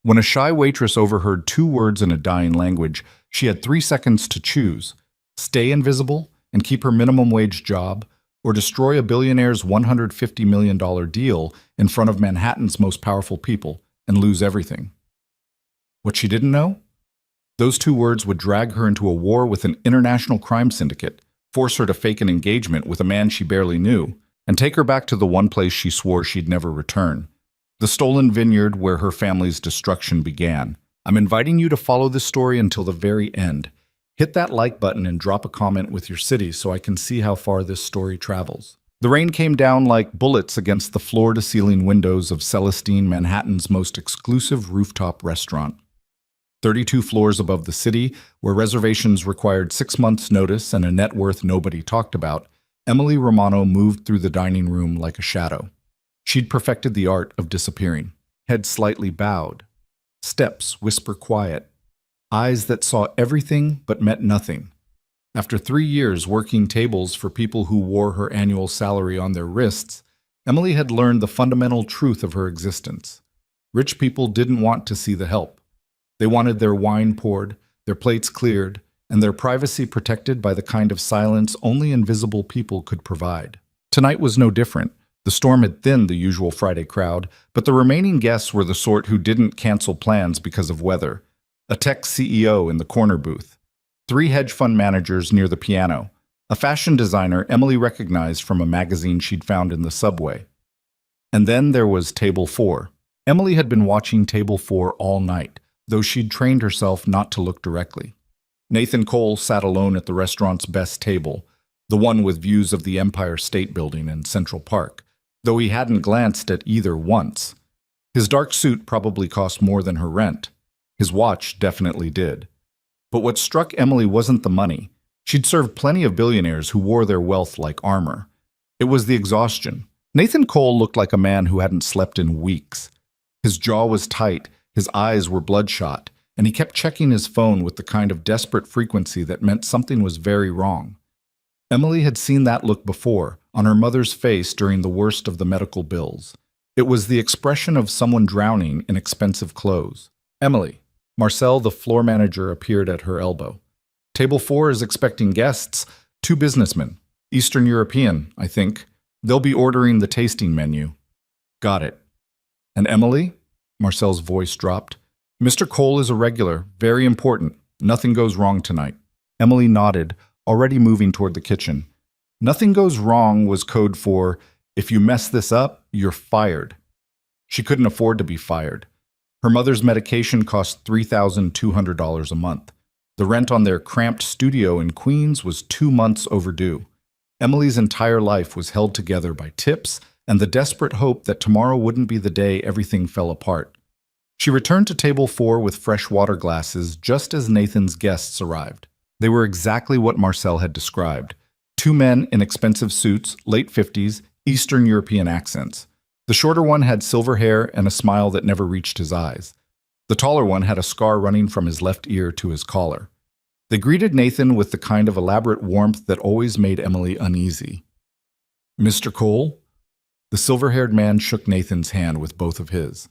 When a shy waitress overheard two words in a dying language, she had 3 seconds to choose: stay invisible and keep her minimum wage job, or destroy a billionaire's $150 million deal in front of Manhattan's most powerful people and lose everything. What she didn't know? Those two words would drag her into a war with an international crime syndicate, force her to fake an engagement with a man she barely knew, and take her back to the one place she swore she'd never return: the stolen vineyard where her family's destruction began. I'm inviting you to follow this story until the very end. Hit that like button and drop a comment with your city so I can see how far this story travels. The rain came down like bullets against the floor-to-ceiling windows of Celestine, Manhattan's most exclusive rooftop restaurant. 32 floors above the city, where reservations required 6 months' notice and a net worth nobody talked about, Emily Romano moved through the dining room like a shadow. She'd perfected the art of disappearing. Head slightly bowed. Steps whisper quiet. Eyes that saw everything but meant nothing. After 3 years working tables for people who wore her annual salary on their wrists, Emily had learned the fundamental truth of her existence. Rich people didn't want to see the help. They wanted their wine poured, their plates cleared, and their privacy protected by the kind of silence only invisible people could provide. Tonight was no different. The storm had thinned the usual Friday crowd, but the remaining guests were the sort who didn't cancel plans because of weather. A tech CEO in the corner booth, 3 hedge fund managers near the piano, a fashion designer Emily recognized from a magazine she'd found in the subway. And then there was Table 4. Emily had been watching Table 4 all night, though she'd trained herself not to look directly. Nathan Cole sat alone at the restaurant's best table, the one with views of the Empire State Building and Central Park, though he hadn't glanced at either once. His dark suit probably cost more than her rent. His watch definitely did. But what struck Emily wasn't the money. She'd served plenty of billionaires who wore their wealth like armor. It was the exhaustion. Nathan Cole looked like a man who hadn't slept in weeks. His jaw was tight, his eyes were bloodshot, and he kept checking his phone with the kind of desperate frequency that meant something was very wrong. Emily had seen that look before, on her mother's face during the worst of the medical bills. It was the expression of someone drowning in expensive clothes. Emily. Marcel, the floor manager, appeared at her elbow. Table 4 is expecting guests, 2 businessmen. Eastern European, I think. They'll be ordering the tasting menu. Got it. And Emily? Marcel's voice dropped. Mr. Cole is a regular, very important. Nothing goes wrong tonight. Emily nodded, already moving toward the kitchen. Nothing goes wrong was code for, if you mess this up, you're fired. She couldn't afford to be fired. Her mother's medication cost $3,200 a month. The rent on their cramped studio in Queens was 2 months overdue. Emily's entire life was held together by tips and the desperate hope that tomorrow wouldn't be the day everything fell apart. She returned to Table 4 with fresh water glasses just as Nathan's guests arrived. They were exactly what Marcel had described. 2 men in expensive suits, late 50s, Eastern European accents. The shorter one had silver hair and a smile that never reached his eyes. The taller one had a scar running from his left ear to his collar. They greeted Nathan with the kind of elaborate warmth that always made Emily uneasy. Mr. Cole? The silver-haired man shook Nathan's hand with both of his.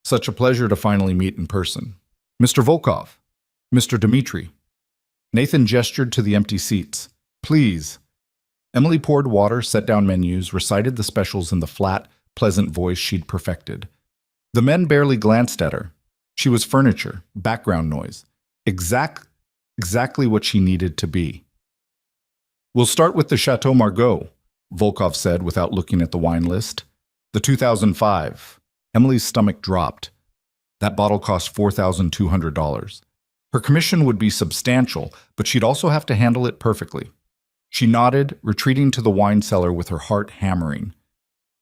Such a pleasure to finally meet in person. Mr. Volkov. Mr. Dmitri. Nathan gestured to the empty seats. Please. Emily poured water, set down menus, recited the specials in the flat, pleasant voice she'd perfected. The men barely glanced at her. She was furniture, background noise. Exactly what she needed to be. We'll start with the Chateau Margaux, Volkov said without looking at the wine list. The 2005. Emily's stomach dropped. That bottle cost $4,200. Her commission would be substantial, but she'd also have to handle it perfectly. She nodded, retreating to the wine cellar with her heart hammering.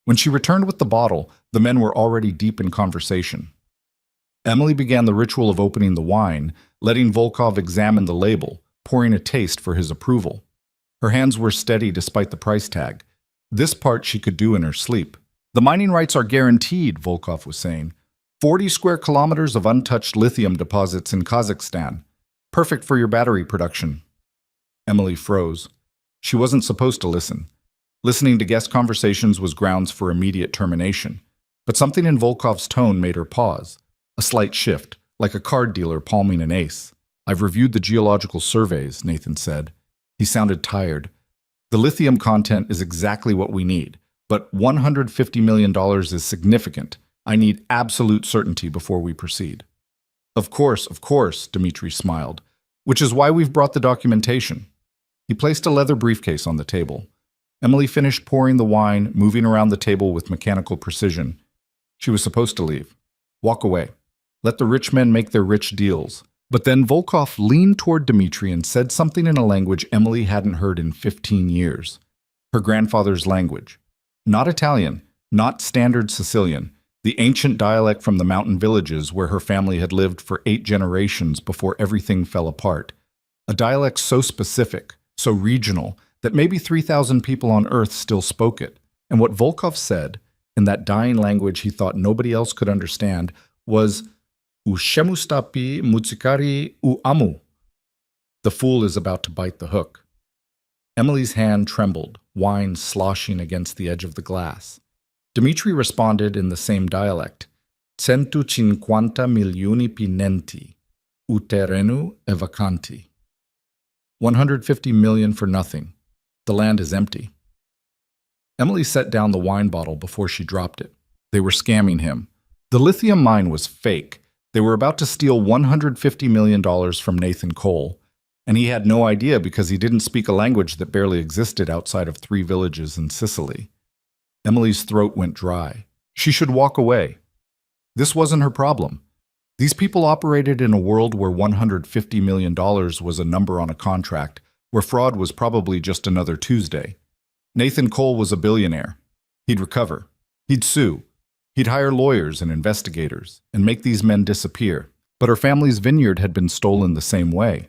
When she returned with the bottle, the men were already deep in conversation. Emily began the ritual of opening the wine, letting Volkov examine the label, pouring a taste for his approval. Her hands were steady despite the price tag. This part she could do in her sleep. The mining rights are guaranteed, Volkov was saying. 40 square kilometers of untouched lithium deposits in Kazakhstan. Perfect for your battery production. Emily froze. She wasn't supposed to listen. Listening to guest conversations was grounds for immediate termination. But something in Volkov's tone made her pause. A slight shift, like a card dealer palming an ace. I've reviewed the geological surveys, Nathan said. He sounded tired. The lithium content is exactly what we need, but $150 million is significant. I need absolute certainty before we proceed. Of course, Dmitri smiled, which is why we've brought the documentation. He placed a leather briefcase on the table. Emily finished pouring the wine, moving around the table with mechanical precision. She was supposed to leave. Walk away. Let the rich men make their rich deals. But then Volkov leaned toward Dmitri and said something in a language Emily hadn't heard in 15 years. Her grandfather's language. Not Italian, not standard Sicilian, the ancient dialect from the mountain villages where her family had lived for 8 generations before everything fell apart. A dialect so specific, so regional, that maybe 3,000 people on Earth still spoke it. And what Volkov said, in that dying language he thought nobody else could understand, was "U shemustapi muzikari u amu." The fool is about to bite the hook. Emily's hand trembled, wine sloshing against the edge of the glass. Dmitri responded in the same dialect. "150 milioni pinenti, u terrenu e vacanti." 150 million for nothing. The land is empty. Emily set down the wine bottle before she dropped it. They were scamming him. The lithium mine was fake. They were about to steal $150 million from Nathan Cole, and he had no idea because he didn't speak a language that barely existed outside of 3 villages in Sicily. Emily's throat went dry. She should walk away. This wasn't her problem. These people operated in a world where $150 million was a number on a contract, where fraud was probably just another Tuesday. Nathan Cole was a billionaire. He'd recover. He'd sue. He'd hire lawyers and investigators and make these men disappear. But her family's vineyard had been stolen the same way.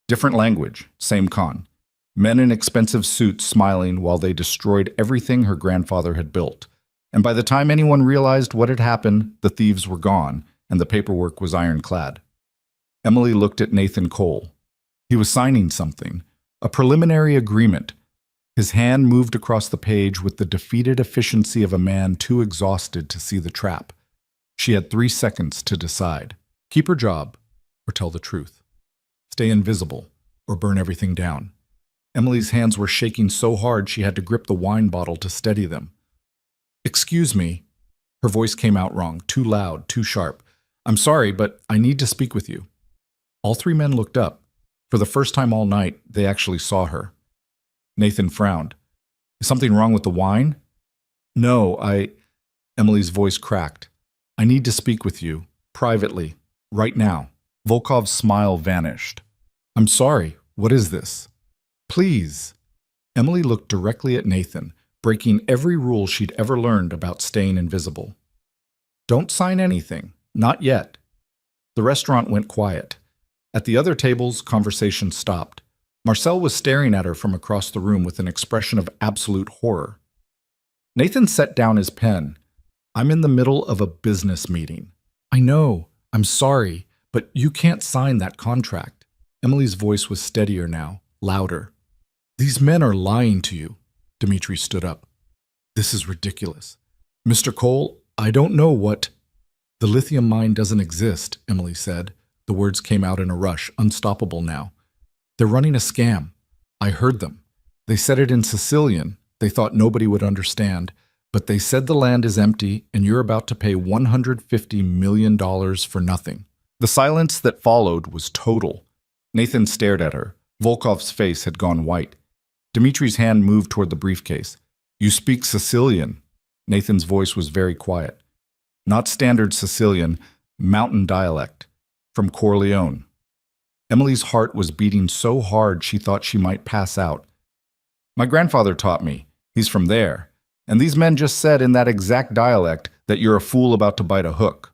Different language, same con. Men in expensive suits smiling while they destroyed everything her grandfather had built. And by the time anyone realized what had happened, the thieves were gone, and the paperwork was ironclad. Emily looked at Nathan Cole. He was signing something, a preliminary agreement. His hand moved across the page with the defeated efficiency of a man too exhausted to see the trap. She had 3 seconds to decide. Keep her job, or tell the truth. Stay invisible, or burn everything down. Emily's hands were shaking so hard she had to grip the wine bottle to steady them. "Excuse me." Her voice came out wrong, too loud, too sharp. "I'm sorry, but I need to speak with you." All 3 men looked up. For the first time all night, they actually saw her. Nathan frowned. "Is something wrong with the wine?" "No, Emily's voice cracked. "I need to speak with you, privately, right now." Volkov's smile vanished. "I'm sorry, what is this?" "Please." Emily looked directly at Nathan, breaking every rule she'd ever learned about staying invisible. "Don't sign anything, not yet." The restaurant went quiet. At the other tables, conversation stopped. Marcel was staring at her from across the room with an expression of absolute horror. Nathan set down his pen. "I'm in the middle of a business meeting." "I know, I'm sorry, but you can't sign that contract." Emily's voice was steadier now, louder. "These men are lying to you." Dmitri stood up. "This is ridiculous. Mr. Cole, I don't know what—" "The lithium mine doesn't exist," Emily said. The words came out in a rush, unstoppable now. "They're running a scam. I heard them. They said it in Sicilian. They thought nobody would understand. But they said the land is empty and you're about to pay $150 million for nothing." The silence that followed was total. Nathan stared at her. Volkov's face had gone white. Dmitri's hand moved toward the briefcase. "You speak Sicilian." Nathan's voice was very quiet. "Not standard Sicilian, mountain dialect. From Corleone." Emily's heart was beating so hard she thought she might pass out. "My grandfather taught me. He's from there. And these men just said in that exact dialect that you're a fool about to bite a hook."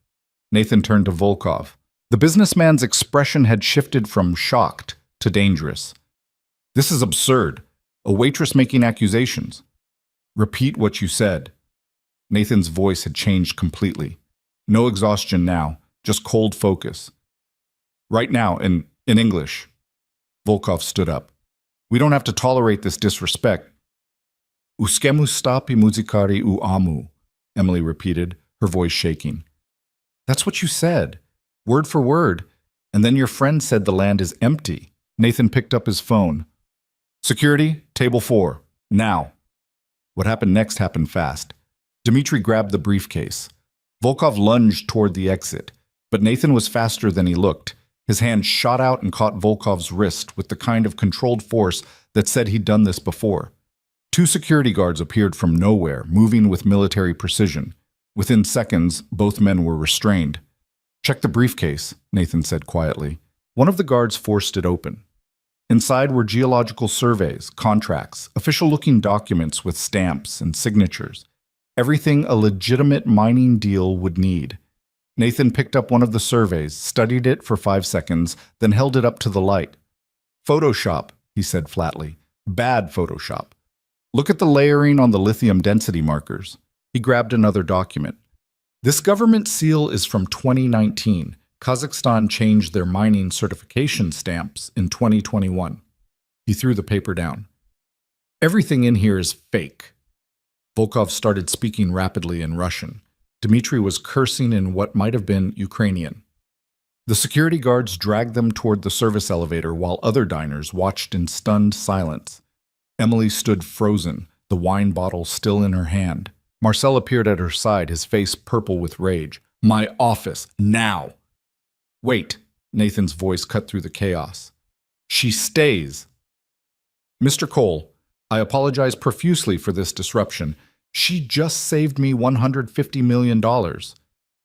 Nathan turned to Volkov. The businessman's expression had shifted from shocked to dangerous. "This is absurd. A waitress making accusations." "Repeat what you said." Nathan's voice had changed completely. No exhaustion now, just cold focus. "Right now, in English." Volkov stood up. "We don't have to tolerate this disrespect." "Uskemu stapi muzikari u amu," Emily repeated, her voice shaking. That's what you said, word for word. And then your friend said the land is empty. Nathan picked up his phone. Security, table 4, now. What happened next happened fast. Dmitri grabbed the briefcase. Volkov lunged toward the exit, but Nathan was faster than he looked. His hand shot out and caught Volkov's wrist with the kind of controlled force that said he'd done this before. 2 security guards appeared from nowhere, moving with military precision. Within seconds, both men were restrained. Check the briefcase, Nathan said quietly. One of the guards forced it open. Inside were geological surveys, contracts, official-looking documents with stamps and signatures. Everything a legitimate mining deal would need. Nathan picked up one of the surveys, studied it for 5 seconds, then held it up to the light. Photoshop, he said flatly. Bad Photoshop. Look at the layering on the lithium density markers. He grabbed another document. This government seal is from 2019. Kazakhstan changed their mining certification stamps in 2021. He threw the paper down. Everything in here is fake. Volkov started speaking rapidly in Russian. Dmitri was cursing in what might have been Ukrainian. The security guards dragged them toward the service elevator while other diners watched in stunned silence. Emily stood frozen, the wine bottle still in her hand. Marcel appeared at her side, his face purple with rage. My office, now! Wait, Nathan's voice cut through the chaos. She stays. Mr. Cole, I apologize profusely for this disruption. She just saved me $150 million.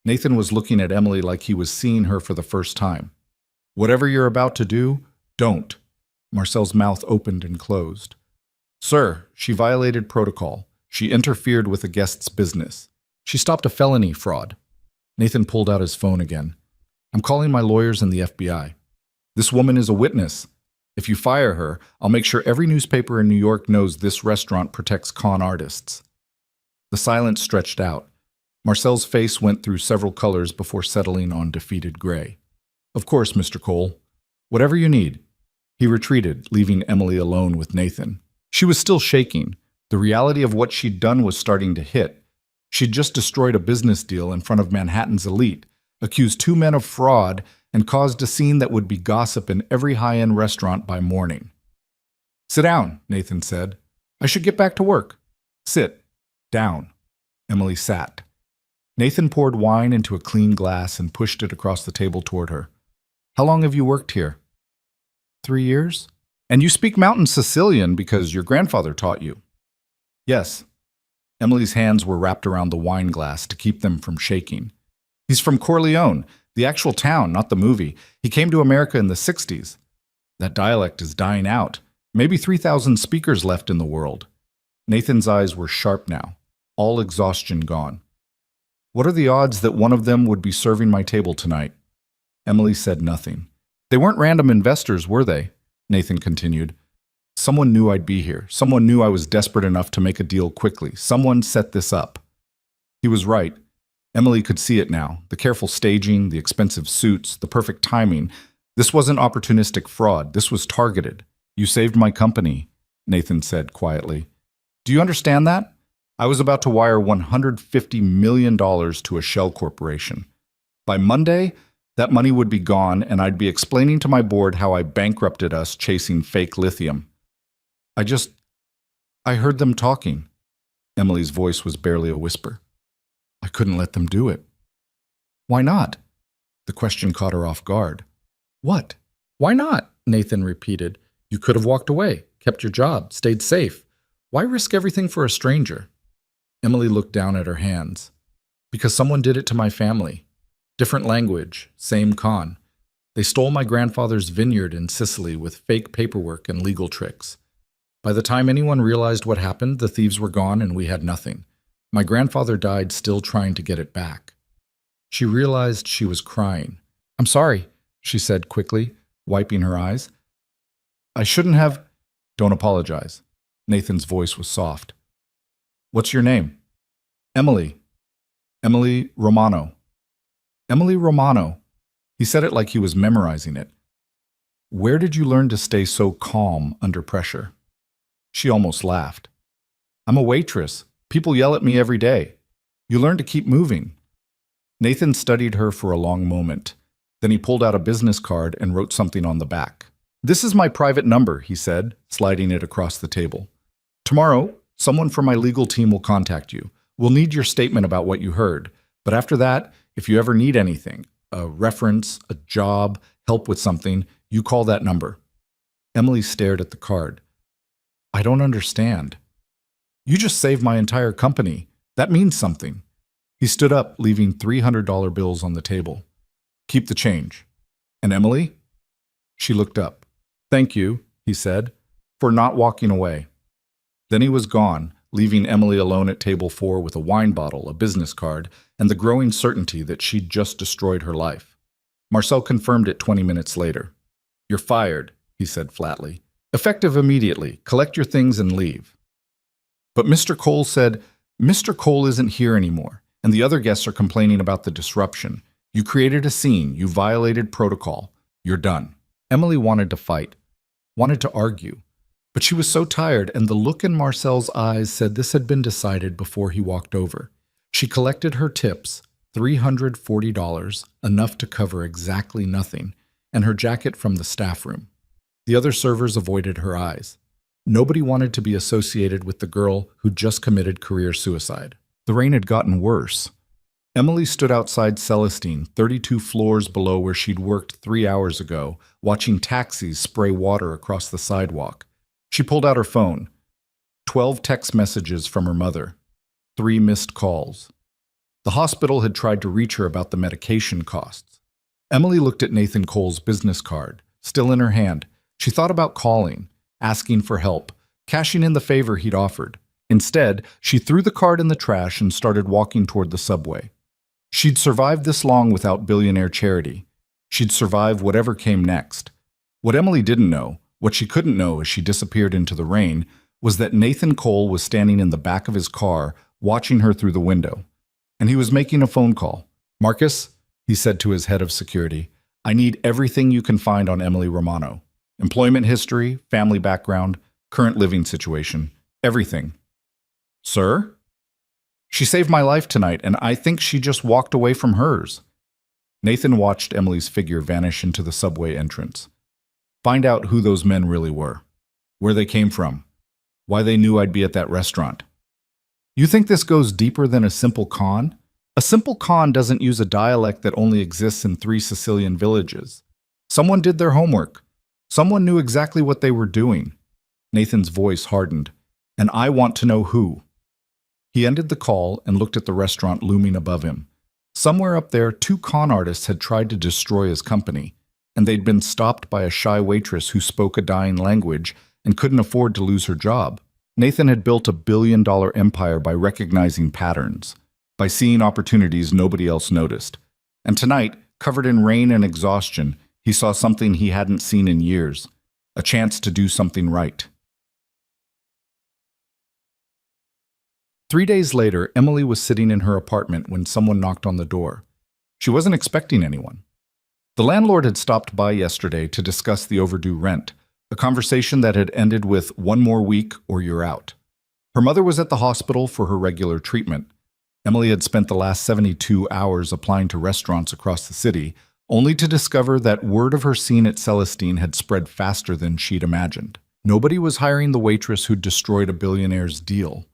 Nathan was looking at Emily like he was seeing her for the first time. Whatever you're about to do, don't. Marcel's mouth opened and closed. Sir, she violated protocol. She interfered with a guest's business. She stopped a felony fraud. Nathan pulled out his phone again. I'm calling my lawyers and the FBI. This woman is a witness. If you fire her, I'll make sure every newspaper in New York knows this restaurant protects con artists. The silence stretched out. Marcel's face went through several colors before settling on defeated gray. Of course, Mr. Cole. Whatever you need. He retreated, leaving Emily alone with Nathan. She was still shaking. The reality of what she'd done was starting to hit. She'd just destroyed a business deal in front of Manhattan's elite, accused 2 men of fraud, and caused a scene that would be gossip in every high-end restaurant by morning. Sit down, Nathan said. I should get back to work. Sit. Down. Emily sat. Nathan poured wine into a clean glass and pushed it across the table toward her. How long have you worked here? 3 years? And you speak mountain Sicilian because your grandfather taught you. Yes. Emily's hands were wrapped around the wine glass to keep them from shaking. He's from Corleone, the actual town, not the movie. He came to America in the 60s. That dialect is dying out. Maybe 3,000 speakers left in the world. Nathan's eyes were sharp now, all exhaustion gone. What are the odds that one of them would be serving my table tonight? Emily said nothing. They weren't random investors, were they? Nathan continued. Someone knew I'd be here. Someone knew I was desperate enough to make a deal quickly. Someone set this up. He was right. Emily could see it now. The careful staging, the expensive suits, the perfect timing. This wasn't opportunistic fraud. This was targeted. You saved my company, Nathan said quietly. Do you understand that? I was about to wire $150 million to a shell corporation. By Monday, that money would be gone, and I'd be explaining to my board how I bankrupted us chasing fake lithium. I heard them talking. Emily's voice was barely a whisper. I couldn't let them do it. Why not? The question caught her off guard. What? Why not? Nathan repeated. You could have walked away, kept your job, stayed safe. Why risk everything for a stranger? Emily looked down at her hands. Because someone did it to my family. Different language, same con. They stole my grandfather's vineyard in Sicily with fake paperwork and legal tricks. By the time anyone realized what happened, the thieves were gone and we had nothing. My grandfather died still trying to get it back. She realized she was crying. I'm sorry, she said quickly, wiping her eyes. I shouldn't have. Don't apologize. Nathan's voice was soft. What's your name? Emily. Emily Romano. Emily Romano. He said it like he was memorizing it. Where did you learn to stay so calm under pressure? She almost laughed. I'm a waitress. People yell at me every day. You learn to keep moving. Nathan studied her for a long moment. Then he pulled out a business card and wrote something on the back. "This is my private number," he said, sliding it across the table. "Tomorrow, someone from my legal team will contact you. We'll need your statement about what you heard. But after that, if you ever need anything, a reference, a job, help with something, you call that number." Emily stared at the card. "I don't understand." "You just saved my entire company. That means something." He stood up, leaving $300 bills on the table. "Keep the change." "And Emily?" She looked up. "Thank you," he said, "for not walking away." Then he was gone, leaving Emily alone at table 4 with a wine bottle, a business card, and the growing certainty that she'd just destroyed her life. Marcel confirmed it 20 minutes later. "You're fired," he said flatly. "Effective immediately. Collect your things and leave." But Mr. Cole said, "Mr. Cole isn't here anymore, and the other guests are complaining about the disruption. You created a scene. You violated protocol. You're done." Emily wanted to fight, wanted to argue, but she was so tired, and the look in Marcel's eyes said this had been decided before he walked over. She collected her tips, $340, enough to cover exactly nothing, and her jacket from the staff room. The other servers avoided her eyes. Nobody wanted to be associated with the girl who'd just committed career suicide. The rain had gotten worse. Emily stood outside Celestine, 32 floors below where she'd worked 3 hours ago, watching taxis spray water across the sidewalk. She pulled out her phone. 12 text messages from her mother. 3 missed calls. The hospital had tried to reach her about the medication costs. Emily looked at Nathan Cole's business card, still in her hand. She thought about calling, asking for help, cashing in the favor he'd offered. Instead, she threw the card in the trash and started walking toward the subway. She'd survived this long without Billionaire charity. She'd survive whatever came next. What Emily didn't know, what she couldn't know as she disappeared into the rain, was that Nathan Cole was standing in the back of his car, watching her through the window. And he was making a phone call. "Marcus," he said to his head of security, "I need everything you can find on Emily Romano. Employment history, family background, current living situation, everything." "Sir?" "She saved my life tonight, and I think she just walked away from hers." Nathan watched Emily's figure vanish into the subway entrance. "Find out who those men really were, where they came from, why they knew I'd be at that restaurant." "You think this goes deeper than a simple con? A simple con doesn't use a dialect that only exists in 3 Sicilian villages. Someone did their homework. Someone knew exactly what they were doing." Nathan's voice hardened. "And I want to know who." He ended the call and looked at the restaurant looming above him. Somewhere up there, 2 con artists had tried to destroy his company, and they'd been stopped by a shy waitress who spoke a dying language and couldn't afford to lose her job. Nathan had built a billion-dollar empire by recognizing patterns, by seeing opportunities nobody else noticed. And tonight, covered in rain and exhaustion, he saw something he hadn't seen in years, a chance to do something right. 3 days later, Emily was sitting in her apartment when someone knocked on the door. She wasn't expecting anyone. The landlord had stopped by yesterday to discuss the overdue rent, a conversation that had ended with "one more week or you're out." Her mother was at the hospital for her regular treatment. Emily had spent the last 72 hours applying to restaurants across the city, only to discover that word of her scene at Celestine had spread faster than she'd imagined. Nobody was hiring the waitress who'd destroyed a billionaire's deal.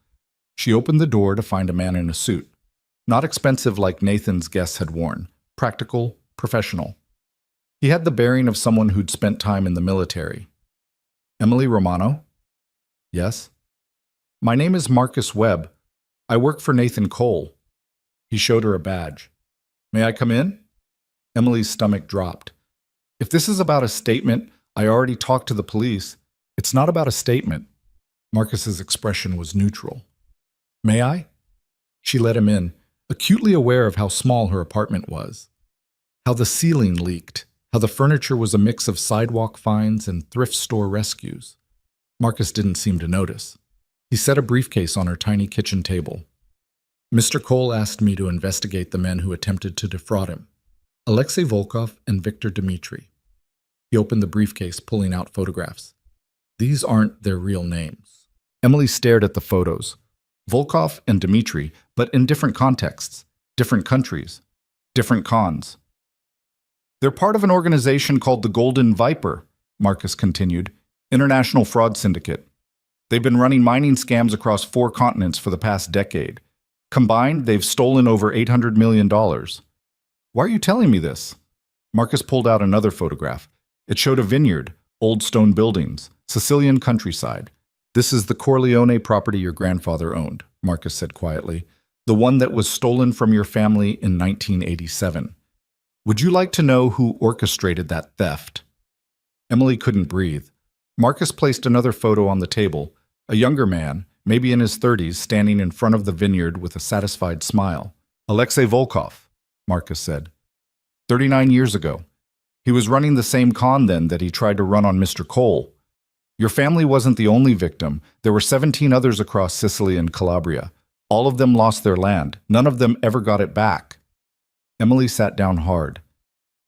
She opened the door to find a man in a suit. Not expensive like Nathan's guests had worn. Practical, professional. He had the bearing of someone who'd spent time in the military. "Emily Romano?" "Yes." "My name is Marcus Webb. I work for Nathan Cole." He showed her a badge. "May I come in?" Emily's stomach dropped. "If this is about a statement, I already talked to the police." "It's not about a statement." Marcus's expression was neutral. "May I?" She let him in, acutely aware of how small her apartment was. How the ceiling leaked. How the furniture was a mix of sidewalk finds and thrift store rescues. Marcus didn't seem to notice. He set a briefcase on her tiny kitchen table. "Mr. Cole asked me to investigate the men who attempted to defraud him. Alexei Volkov and Victor Dmitri." He opened the briefcase, pulling out photographs. "These aren't their real names." Emily stared at the photos. Volkov and Dmitri, but in different contexts, different countries. different cons. They're part of an organization called the Golden Viper, Marcus continued, international fraud syndicate. They've been running mining scams across 4 continents for the past decade. Combined, they've stolen over $800 million. Why are you telling me this? Marcus pulled out another photograph. It showed a vineyard, old stone buildings, Sicilian countryside. This is the Corleone property your grandfather owned, Marcus said quietly, the one that was stolen from your family in 1987. Would you like to know who orchestrated that theft? Emily couldn't breathe. Marcus placed another photo on the table, a younger man, maybe in his 30s, standing in front of the vineyard with a satisfied smile. Alexei Volkov, Marcus said. 39 years ago. He was running the same con then that he tried to run on Mr. Cole. Your family wasn't the only victim. There were 17 others across Sicily and Calabria. All of them lost their land. None of them ever got it back. Emily sat down hard.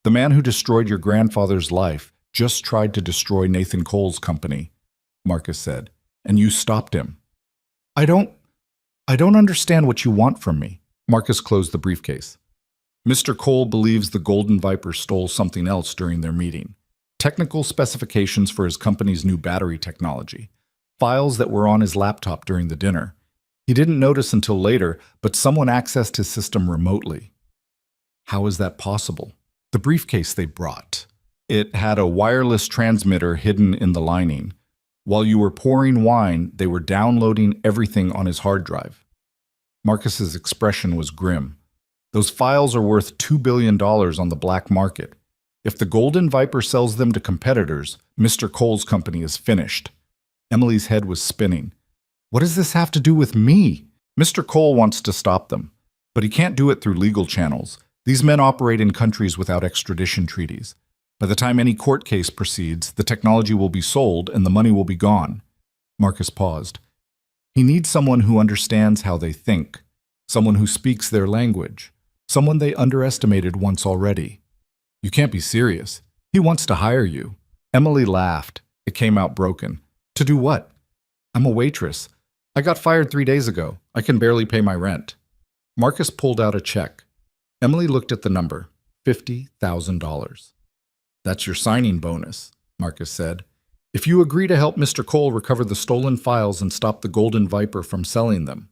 The man who destroyed your grandfather's life just tried to destroy Nathan Cole's company, Marcus said, and you stopped him. I don't understand what you want from me. Marcus closed the briefcase. Mr. Cole believes the Golden Viper stole something else during their meeting. Technical specifications for his company's new battery technology. Files that were on his laptop during the dinner. He didn't notice until later, but someone accessed his system remotely. How is that possible? The briefcase they brought. It had a wireless transmitter hidden in the lining. While you were pouring wine, they were downloading everything on his hard drive. Marcus's expression was grim. Those files are worth $2 billion on the black market. If the Golden Viper sells them to competitors, Mr. Cole's company is finished. Emily's head was spinning. What does this have to do with me? Mr. Cole wants to stop them, but he can't do it through legal channels. These men operate in countries without extradition treaties. By the time any court case proceeds, the technology will be sold and the money will be gone. Marcus paused. He needs someone who understands how they think, someone who speaks their language, someone they underestimated once already. You can't be serious. He wants to hire you. Emily laughed. It came out broken. To do what? I'm a waitress. I got fired 3 days ago. I can barely pay my rent. Marcus pulled out a check. Emily looked at the number. $50,000. That's your signing bonus, Marcus said. If you agree to help Mr. Cole recover the stolen files and stop the Golden Viper from selling them,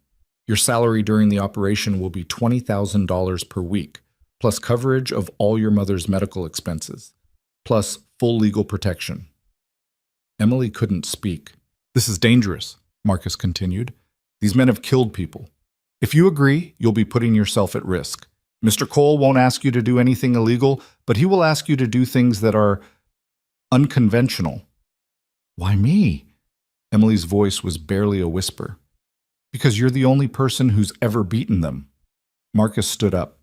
your salary during the operation will be $20,000 per week, plus coverage of all your mother's medical expenses, plus full legal protection. Emily couldn't speak. This is dangerous, Marcus continued. These men have killed people. If you agree, you'll be putting yourself at risk. Mr. Cole won't ask you to do anything illegal, but he will ask you to do things that are unconventional. Why me? Emily's voice was barely a whisper. Because you're the only person who's ever beaten them. Marcus stood up.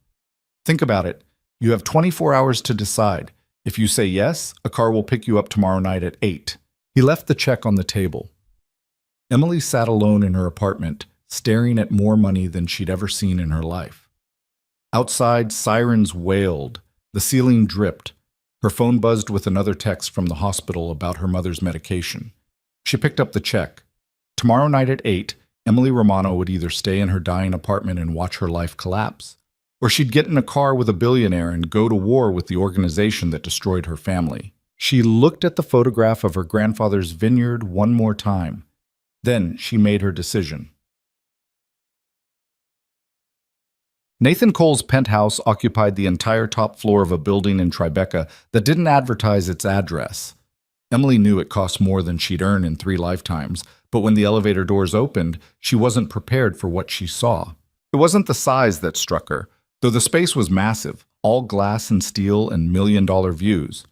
Think about it. You have 24 hours to decide. If you say yes, a car will pick you up tomorrow night at 8. He left the check on the table. Emily sat alone in her apartment, staring at more money than she'd ever seen in her life. Outside, sirens wailed. The ceiling dripped. Her phone buzzed with another text from the hospital about her mother's medication. She picked up the check. Tomorrow night at 8, Emily Romano would either stay in her dying apartment and watch her life collapse, or she'd get in a car with a billionaire and go to war with the organization that destroyed her family. She looked at the photograph of her grandfather's vineyard one more time. Then she made her decision. Nathan Cole's penthouse occupied the entire top floor of a building in Tribeca that didn't advertise its address. Emily knew it cost more than she'd earn in 3 lifetimes, but when the elevator doors opened, she wasn't prepared for what she saw. It wasn't the size that struck her, though the space was massive, all glass and steel and million-dollar views.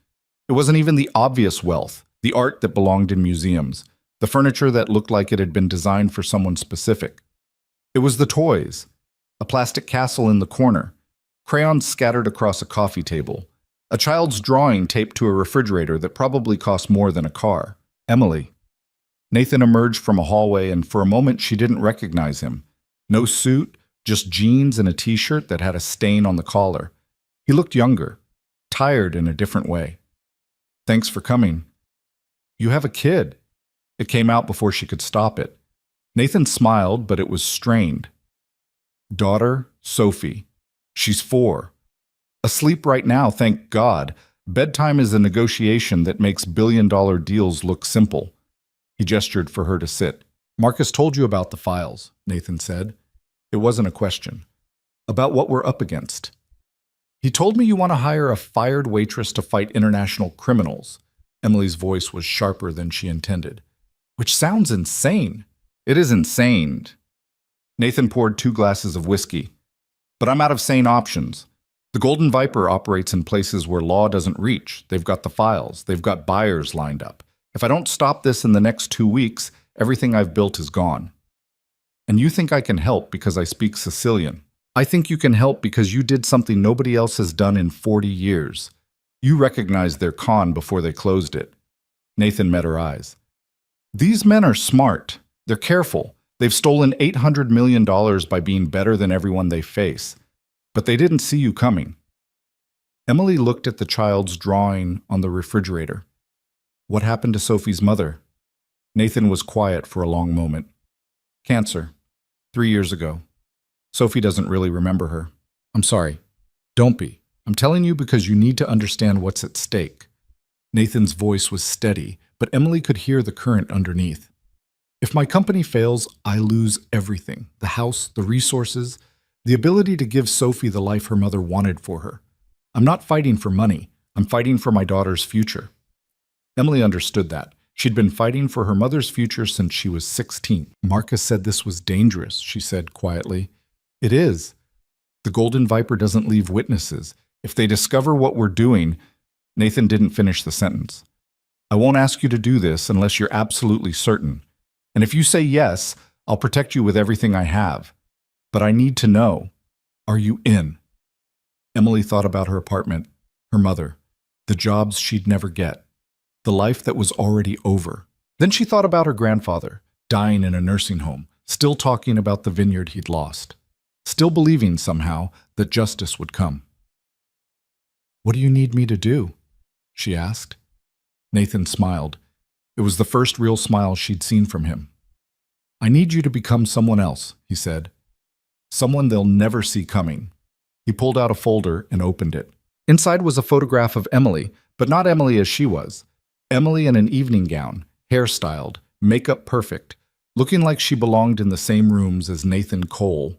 It wasn't even the obvious wealth, the art that belonged in museums, the furniture that looked like it had been designed for someone specific. It was the toys. A plastic castle in the corner, crayons scattered across a coffee table, a child's drawing taped to a refrigerator that probably cost more than a car. Emily. Nathan emerged from a hallway, and for a moment she didn't recognize him. No suit, just jeans and a t-shirt that had a stain on the collar. He looked younger, tired in a different way. Thanks for coming. You have a kid. It came out before she could stop it. Nathan smiled, but it was strained. Daughter, Sophie. She's 4. Asleep right now, thank God. Bedtime is a negotiation that makes billion-dollar deals look simple. He gestured for her to sit. Marcus told you about the files, Nathan said. It wasn't a question. About what we're up against. He told me you want to hire a fired waitress to fight international criminals. Emily's voice was sharper than she intended. Which sounds insane. It is insane. Nathan poured 2 glasses of whiskey. But I'm out of sane options. The Golden Viper operates in places where law doesn't reach. They've got the files. They've got buyers lined up. If I don't stop this in the next 2 weeks, everything I've built is gone. And you think I can help because I speak Sicilian. I think you can help because you did something nobody else has done in 40 years. You recognized their con before they closed it. Nathan met her eyes. These men are smart. They're careful. They've stolen $800 million by being better than everyone they face. But they didn't see you coming. Emily looked at the child's drawing on the refrigerator. What happened to Sophie's mother? Nathan was quiet for a long moment. Cancer. 3 years ago. Sophie doesn't really remember her. I'm sorry. Don't be. I'm telling you because you need to understand what's at stake. Nathan's voice was steady, but Emily could hear the current underneath. If my company fails, I lose everything. The house, the resources, the ability to give Sophie the life her mother wanted for her. I'm not fighting for money. I'm fighting for my daughter's future. Emily understood that. She'd been fighting for her mother's future since she was 16. Marcus said this was dangerous, she said quietly. It is. The Golden Viper doesn't leave witnesses. If they discover what we're doing, Nathan didn't finish the sentence. I won't ask you to do this unless you're absolutely certain. And if you say yes, I'll protect you with everything I have. But I need to know, are you in? Emily thought about her apartment, her mother, the jobs she'd never get, the life that was already over. Then she thought about her grandfather, dying in a nursing home, still talking about the vineyard he'd lost, still believing somehow that justice would come. What do you need me to do? She asked. Nathan smiled. It was the first real smile she'd seen from him. I need you to become someone else, he said. Someone they'll never see coming. He pulled out a folder and opened it. Inside was a photograph of Emily, but not Emily as she was. Emily in an evening gown, hairstyled, makeup perfect, looking like she belonged in the same rooms as Nathan Cole.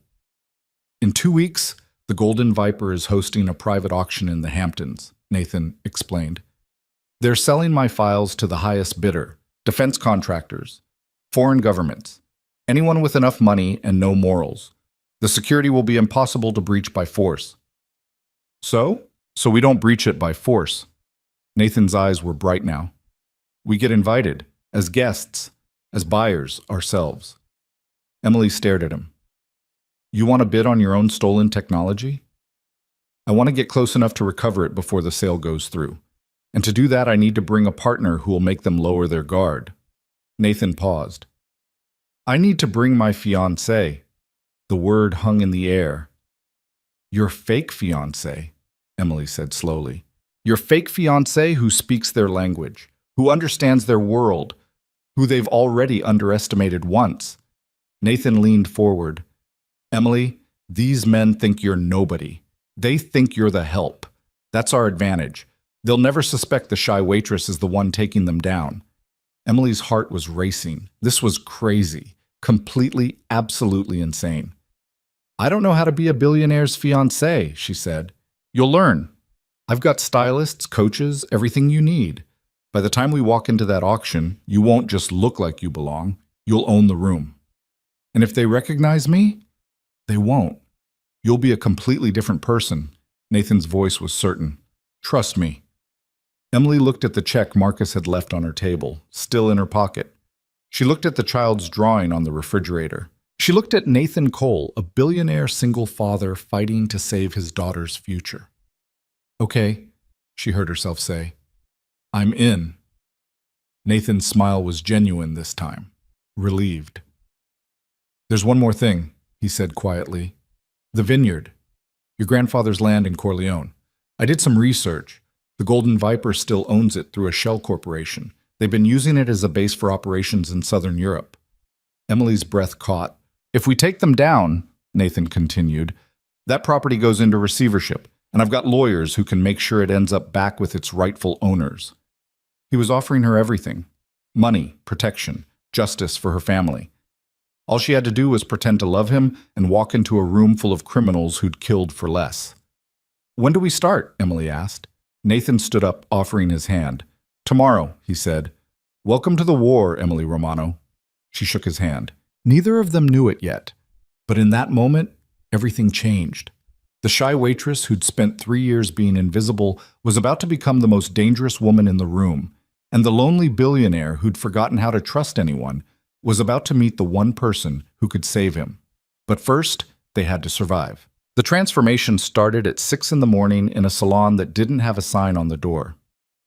In 2 weeks, the Golden Viper is hosting a private auction in the Hamptons, Nathan explained. They're selling my files to the highest bidder, defense contractors, foreign governments, anyone with enough money and no morals. The security will be impossible to breach by force. So we don't breach it by force. Nathan's eyes were bright now. We get invited, as guests, as buyers ourselves. Emily stared at him. You want to bid on your own stolen technology? I want to get close enough to recover it before the sale goes through. And to do that, I need to bring a partner who will make them lower their guard. Nathan paused. I need to bring my fiancé. The word hung in the air. Your fake fiancé, Emily said slowly. Your fake fiancé who speaks their language, who understands their world, who they've already underestimated once. Nathan leaned forward. Emily, these men think you're nobody. They think you're the help. That's our advantage. They'll never suspect the shy waitress is the one taking them down. Emily's heart was racing. This was crazy. Completely, absolutely insane. I don't know how to be a billionaire's fiancé, she said. You'll learn. I've got stylists, coaches, everything you need. By the time we walk into that auction, you won't just look like you belong. You'll own the room. And if they recognize me, they won't. You'll be a completely different person. Nathan's voice was certain. Trust me. Emily looked at the check Marcus had left on her table, still in her pocket. She looked at the child's drawing on the refrigerator. She looked at Nathan Cole, a billionaire single father fighting to save his daughter's future. Okay, she heard herself say. I'm in. Nathan's smile was genuine this time, relieved. There's one more thing, he said quietly. The vineyard. Your grandfather's land in Corleone. I did some research. The Golden Viper still owns it through a shell corporation. They've been using it as a base for operations in southern Europe. Emily's breath caught. If we take them down, Nathan continued, that property goes into receivership, and I've got lawyers who can make sure it ends up back with its rightful owners. He was offering her everything: money, protection, justice for her family. All she had to do was pretend to love him and walk into a room full of criminals who'd killed for less. "When do we start?" Emily asked. Nathan stood up, offering his hand. "Tomorrow," he said. "Welcome to the war, Emily Romano." She shook his hand. Neither of them knew it yet, but in that moment, everything changed. The shy waitress who'd spent 3 years being invisible was about to become the most dangerous woman in the room, and the lonely billionaire who'd forgotten how to trust anyone was about to meet the one person who could save him. But first, they had to survive. The transformation started at 6 in the morning in a salon that didn't have a sign on the door.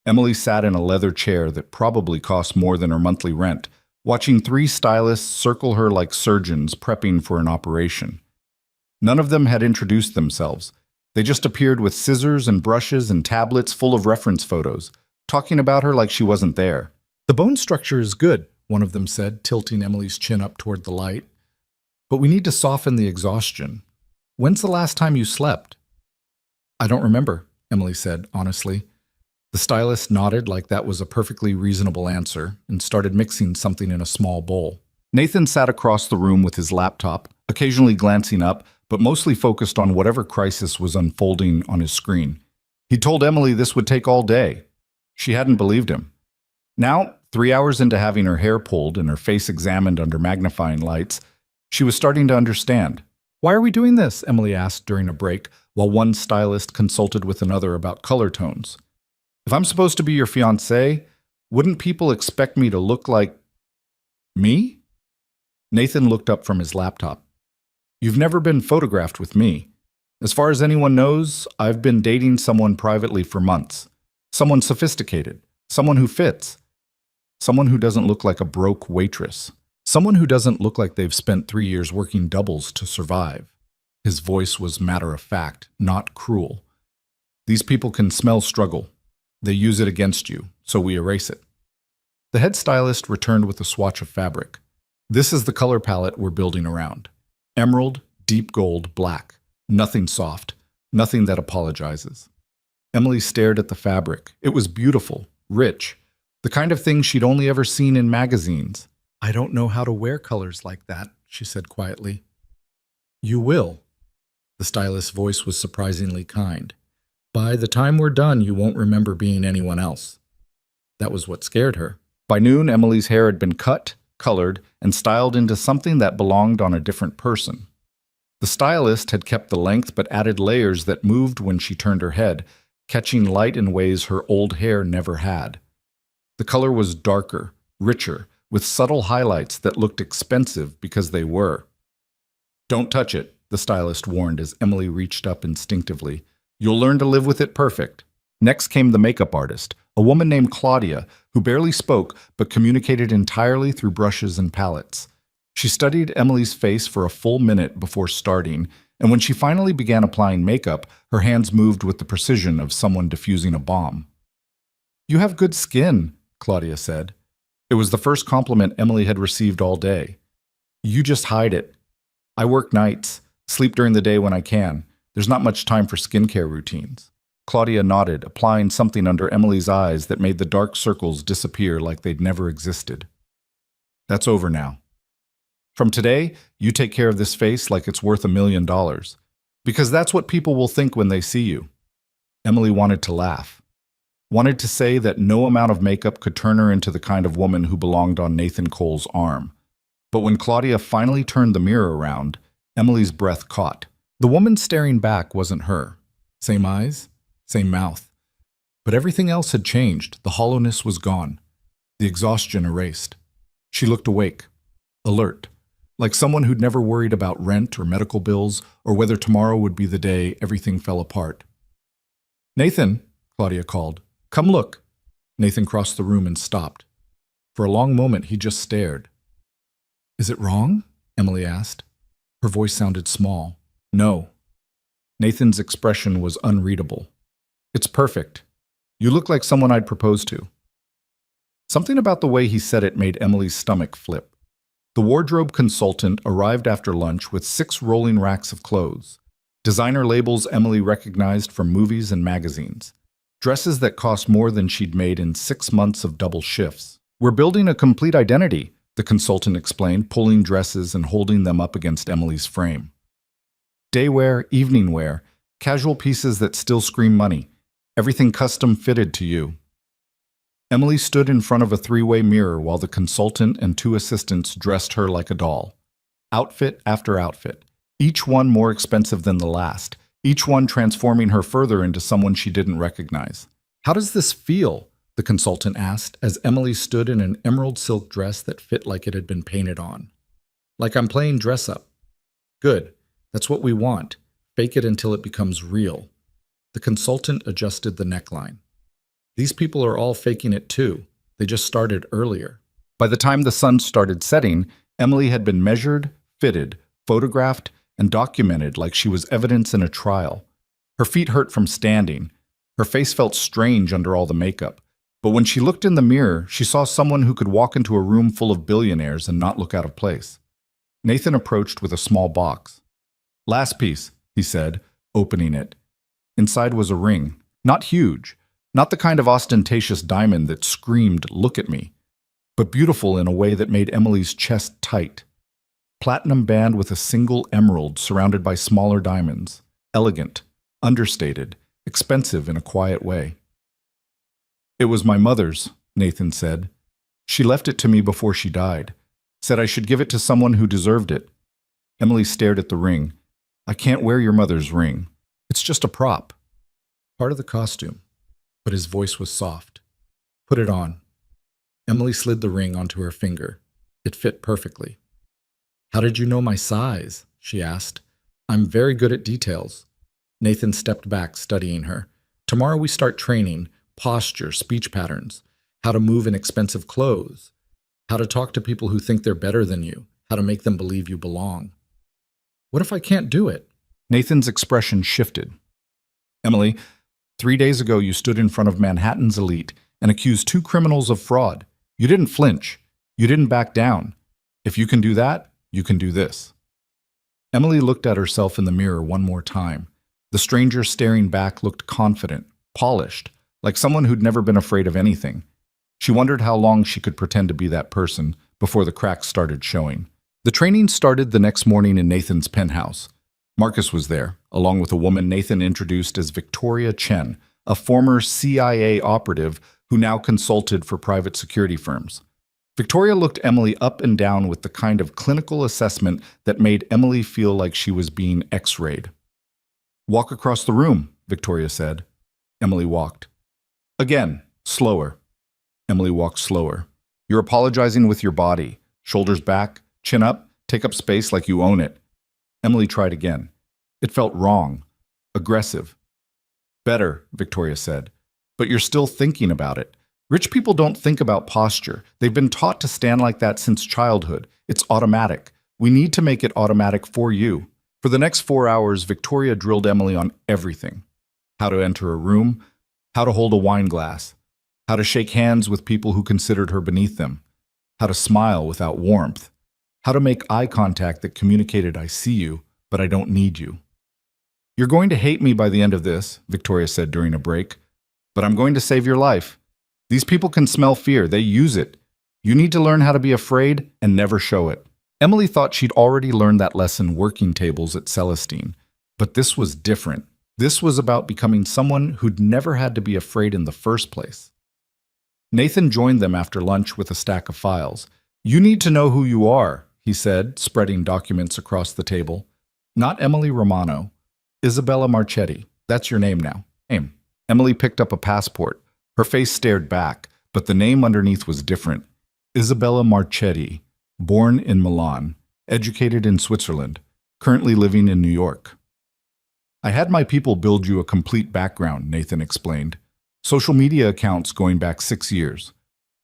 Emily sat in a leather chair that probably cost more than her monthly rent, watching 3 stylists circle her like surgeons prepping for an operation. None of them had introduced themselves. They just appeared with scissors and brushes and tablets full of reference photos, talking about her like she wasn't there. "The bone structure is good," one of them said, tilting Emily's chin up toward the light. "But we need to soften the exhaustion. When's the last time you slept?" "I don't remember," Emily said, honestly. The stylist nodded like that was a perfectly reasonable answer and started mixing something in a small bowl. Nathan sat across the room with his laptop, occasionally glancing up, but mostly focused on whatever crisis was unfolding on his screen. He told Emily this would take all day. She hadn't believed him. Now, 3 hours into having her hair pulled and her face examined under magnifying lights, she was starting to understand. "Why are we doing this?" Emily asked during a break, while one stylist consulted with another about color tones. "If I'm supposed to be your fiancé, wouldn't people expect me to look like me?" Nathan looked up from his laptop. "You've never been photographed with me. As far as anyone knows, I've been dating someone privately for months. Someone sophisticated. Someone who fits. Someone who doesn't look like a broke waitress. Someone who doesn't look like they've spent 3 years working doubles to survive." His voice was matter-of-fact, not cruel. "These people can smell struggle. They use it against you, so we erase it." The head stylist returned with a swatch of fabric. "This is the color palette we're building around. Emerald, deep gold, black. Nothing soft. Nothing that apologizes." Emily stared at the fabric. It was beautiful, rich, the kind of thing she'd only ever seen in magazines. "I don't know how to wear colors like that," she said quietly. "You will." The stylist's voice was surprisingly kind. "By the time we're done, you won't remember being anyone else." That was what scared her. By noon, Emily's hair had been cut, colored, and styled into something that belonged on a different person. The stylist had kept the length but added layers that moved when she turned her head, catching light in ways her old hair never had. The color was darker, richer, with subtle highlights that looked expensive because they were. "Don't touch it," the stylist warned as Emily reached up instinctively. "You'll learn to live with it perfect." Next came the makeup artist, a woman named Claudia, who barely spoke but communicated entirely through brushes and palettes. She studied Emily's face for a full minute before starting, and when she finally began applying makeup, her hands moved with the precision of someone diffusing a bomb. "You have good skin," Claudia said. It was the first compliment Emily had received all day. "You just hide it. I work nights, sleep during the day when I can. There's not much time for skincare routines." Claudia nodded, applying something under Emily's eyes that made the dark circles disappear like they'd never existed. "That's over now. From today, you take care of this face like it's worth $1 million. Because that's what people will think when they see you." Emily wanted to laugh. Wanted to say that no amount of makeup could turn her into the kind of woman who belonged on Nathan Cole's arm. But when Claudia finally turned the mirror around, Emily's breath caught. The woman staring back wasn't her. Same eyes, same mouth. But everything else had changed. The hollowness was gone. The exhaustion erased. She looked awake, alert, like someone who'd never worried about rent or medical bills or whether tomorrow would be the day everything fell apart. "Nathan," Claudia called. "Come look." Nathan crossed the room and stopped. For a long moment, he just stared. "Is it wrong?" Emily asked. Her voice sounded small. "No." Nathan's expression was unreadable. "It's perfect. You look like someone I'd propose to." Something about the way he said it made Emily's stomach flip. The wardrobe consultant arrived after lunch with 6 rolling racks of clothes. Designer labels Emily recognized from movies and magazines. Dresses that cost more than she'd made in 6 months of double shifts. "We're building a complete identity," the consultant explained, pulling dresses and holding them up against Emily's frame. Day wear, evening wear, casual pieces that still scream money. Everything custom fitted to you. Emily stood in front of a three-way mirror while the consultant and two assistants dressed her like a doll. Outfit after outfit, each one more expensive than the last, each one transforming her further into someone she didn't recognize. "How does this feel?" the consultant asked as Emily stood in an emerald silk dress that fit like it had been painted on. "Like I'm playing dress up." "Good. That's what we want. Fake it until it becomes real." The consultant adjusted the neckline. "These people are all faking it too. They just started earlier." By the time the sun started setting, Emily had been measured, fitted, photographed, and documented like she was evidence in a trial. Her feet hurt from standing. Her face felt strange under all the makeup. But when she looked in the mirror, she saw someone who could walk into a room full of billionaires and not look out of place. Nathan approached with a small box. "Last piece," he said, opening it. Inside was a ring. Not huge. Not the kind of ostentatious diamond that screamed, "Look at me," but beautiful in a way that made Emily's chest tight. Platinum band with a single emerald surrounded by smaller diamonds. Elegant, understated, expensive in a quiet way. "It was my mother's," Nathan said. "She left it to me before she died. Said I should give it to someone who deserved it." Emily stared at the ring. "I can't wear your mother's ring. It's just a prop." "Part of the costume." But his voice was soft. "Put it on." Emily slid the ring onto her finger. It fit perfectly. "How did you know my size?" she asked. "I'm very good at details." Nathan stepped back, studying her. "Tomorrow we start training, posture, speech patterns, how to move in expensive clothes, how to talk to people who think they're better than you, how to make them believe you belong." "What if I can't do it?" Nathan's expression shifted. "Emily, 3 days ago you stood in front of Manhattan's elite and accused 2 criminals of fraud. You didn't flinch. You didn't back down. If you can do that, you can do this." Emily looked at herself in the mirror one more time. The stranger staring back looked confident, polished, like someone who'd never been afraid of anything. She wondered how long she could pretend to be that person before the cracks started showing. The training started the next morning in Nathan's penthouse. Marcus was there, along with a woman Nathan introduced as Victoria Chen, a former CIA operative who now consulted for private security firms. Victoria looked Emily up and down with the kind of clinical assessment that made Emily feel like she was being X-rayed. "Walk across the room," Victoria said. Emily walked. "Again, slower." Emily walked slower. "You're apologizing with your body. Shoulders back, chin up, take up space like you own it." Emily tried again. It felt wrong, aggressive. "Better," Victoria said. "But you're still thinking about it. Rich people don't think about posture. They've been taught to stand like that since childhood. It's automatic. We need to make it automatic for you." For the next 4 hours, Victoria drilled Emily on everything. How to enter a room, how to hold a wine glass, how to shake hands with people who considered her beneath them, how to smile without warmth, how to make eye contact that communicated, "I see you, but I don't need you." "You're going to hate me by the end of this," Victoria said during a break, "but I'm going to save your life. These people can smell fear. They use it. You need to learn how to be afraid and never show it." Emily thought she'd already learned that lesson working tables at Celestine, but this was different. This was about becoming someone who'd never had to be afraid in the first place. Nathan joined them after lunch with a stack of files. "You need to know who you are," he said, spreading documents across the table. "Not Emily Romano. Isabella Marchetti. That's your name now." Name. Emily picked up a passport. Her face stared back, but the name underneath was different. Isabella Marchetti, born in Milan, educated in Switzerland, currently living in New York. "I had my people build you a complete background," Nathan explained. "Social media accounts going back 6 years.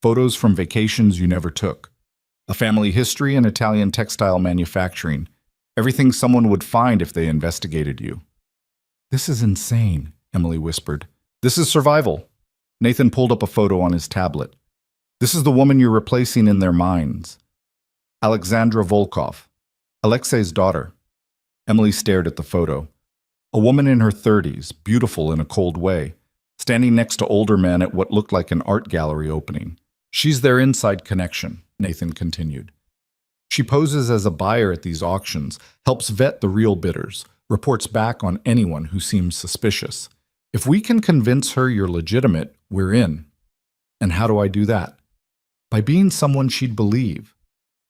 Photos from vacations you never took. A family history in Italian textile manufacturing. Everything someone would find if they investigated you." "This is insane," Emily whispered. "This is survival." Nathan pulled up a photo on his tablet. "This is the woman you're replacing in their minds. Alexandra Volkov, Alexei's daughter." Emily stared at the photo. A woman in her 30s, beautiful in a cold way, standing next to older men at what looked like an art gallery opening. She's their inside connection, Nathan continued. She poses as a buyer at these auctions, helps vet the real bidders, reports back on anyone who seems suspicious. If we can convince her you're legitimate, we're in. And how do I do that? By being someone she'd believe.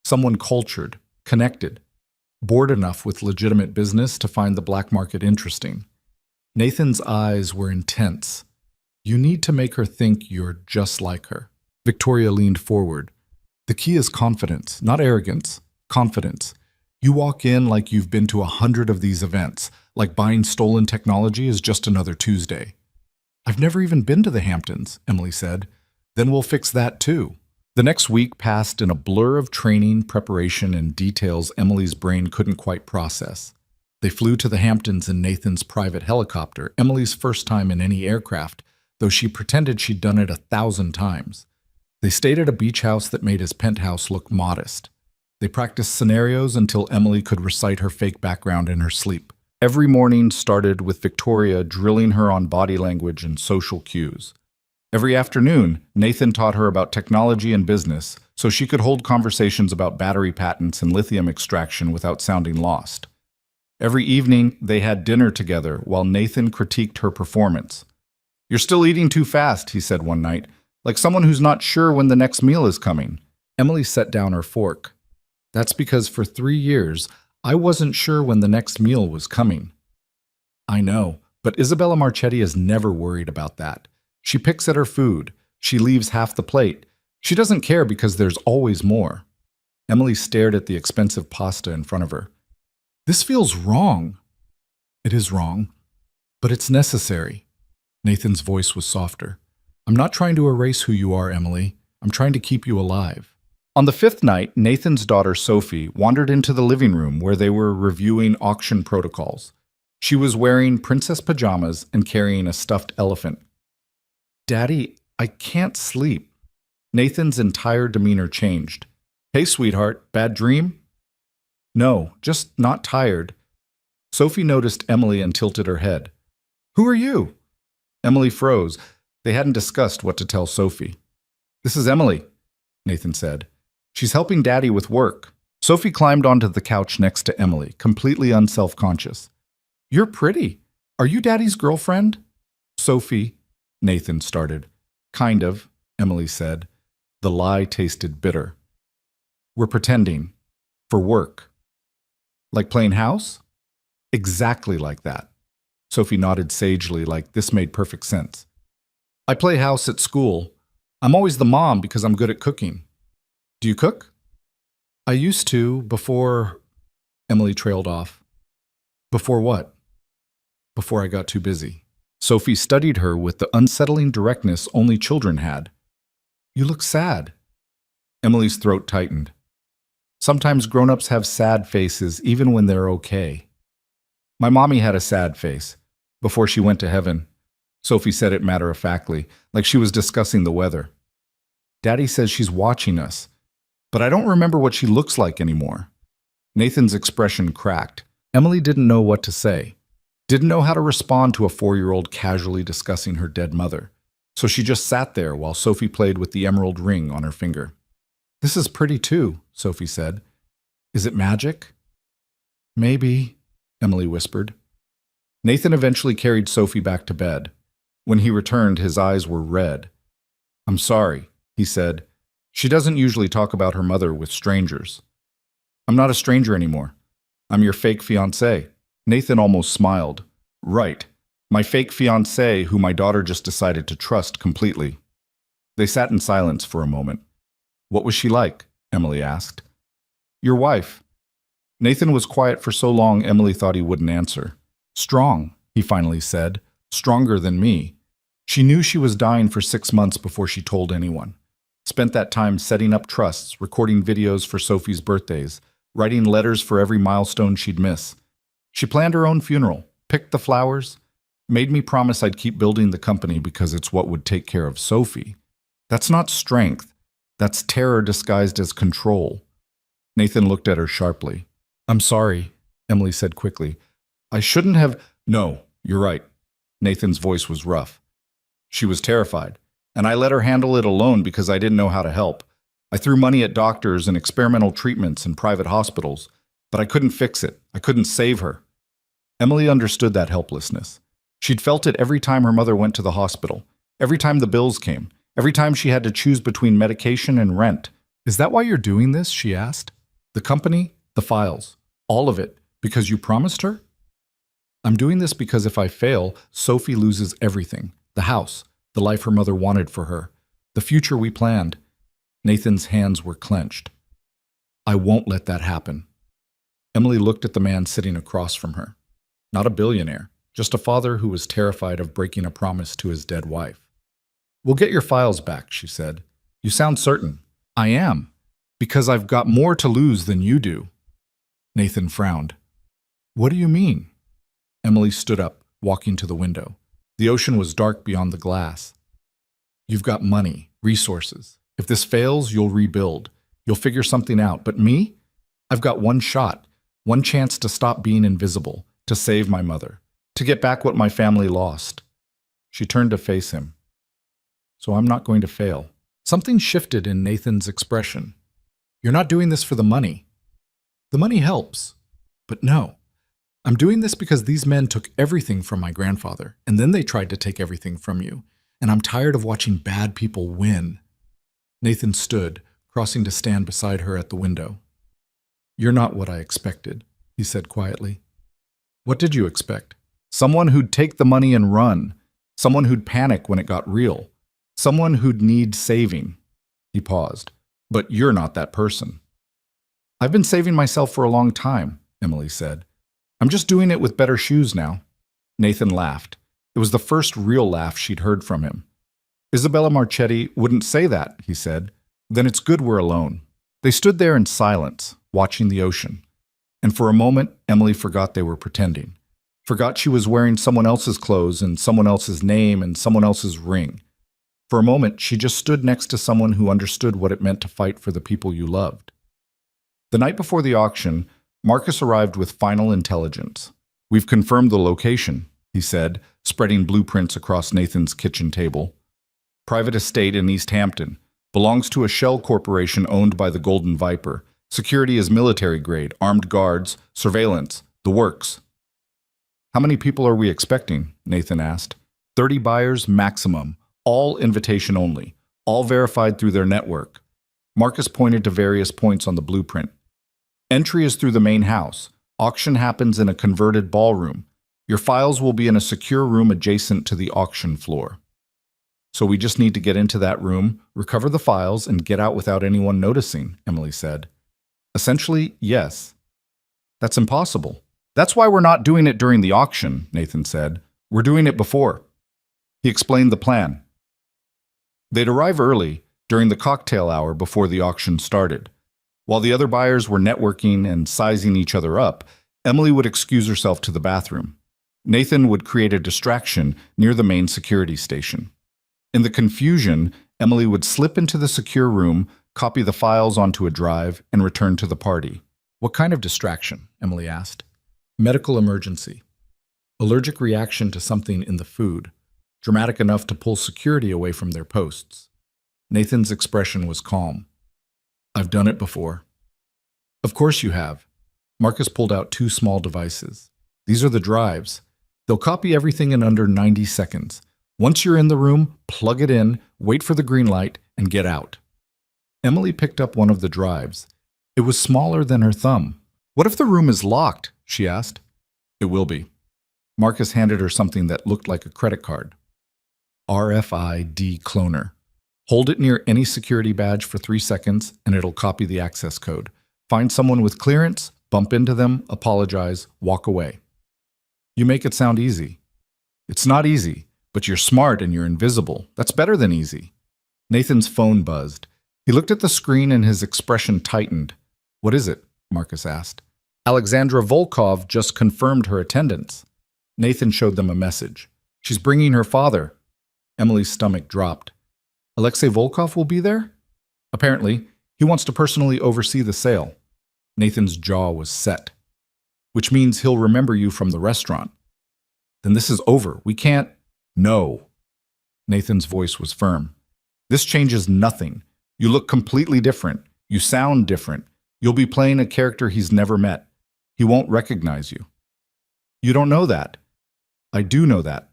Someone cultured, connected, bored enough with legitimate business to find the black market interesting. Nathan's eyes were intense. You need to make her think you're just like her. Victoria leaned forward. The key is confidence, not arrogance. Confidence. You walk in like you've been to 100 of these events, like buying stolen technology is just another Tuesday. I've never even been to the Hamptons, Emily said. Then we'll fix that too. The next week passed in a blur of training, preparation, and details Emily's brain couldn't quite process. They flew to the Hamptons in Nathan's private helicopter, Emily's first time in any aircraft, though she pretended she'd done it 1,000 times. They stayed at a beach house that made his penthouse look modest. They practiced scenarios until Emily could recite her fake background in her sleep. Every morning started with Victoria drilling her on body language and social cues. Every afternoon, Nathan taught her about technology and business so she could hold conversations about battery patents and lithium extraction without sounding lost. Every evening, they had dinner together while Nathan critiqued her performance. "You're still eating too fast," he said one night, like someone who's not sure when the next meal is coming. Emily set down her fork. That's because for 3 years, I wasn't sure when the next meal was coming. I know, but Isabella Marchetti is never worried about that. She picks at her food. She leaves half the plate. She doesn't care because there's always more. Emily stared at the expensive pasta in front of her. This feels wrong. It is wrong, but it's necessary. Nathan's voice was softer. I'm not trying to erase who you are, Emily. I'm trying to keep you alive. On the 5th night, Nathan's daughter Sophie wandered into the living room where they were reviewing auction protocols. She was wearing princess pajamas and carrying a stuffed elephant. Daddy, I can't sleep. Nathan's entire demeanor changed. Hey, sweetheart, bad dream? No, just not tired. Sophie noticed Emily and tilted her head. Who are you? Emily froze. They hadn't discussed what to tell Sophie. This is Emily, Nathan said. She's helping Daddy with work. Sophie climbed onto the couch next to Emily, completely unself-conscious. You're pretty. Are you Daddy's girlfriend? Sophie, Nathan started. Kind of, Emily said. The lie tasted bitter. We're pretending. For work. Like playing house? Exactly like that. Sophie nodded sagely, like this made perfect sense. I play house at school. I'm always the mom because I'm good at cooking. Do you cook? I used to, before... Emily trailed off. Before what? Before I got too busy. Sophie studied her with the unsettling directness only children had. You look sad. Emily's throat tightened. Sometimes grown-ups have sad faces even when they're okay. My mommy had a sad face before she went to heaven. Sophie said it matter-of-factly, like she was discussing the weather. Daddy says she's watching us, but I don't remember what she looks like anymore. Nathan's expression cracked. Emily didn't know what to say, didn't know how to respond to a 4-year-old casually discussing her dead mother. So she just sat there while Sophie played with the emerald ring on her finger. This is pretty too, Sophie said. Is it magic? Maybe, Emily whispered. Nathan eventually carried Sophie back to bed. When he returned, his eyes were red. I'm sorry, he said. She doesn't usually talk about her mother with strangers. I'm not a stranger anymore. I'm your fake fiancé. Nathan almost smiled. Right. My fake fiancé who my daughter just decided to trust completely. They sat in silence for a moment. What was she like? Emily asked. Your wife. Nathan was quiet for so long Emily thought he wouldn't answer. Strong, he finally said. Stronger than me. She knew she was dying for 6 months before she told anyone. Spent that time setting up trusts, recording videos for Sophie's birthdays, writing letters for every milestone she'd miss. She planned her own funeral, picked the flowers, made me promise I'd keep building the company because it's what would take care of Sophie. That's not strength. That's terror disguised as control. Nathan looked at her sharply. I'm sorry, Emily said quickly. I shouldn't have... No, you're right. Nathan's voice was rough. She was terrified, and I let her handle it alone because I didn't know how to help. I threw money at doctors and experimental treatments in private hospitals, but I couldn't fix it. I couldn't save her. Emily understood that helplessness. She'd felt it every time her mother went to the hospital, every time the bills came, every time she had to choose between medication and rent. Is that why you're doing this? She asked. The company, the files, all of it, because you promised her? I'm doing this because if I fail, Sophie loses everything. The house, the life her mother wanted for her, the future we planned. Nathan's hands were clenched. I won't let that happen. Emily looked at the man sitting across from her. Not a billionaire, just a father who was terrified of breaking a promise to his dead wife. We'll get your files back, she said. You sound certain. I am, because I've got more to lose than you do. Nathan frowned. What do you mean? Emily stood up, walking to the window. The ocean was dark beyond the glass. You've got money, resources. If this fails, you'll rebuild. You'll figure something out. But me? I've got one shot, one chance to stop being invisible, to save my mother, to get back what my family lost. She turned to face him. So I'm not going to fail. Something shifted in Nathan's expression. You're not doing this for the money. The money helps. But no. I'm doing this because these men took everything from my grandfather, and then they tried to take everything from you. And I'm tired of watching bad people win. Nathan stood, crossing to stand beside her at the window. You're not what I expected, he said quietly. What did you expect? Someone who'd take the money and run. Someone who'd panic when it got real. Someone who'd need saving. He paused. But you're not that person. I've been saving myself for a long time, Emily said. I'm just doing it with better shoes now. Nathan laughed. It was the first real laugh she'd heard from him. Isabella Marchetti wouldn't say that, he said. Then it's good we're alone. They stood there in silence, watching the ocean. And for a moment, Emily forgot they were pretending. Forgot she was wearing someone else's clothes and someone else's name and someone else's ring. For a moment, she just stood next to someone who understood what it meant to fight for the people you loved. The night before the auction, Marcus arrived with final intelligence. We've confirmed the location, he said, spreading blueprints across Nathan's kitchen table. Private estate in East Hampton. Belongs to a shell corporation owned by the Golden Viper. Security is military grade, armed guards, surveillance, the works. How many people are we expecting? Nathan asked. 30 buyers maximum, all invitation only, all verified through their network. Marcus pointed to various points on the blueprint. Entry is through the main house. Auction happens in a converted ballroom. Your files will be in a secure room adjacent to the auction floor. So we just need to get into that room, recover the files, and get out without anyone noticing, Emily said. Essentially, yes. That's impossible. That's why we're not doing it during the auction, Nathan said. We're doing it before. He explained the plan. They'd arrive early, during the cocktail hour before the auction started. While the other buyers were networking and sizing each other up, Emily would excuse herself to the bathroom. Nathan would create a distraction near the main security station. In the confusion, Emily would slip into the secure room, copy the files onto a drive, and return to the party. What kind of distraction? Emily asked. Medical emergency. Allergic reaction to something in the food, dramatic enough to pull security away from their posts. Nathan's expression was calm. I've done it before. Of course you have. Marcus pulled out 2 small devices. These are the drives. They'll copy everything in under 90 seconds. Once you're in the room, plug it in, wait for the green light, and get out. Emily picked up one of the drives. It was smaller than her thumb. What if the room is locked? She asked. It will be. Marcus handed her something that looked like a credit card. RFID cloner. Hold it near any security badge for 3 seconds, and it'll copy the access code. Find someone with clearance, bump into them, apologize, walk away. You make it sound easy. It's not easy, but you're smart and you're invisible. That's better than easy. Nathan's phone buzzed. He looked at the screen and his expression tightened. What is it? Marcus asked. Alexandra Volkov just confirmed her attendance. Nathan showed them a message. She's bringing her father. Emily's stomach dropped. Alexei Volkov will be there? Apparently, he wants to personally oversee the sale. Nathan's jaw was set. Which means he'll remember you from the restaurant. Then this is over. We can't. No. Nathan's voice was firm. This changes nothing. You look completely different. You sound different. You'll be playing a character he's never met. He won't recognize you. You don't know that. I do know that.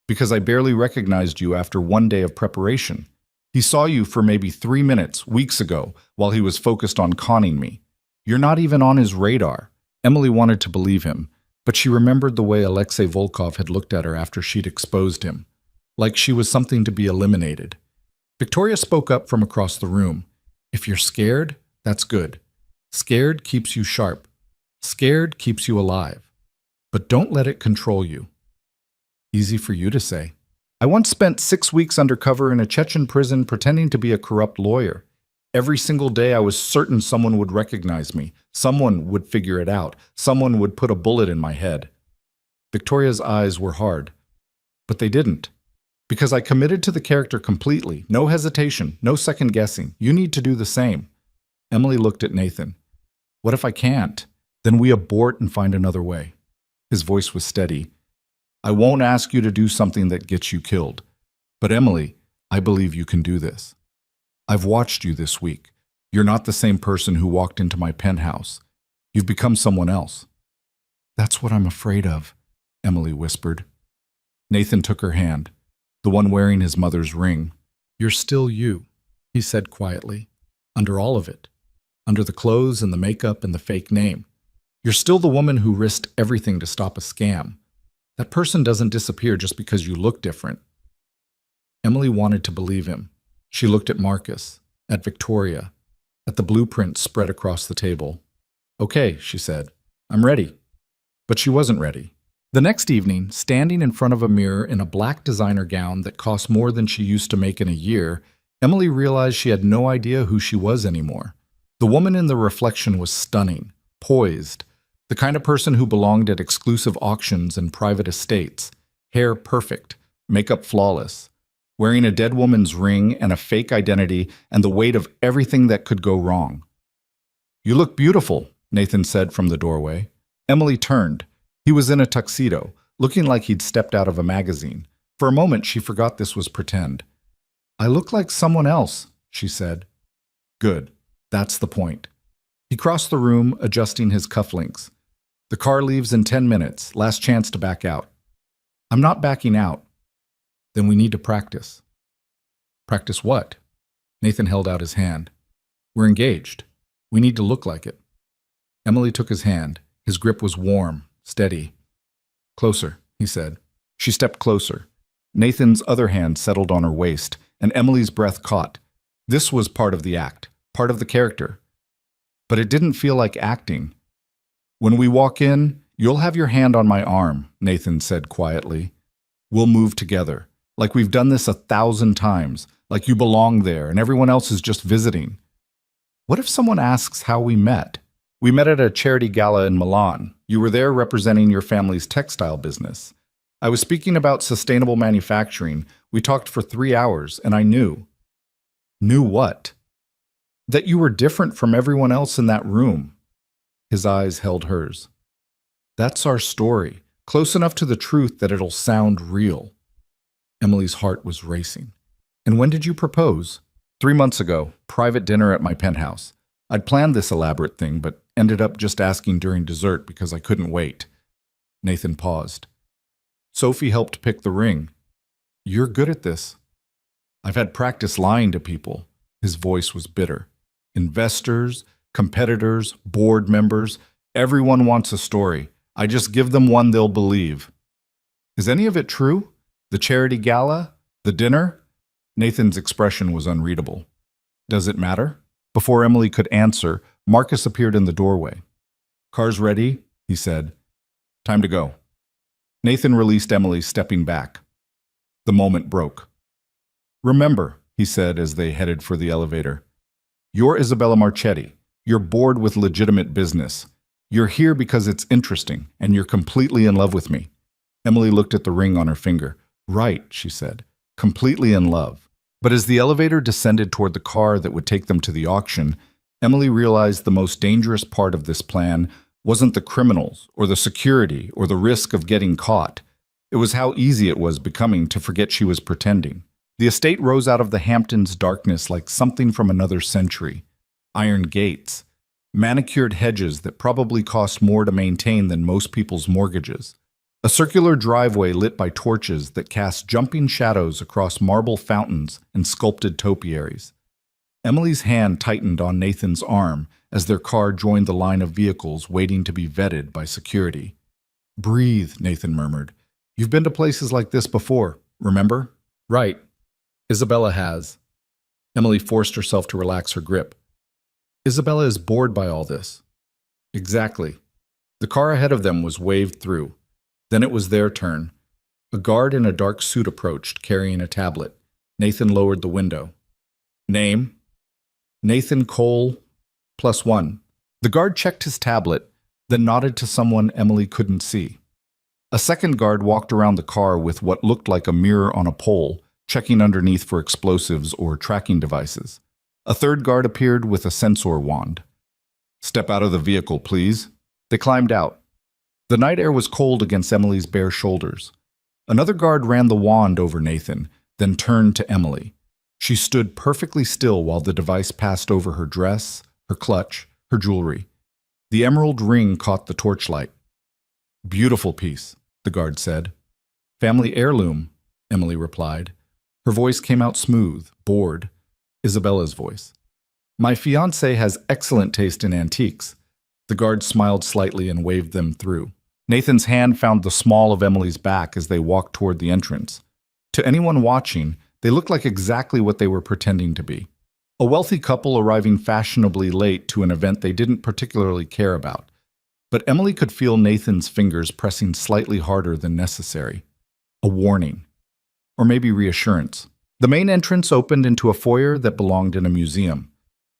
Because I barely recognized you after one day of preparation. He saw you for maybe 3 minutes, weeks ago, while he was focused on conning me. You're not even on his radar. Emily wanted to believe him, but she remembered the way Alexei Volkov had looked at her after she'd exposed him. Like she was something to be eliminated. Victoria spoke up from across the room. If you're scared, that's good. Scared keeps you sharp. Scared keeps you alive. But don't let it control you. Easy for you to say. I once spent 6 weeks undercover in a Chechen prison pretending to be a corrupt lawyer. Every single day I was certain someone would recognize me. Someone would figure it out. Someone would put a bullet in my head. Victoria's eyes were hard. But they didn't. Because I committed to the character completely. No hesitation, no second guessing. You need to do the same. Emily looked at Nathan. What if I can't? Then we abort and find another way. His voice was steady. I won't ask you to do something that gets you killed. But Emily, I believe you can do this. I've watched you this week. You're not the same person who walked into my penthouse. You've become someone else. That's what I'm afraid of, Emily whispered. Nathan took her hand, the one wearing his mother's ring. You're still you, he said quietly, under all of it, under the clothes and the makeup and the fake name. You're still the woman who risked everything to stop a scam. That person doesn't disappear just because you look different. Emily wanted to believe him. She looked at Marcus, at Victoria, at the blueprint spread across the table. Okay, she said, I'm ready. But she wasn't ready. The next evening, standing in front of a mirror in a black designer gown that cost more than she used to make in a year, Emily realized she had no idea who she was anymore. The woman in the reflection was stunning, poised, the kind of person who belonged at exclusive auctions and private estates, hair perfect, makeup flawless, wearing a dead woman's ring and a fake identity and the weight of everything that could go wrong. You look beautiful, Nathan said from the doorway. Emily turned. He was in a tuxedo, looking like he'd stepped out of a magazine. For a moment, she forgot this was pretend. I look like someone else, she said. Good. That's the point. He crossed the room, adjusting his cufflinks. The car leaves in 10 minutes. Last chance to back out. I'm not backing out. Then we need to practice. Practice what? Nathan held out his hand. We're engaged. We need to look like it. Emily took his hand. His grip was warm, steady. Closer, he said. She stepped closer. Nathan's other hand settled on her waist, and Emily's breath caught. This was part of the act, part of the character. But it didn't feel like acting. When we walk in, you'll have your hand on my arm, Nathan said quietly. We'll move together, like we've done this 1,000 times, like you belong there and everyone else is just visiting. What if someone asks how we met? We met at a charity gala in Milan. You were there representing your family's textile business. I was speaking about sustainable manufacturing. We talked for 3 hours, and I knew. Knew what? That you were different from everyone else in that room. His eyes held hers. That's our story, close enough to the truth that it'll sound real. Emily's heart was racing. And when did you propose? 3 months ago, private dinner at my penthouse. I'd planned this elaborate thing, but ended up just asking during dessert because I couldn't wait. Nathan paused. Sophie helped pick the ring. You're good at this. I've had practice lying to people. His voice was bitter. Investors, competitors, board members, everyone wants a story. I just give them one they'll believe. Is any of it true? The charity gala? The dinner? Nathan's expression was unreadable. Does it matter? Before Emily could answer, Marcus appeared in the doorway. Car's ready, he said. Time to go. Nathan released Emily, stepping back. The moment broke. Remember, he said as they headed for the elevator. You're Isabella Marchetti. You're bored with legitimate business. You're here because it's interesting, and you're completely in love with me. Emily looked at the ring on her finger. Right, she said. Completely in love. But as the elevator descended toward the car that would take them to the auction, Emily realized the most dangerous part of this plan wasn't the criminals, or the security, or the risk of getting caught. It was how easy it was becoming to forget she was pretending. The estate rose out of the Hamptons' darkness like something from another century. Iron gates, manicured hedges that probably cost more to maintain than most people's mortgages. A circular driveway lit by torches that cast jumping shadows across marble fountains and sculpted topiaries. Emily's hand tightened on Nathan's arm as their car joined the line of vehicles waiting to be vetted by security. "Breathe," Nathan murmured. "You've been to places like this before, remember?" "Right. Isabella has." Emily forced herself to relax her grip. "Isabella is bored by all this." "Exactly." The car ahead of them was waved through. Then it was their turn. A guard in a dark suit approached, carrying a tablet. Nathan lowered the window. "Name?" "Nathan Cole, +1. The guard checked his tablet, then nodded to someone Emily couldn't see. A second guard walked around the car with what looked like a mirror on a pole, checking underneath for explosives or tracking devices. A third guard appeared with a sensor wand. "Step out of the vehicle, please." They climbed out. The night air was cold against Emily's bare shoulders. Another guard ran the wand over Nathan, then turned to Emily. She stood perfectly still while the device passed over her dress, her clutch, her jewelry. The emerald ring caught the torchlight. "Beautiful piece," the guard said. "Family heirloom," Emily replied. Her voice came out smooth, bored. Isabella's voice. "My fiancé has excellent taste in antiques." The guard smiled slightly and waved them through. Nathan's hand found the small of Emily's back as they walked toward the entrance. To anyone watching, they looked like exactly what they were pretending to be. A wealthy couple arriving fashionably late to an event they didn't particularly care about. But Emily could feel Nathan's fingers pressing slightly harder than necessary. A warning. Or maybe reassurance. The main entrance opened into a foyer that belonged in a museum.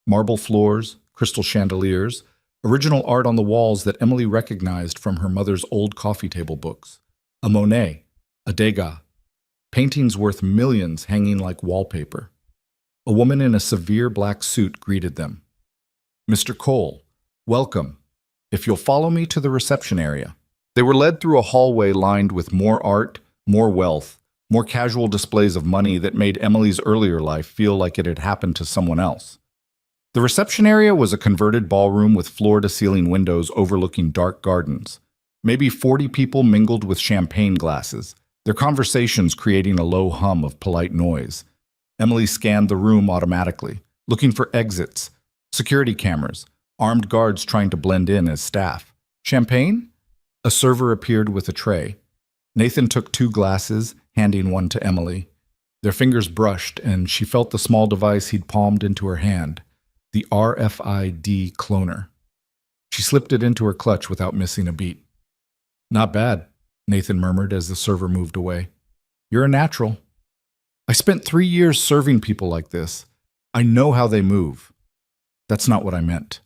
Marble floors, crystal chandeliers, original art on the walls that Emily recognized from her mother's old coffee table books. A Monet, a Degas. Paintings worth millions hanging like wallpaper. A woman in a severe black suit greeted them. "Mr. Cole, welcome. If you'll follow me to the reception area." They were led through a hallway lined with more art, more wealth, more casual displays of money that made Emily's earlier life feel like it had happened to someone else. The reception area was a converted ballroom with floor-to-ceiling windows overlooking dark gardens. Maybe 40 people mingled with champagne glasses, their conversations creating a low hum of polite noise. Emily scanned the room automatically, looking for exits, security cameras, armed guards trying to blend in as staff. "Champagne?" A server appeared with a tray. Nathan took 2 glasses, handing one to Emily. Their fingers brushed, and she felt the small device he'd palmed into her hand, the RFID cloner. She slipped it into her clutch without missing a beat. "Not bad," Nathan murmured as the server moved away. "You're a natural." "I spent 3 years serving people like this. I know how they move." "That's not what I meant."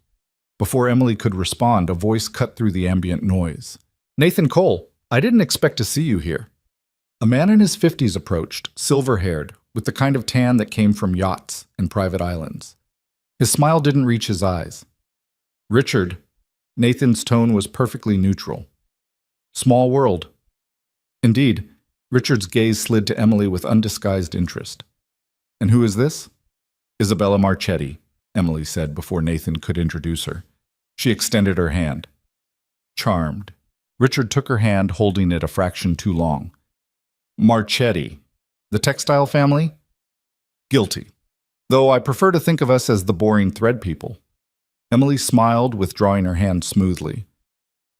Before Emily could respond, a voice cut through the ambient noise. "Nathan Cole, I didn't expect to see you here." A man in his 50s approached, silver-haired, with the kind of tan that came from yachts and private islands. His smile didn't reach his eyes. "Richard." Nathan's tone was perfectly neutral. "Small world." Indeed, Richard's gaze slid to Emily with undisguised interest. "And who is this?" "Isabella Marchetti," Emily said before Nathan could introduce her. She extended her hand. Charmed. Richard took her hand, holding it a fraction too long. "Marchetti. The textile family?" "Guilty. Though I prefer to think of us as the boring thread people." Emily smiled, withdrawing her hand smoothly.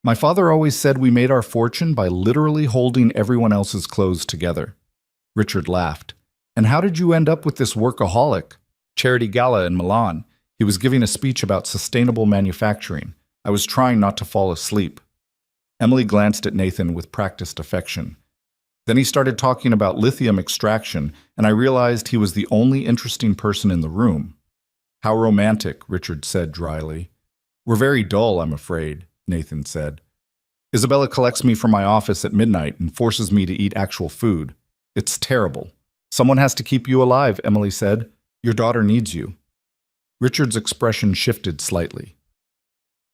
"My father always said we made our fortune by literally holding everyone else's clothes together." Richard laughed. "And how did you end up with this workaholic?" "Charity gala in Milan. He was giving a speech about sustainable manufacturing. I was trying not to fall asleep." Emily glanced at Nathan with practiced affection. Then he started talking about lithium extraction, and I realized he was the only interesting person in the room. "How romantic," Richard said dryly. "We're very dull, I'm afraid," Nathan said. "Isabella collects me from my office at midnight and forces me to eat actual food. It's terrible." "Someone has to keep you alive," Emily said. "Your daughter needs you." Richard's expression shifted slightly.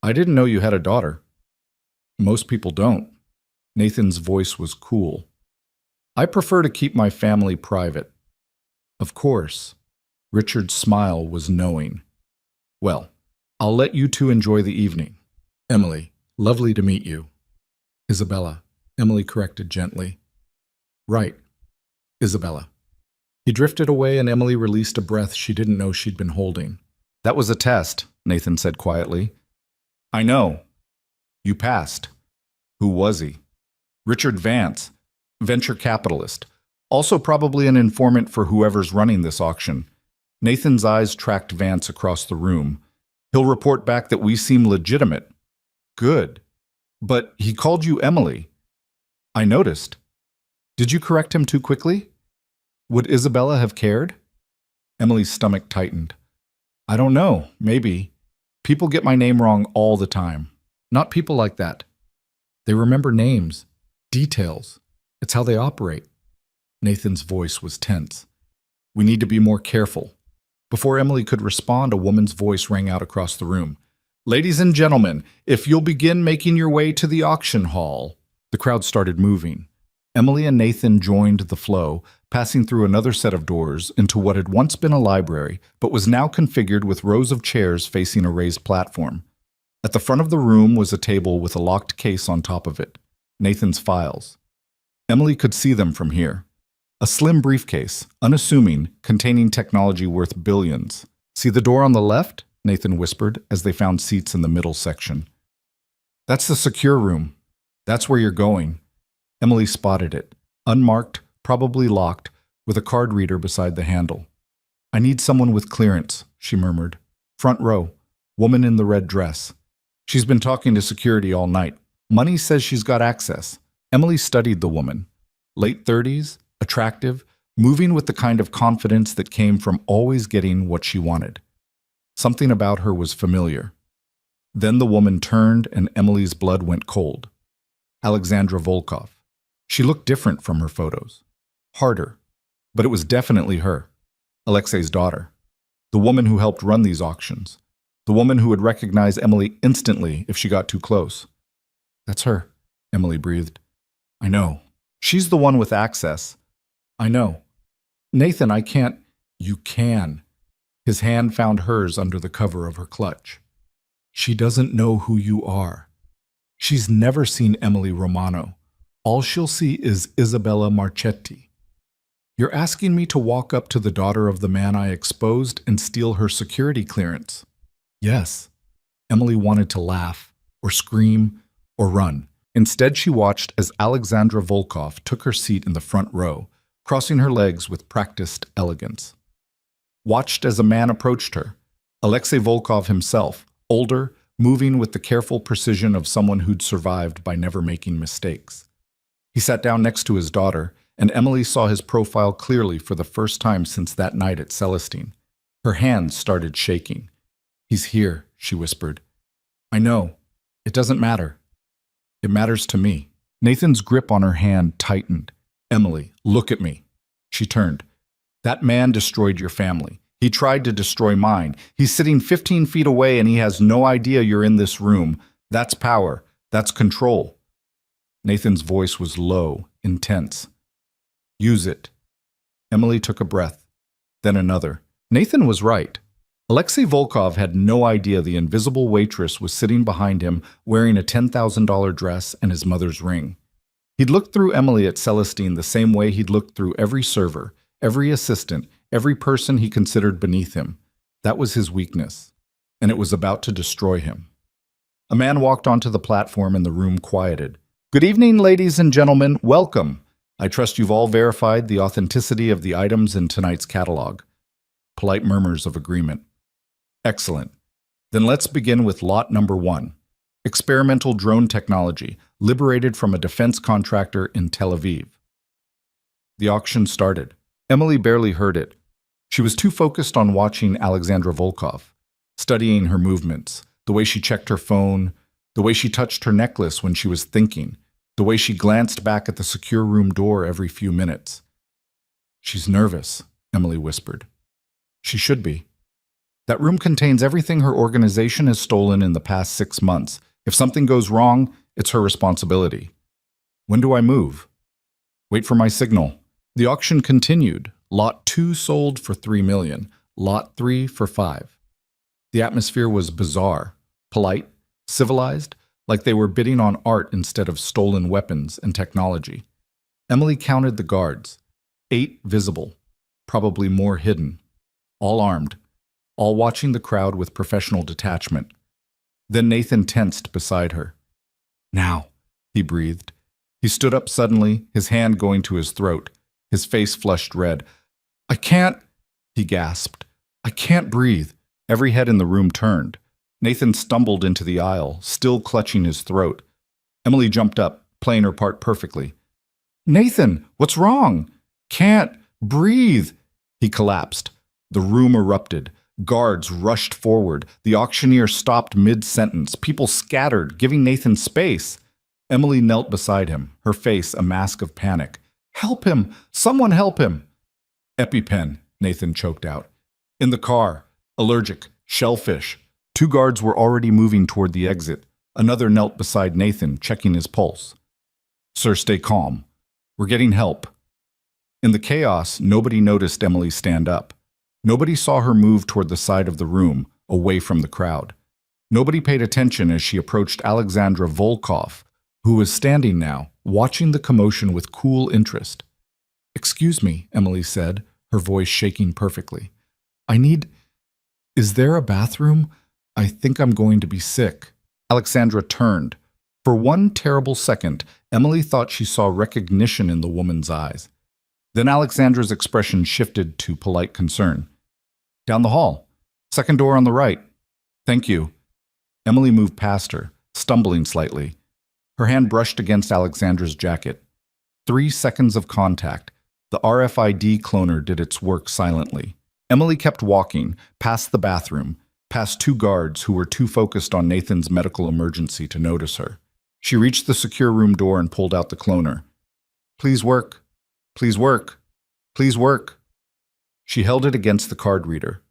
"I didn't know you had a daughter." "Most people don't." Nathan's voice was cool. I prefer to keep my family private. Of course. Richard's smile was knowing. Well, I'll let you two enjoy the evening. Emily, lovely to meet you. Isabella, Emily corrected gently. Right, Isabella. He drifted away and Emily released a breath she didn't know she'd been holding. That was a test, Nathan said quietly. I know. You passed. Who was he? Richard Vance, venture capitalist. Also probably an informant for whoever's running this auction. Nathan's eyes tracked Vance across the room. He'll report back that we seem legitimate. Good. But he called you Emily. I noticed. Did you correct him too quickly? Would Isabella have cared? Emily's stomach tightened. I don't know, maybe. People get my name wrong all the time. Not people like that. They remember names, details. It's how they operate. Nathan's voice was tense. We need to be more careful. Before Emily could respond, a woman's voice rang out across the room. Ladies and gentlemen, if you'll begin making your way to the auction hall. The crowd started moving. Emily and Nathan joined the flow, passing through another set of doors into what had once been a library, but was now configured with rows of chairs facing a raised platform. At the front of the room was a table with a locked case on top of it. Nathan's files. Emily could see them from here. A slim briefcase, unassuming, containing technology worth billions. See the door on the left? Nathan whispered as they found seats in the middle section. That's the secure room. That's where you're going. Emily spotted it, unmarked, probably locked, with a card reader beside the handle. I need someone with clearance, she murmured. Front row, woman in the red dress. She's been talking to security all night. Money says she's got access. Emily studied the woman. Late 30s, attractive, moving with the kind of confidence that came from always getting what she wanted. Something about her was familiar. Then the woman turned and Emily's blood went cold. Alexandra Volkov. She looked different from her photos. Harder. But it was definitely her. Alexei's daughter. The woman who helped run these auctions. The woman who would recognize Emily instantly if she got too close. That's her, Emily breathed. I know. She's the one with access. I know. Nathan, I can't. You can. His hand found hers under the cover of her clutch. She doesn't know who you are. She's never seen Emily Romano. All she'll see is Isabella Marchetti. You're asking me to walk up to the daughter of the man I exposed and steal her security clearance? Yes. Emily wanted to laugh, or scream, or run. Instead, she watched as Alexandra Volkov took her seat in the front row, crossing her legs with practiced elegance. Watched as a man approached her, Alexei Volkov himself, older, moving with the careful precision of someone who'd survived by never making mistakes. He sat down next to his daughter, and Emily saw his profile clearly for the first time since that night at Celestine. Her hands started shaking. He's here, she whispered. I know. It doesn't matter. It matters to me. Nathan's grip on her hand tightened. Emily, look at me. She turned. That man destroyed your family. He tried to destroy mine. He's sitting 15 feet away and he has no idea you're in this room. That's power. That's control. Nathan's voice was low, intense. Use it. Emily took a breath, then another. Nathan was right. Alexei Volkov had no idea the invisible waitress was sitting behind him wearing a $10,000 dress and his mother's ring. He'd looked through Emily at Celestine the same way he'd looked through every server, every assistant, every person he considered beneath him. That was his weakness, and it was about to destroy him. A man walked onto the platform and the room quieted. Good evening, ladies and gentlemen. Welcome. I trust you've all verified the authenticity of the items in tonight's catalog. Polite murmurs of agreement. Excellent. Then let's begin with lot number 1. Experimental drone technology, liberated from a defense contractor in Tel Aviv. The auction started. Emily barely heard it. She was too focused on watching Alexandra Volkov, studying her movements, the way she checked her phone, the way she touched her necklace when she was thinking, the way she glanced back at the secure room door every few minutes. She's nervous, Emily whispered. She should be. That room contains everything her organization has stolen in the past 6 months. If something goes wrong, it's her responsibility. When do I move? Wait for my signal. The auction continued. Lot 2 sold for $3 million. Lot 3 for $5 million. The atmosphere was bizarre, polite, civilized, like they were bidding on art instead of stolen weapons and technology. Emily counted the guards. 8 visible, probably more hidden. All armed, all watching the crowd with professional detachment. Then Nathan tensed beside her. Now, he breathed. He stood up suddenly, his hand going to his throat, his face flushed red. I can't, he gasped. I can't breathe. Every head in the room turned. Nathan stumbled into the aisle, still clutching his throat. Emily jumped up, playing her part perfectly. Nathan, what's wrong? Can't breathe. He collapsed. The room erupted. Guards rushed forward. The auctioneer stopped mid-sentence. People scattered, giving Nathan space. Emily knelt beside him, her face a mask of panic. Help him! Someone help him! EpiPen, Nathan choked out. In the car. Allergic. Shellfish. 2 guards were already moving toward the exit. Another knelt beside Nathan, checking his pulse. Sir, stay calm. We're getting help. In the chaos, nobody noticed Emily stand up. Nobody saw her move toward the side of the room, away from the crowd. Nobody paid attention as she approached Alexandra Volkov, who was standing now, watching the commotion with cool interest. Excuse me, Emily said, her voice shaking perfectly. Is there a bathroom? I think I'm going to be sick. Alexandra turned. For one terrible second, Emily thought she saw recognition in the woman's eyes. Then Alexandra's expression shifted to polite concern. Down the hall. Second door on the right. Thank you. Emily moved past her, stumbling slightly. Her hand brushed against Alexandra's jacket. 3 seconds of contact. The RFID cloner did its work silently. Emily kept walking, past the bathroom, past 2 guards who were too focused on Nathan's medical emergency to notice her. She reached the secure room door and pulled out the cloner. Please work. Please work. Please work. She held it against the card reader.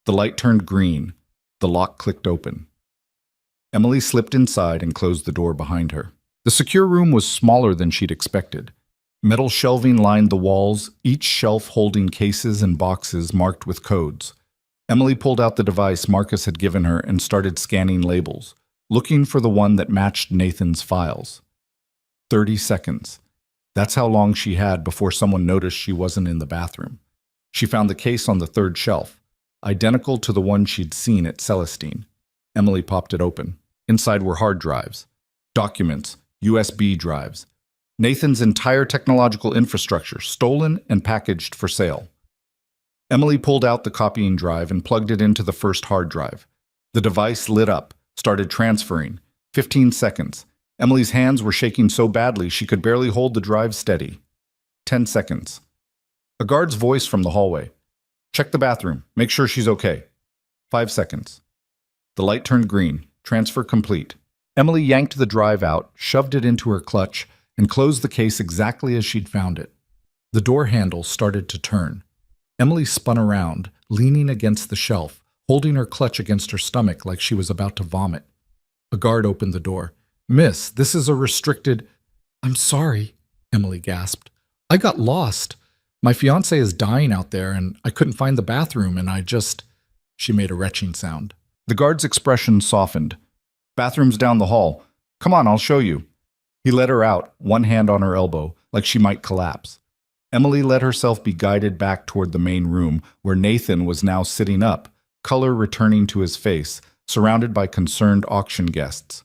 The light turned green. The lock clicked open. Emily slipped inside and closed the door behind her. The secure room was smaller than she'd expected. Metal shelving lined the walls, each shelf holding cases and boxes marked with codes. Emily pulled out the device Marcus had given her and started scanning labels, looking for the one that matched Nathan's files. 30 seconds. That's how long she had before someone noticed she wasn't in the bathroom. She found the case on the 3rd shelf, identical to the one she'd seen at Celestine. Emily popped it open. Inside were hard drives, documents, USB drives. Nathan's entire technological infrastructure, stolen and packaged for sale. Emily pulled out the copying drive and plugged it into the first hard drive. The device lit up, started transferring. 15 seconds. Emily's hands were shaking so badly she could barely hold the drive steady. 10 seconds. A guard's voice from the hallway. Check the bathroom. Make sure she's okay. 5 seconds. The light turned green. Transfer complete. Emily yanked the drive out, shoved it into her clutch, and closed the case exactly as she'd found it. The door handle started to turn. Emily spun around, leaning against the shelf, holding her clutch against her stomach like she was about to vomit. A guard opened the door. Miss, this is a restricted... I'm sorry, Emily gasped. I got lost. My fiancé is dying out there, and I couldn't find the bathroom, and She made a retching sound. The guard's expression softened. Bathroom's down the hall. Come on, I'll show you. He led her out, one hand on her elbow, like she might collapse. Emily let herself be guided back toward the main room, where Nathan was now sitting up, color returning to his face, surrounded by concerned auction guests.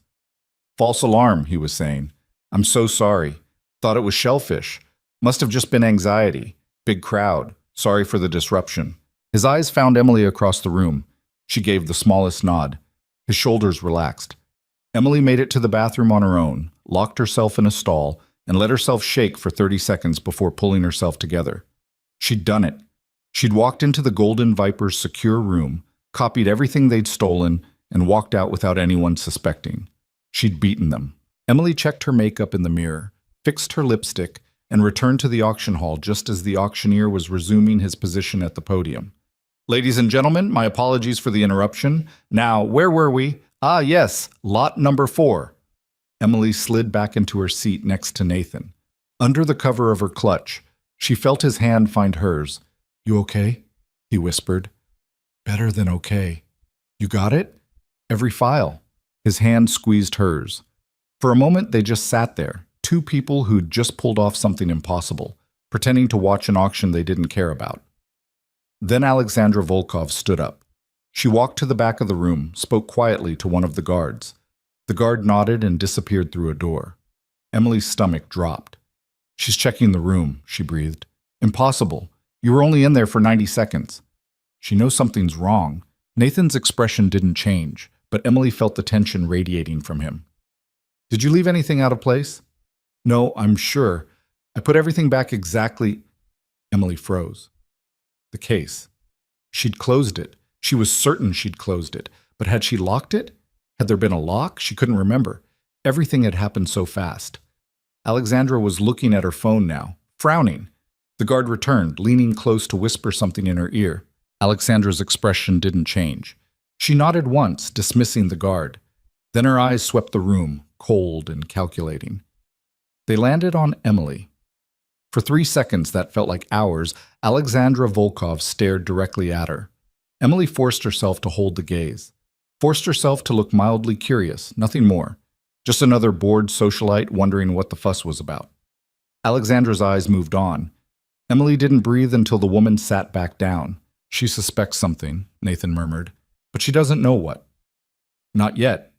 False alarm, he was saying. I'm so sorry. Thought it was shellfish. Must have just been anxiety. Big crowd. Sorry for the disruption. His eyes found Emily across the room. She gave the smallest nod. His shoulders relaxed. Emily made it to the bathroom on her own, locked herself in a stall, and let herself shake for 30 seconds before pulling herself together. She'd done it. She'd walked into the Golden Viper's secure room, copied everything they'd stolen, and walked out without anyone suspecting. She'd beaten them. Emily checked her makeup in the mirror, fixed her lipstick, and returned to the auction hall just as the auctioneer was resuming his position at the podium. Ladies and gentlemen, my apologies for the interruption. Now, where were we? Ah, yes, lot number 4. Emily slid back into her seat next to Nathan. Under the cover of her clutch, she felt his hand find hers. "You okay?" he whispered. "Better than okay." "You got it?" "Every file." His hand squeezed hers. For a moment, they just sat there, two people who'd just pulled off something impossible, pretending to watch an auction they didn't care about. Then Alexandra Volkov stood up. She walked to the back of the room, spoke quietly to one of the guards. The guard nodded and disappeared through a door. Emily's stomach dropped. "She's checking the room," she breathed. "Impossible. You were only in there for 90 seconds. She knows something's wrong." Nathan's expression didn't change, but Emily felt the tension radiating from him. "Did you leave anything out of place?" "No, I'm sure. I put everything back exactly." Emily froze. The case. She'd closed it. She was certain she'd closed it. But had she locked it? Had there been a lock? She couldn't remember. Everything had happened so fast. Alexandra was looking at her phone now, frowning. The guard returned, leaning close to whisper something in her ear. Alexandra's expression didn't change. She nodded once, dismissing the guard. Then her eyes swept the room, cold and calculating. They landed on Emily. For 3 seconds that felt like hours, Alexandra Volkov stared directly at her. Emily forced herself to hold the gaze. Forced herself to look mildly curious, nothing more. Just another bored socialite wondering what the fuss was about. Alexandra's eyes moved on. Emily didn't breathe until the woman sat back down. "She suspects something," Nathan murmured, "but she doesn't know what." "Not yet."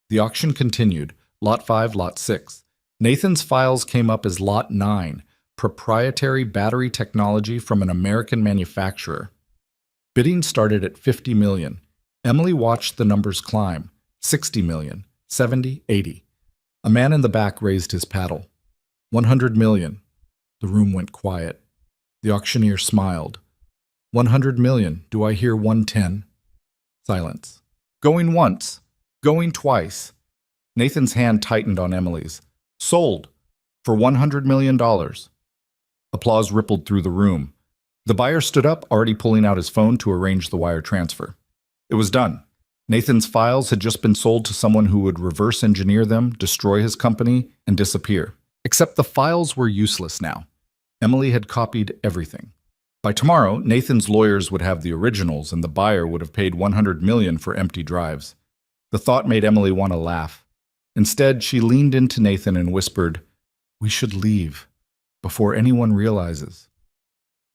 The auction continued. Lot 5, Lot 6. Nathan's files came up as Lot 9, proprietary battery technology from an American manufacturer. Bidding started at 50 million. Emily watched the numbers climb. 60 million, 70, 80. A man in the back raised his paddle. 100 million. The room went quiet. The auctioneer smiled. 100 million. Do I hear 110? Silence. Going once. Going twice. Nathan's hand tightened on Emily's. Sold. For $100 million. Applause rippled through the room. The buyer stood up, already pulling out his phone to arrange the wire transfer. It was done. Nathan's files had just been sold to someone who would reverse engineer them, destroy his company, and disappear. Except the files were useless now. Emily had copied everything. By tomorrow, Nathan's lawyers would have the originals and the buyer would have paid $100 million for empty drives. The thought made Emily want to laugh. Instead, she leaned into Nathan and whispered, "We should leave, before anyone realizes."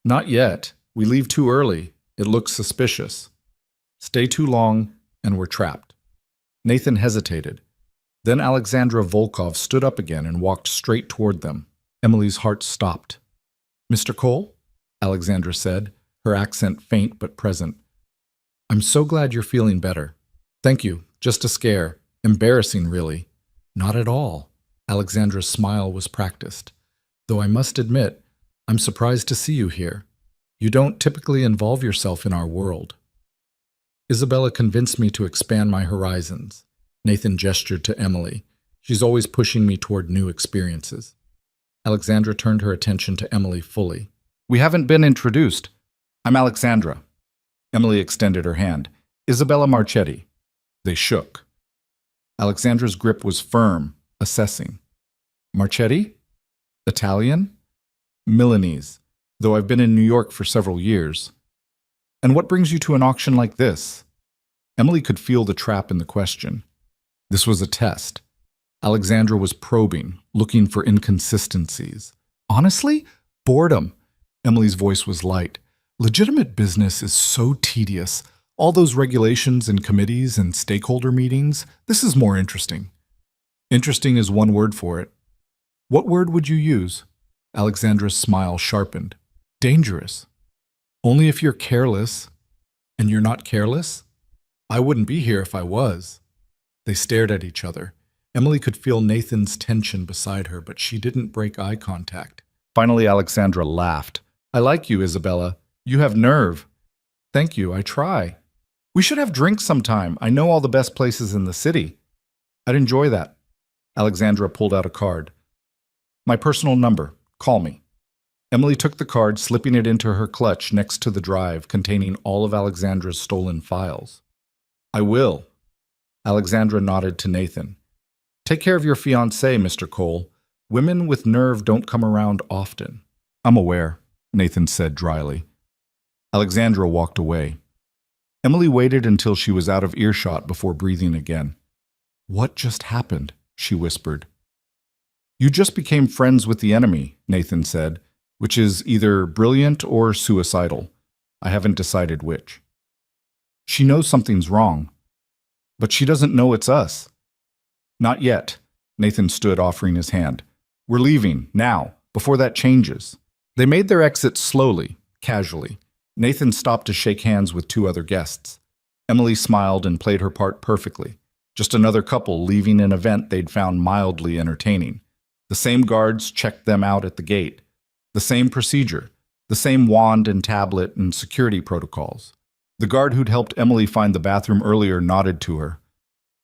"Not yet. We leave too early. It looks suspicious. Stay too long, and we're trapped." Nathan hesitated. Then Alexandra Volkov stood up again and walked straight toward them. Emily's heart stopped. "Mr. Cole?" Alexandra said, her accent faint but present. "I'm so glad you're feeling better." "Thank you. Just a scare. Embarrassing, really." "Not at all." Alexandra's smile was practiced. "Though I must admit, I'm surprised to see you here. You don't typically involve yourself in our world." "Isabella convinced me to expand my horizons." Nathan gestured to Emily. "She's always pushing me toward new experiences." Alexandra turned her attention to Emily fully. "We haven't been introduced. I'm Alexandra." Emily extended her hand. "Isabella Marchetti." They shook. Alexandra's grip was firm, assessing. "Marchetti? Italian?" "Milanese, though I've been in New York for several years." "And what brings you to an auction like this?" Emily could feel the trap in the question. This was a test. Alexandra was probing, looking for inconsistencies. "Honestly? Boredom." Emily's voice was light. "Legitimate business is so tedious. All those regulations and committees and stakeholder meetings. This is more interesting." "Interesting is one word for it." "What word would you use?" Alexandra's smile sharpened. "Dangerous." "Only if you're careless." "And you're not careless?" "I wouldn't be here if I was." They stared at each other. Emily could feel Nathan's tension beside her, but she didn't break eye contact. Finally, Alexandra laughed. "I like you, Isabella. You have nerve." "Thank you, I try." "We should have drinks sometime. I know all the best places in the city." "I'd enjoy that." Alexandra pulled out a card. "My personal number. Call me." Emily took the card, slipping it into her clutch next to the drive containing all of Alexandra's stolen files. "I will." Alexandra nodded to Nathan. "Take care of your fiancé, Mr. Cole. Women with nerve don't come around often. I'm aware, Nathan said dryly. Alexandra walked away. Emily waited until she was out of earshot before breathing again. What just happened? She whispered. You just became friends with the enemy, Nathan said, which is either brilliant or suicidal. I haven't decided which. She knows something's wrong, but she doesn't know it's us. Not yet, Nathan stood, offering his hand. We're leaving, now, before that changes. They made their exit slowly, casually. Nathan stopped to shake hands with two other guests. Emily smiled and played her part perfectly. Just another couple leaving an event they'd found mildly entertaining. The same guards checked them out at the gate. The same procedure. The same wand and tablet and security protocols. The guard who'd helped Emily find the bathroom earlier nodded to her.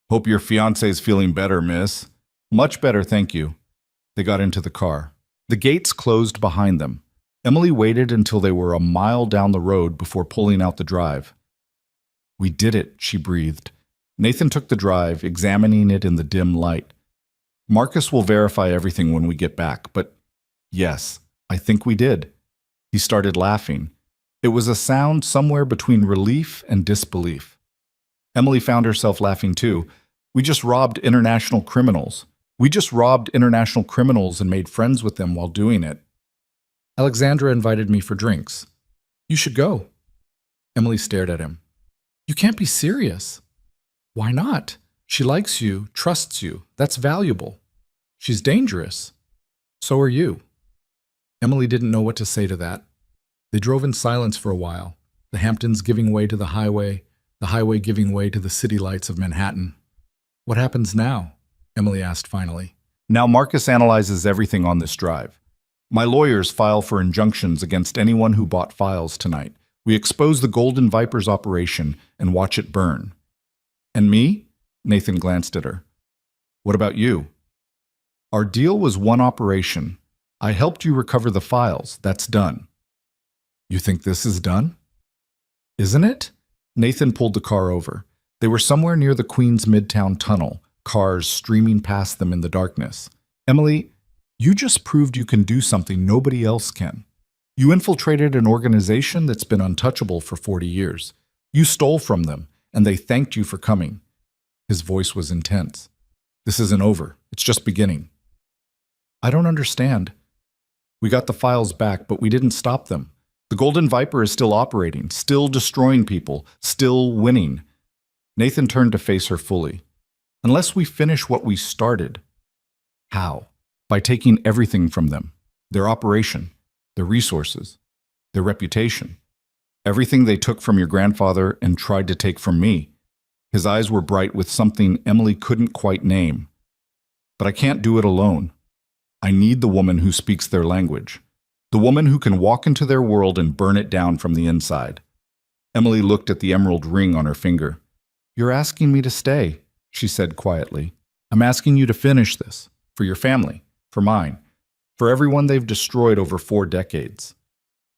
Hope your fiancé's feeling better, miss. Much better, thank you. They got into the car. The gates closed behind them. Emily waited until they were a mile down the road before pulling out the drive. We did it, she breathed. Nathan took the drive, examining it in the dim light. Marcus will verify everything when we get back, but yes, I think we did. He started laughing. It was a sound somewhere between relief and disbelief. Emily found herself laughing too. We just robbed international criminals. We just robbed international criminals and made friends with them while doing it. Alexandra invited me for drinks. You should go. Emily stared at him. You can't be serious. Why not? She likes you, trusts you. That's valuable. She's dangerous. So are you. Emily didn't know what to say to that. They drove in silence for a while, the Hamptons giving way to the highway giving way to the city lights of Manhattan. What happens now? Emily asked finally. Now Marcus analyzes everything on this drive. My lawyers file for injunctions against anyone who bought files tonight. We expose the Golden Viper's operation and watch it burn. And me? Nathan glanced at her. What about you? Our deal was one operation. I helped you recover the files. That's done. You think this is done? Isn't it? Nathan pulled the car over. They were somewhere near the Queens Midtown Tunnel, cars streaming past them in the darkness. Emily, you just proved you can do something nobody else can. You infiltrated an organization that's been untouchable for 40 years. You stole from them, and they thanked you for coming. His voice was intense. This isn't over. It's just beginning. I don't understand. We got the files back, but we didn't stop them. The Golden Viper is still operating, still destroying people, still winning. Nathan turned to face her fully. Unless we finish what we started. How? By taking everything from them. Their operation, their resources, their reputation. Everything they took from your grandfather and tried to take from me. His eyes were bright with something Emily couldn't quite name. But I can't do it alone. I need the woman who speaks their language. The woman who can walk into their world and burn it down from the inside. Emily looked at the emerald ring on her finger. You're asking me to stay, she said quietly. I'm asking you to finish this. For your family. For mine. For everyone they've destroyed over 4 decades.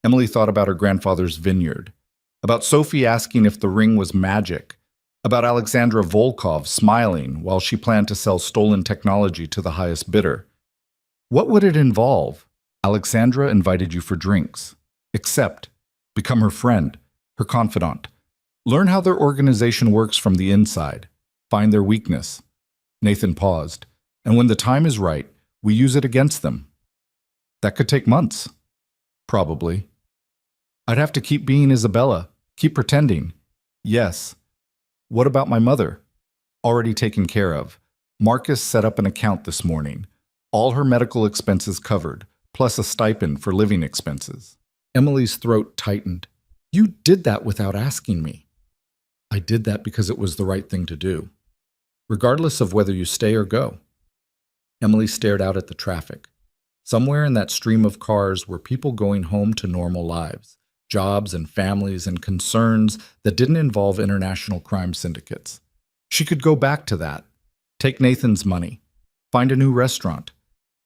Emily thought about her grandfather's vineyard. About Sophie asking if the ring was magic. About Alexandra Volkov smiling while she planned to sell stolen technology to the highest bidder. What would it involve? Alexandra invited you for drinks. Accept. Become her friend, her confidant. Learn how their organization works from the inside. Find their weakness. Nathan paused. And when the time is right, we use it against them. That could take months. Probably. I'd have to keep being Isabella. Keep pretending. Yes. What about my mother? Already taken care of. Marcus set up an account this morning. All her medical expenses covered, plus a stipend for living expenses. Emily's throat tightened. You did that without asking me. I did that because it was the right thing to do. Regardless of whether you stay or go. Emily stared out at the traffic. Somewhere in that stream of cars were people going home to normal lives, jobs and families and concerns that didn't involve international crime syndicates. She could go back to that, take Nathan's money, find a new restaurant,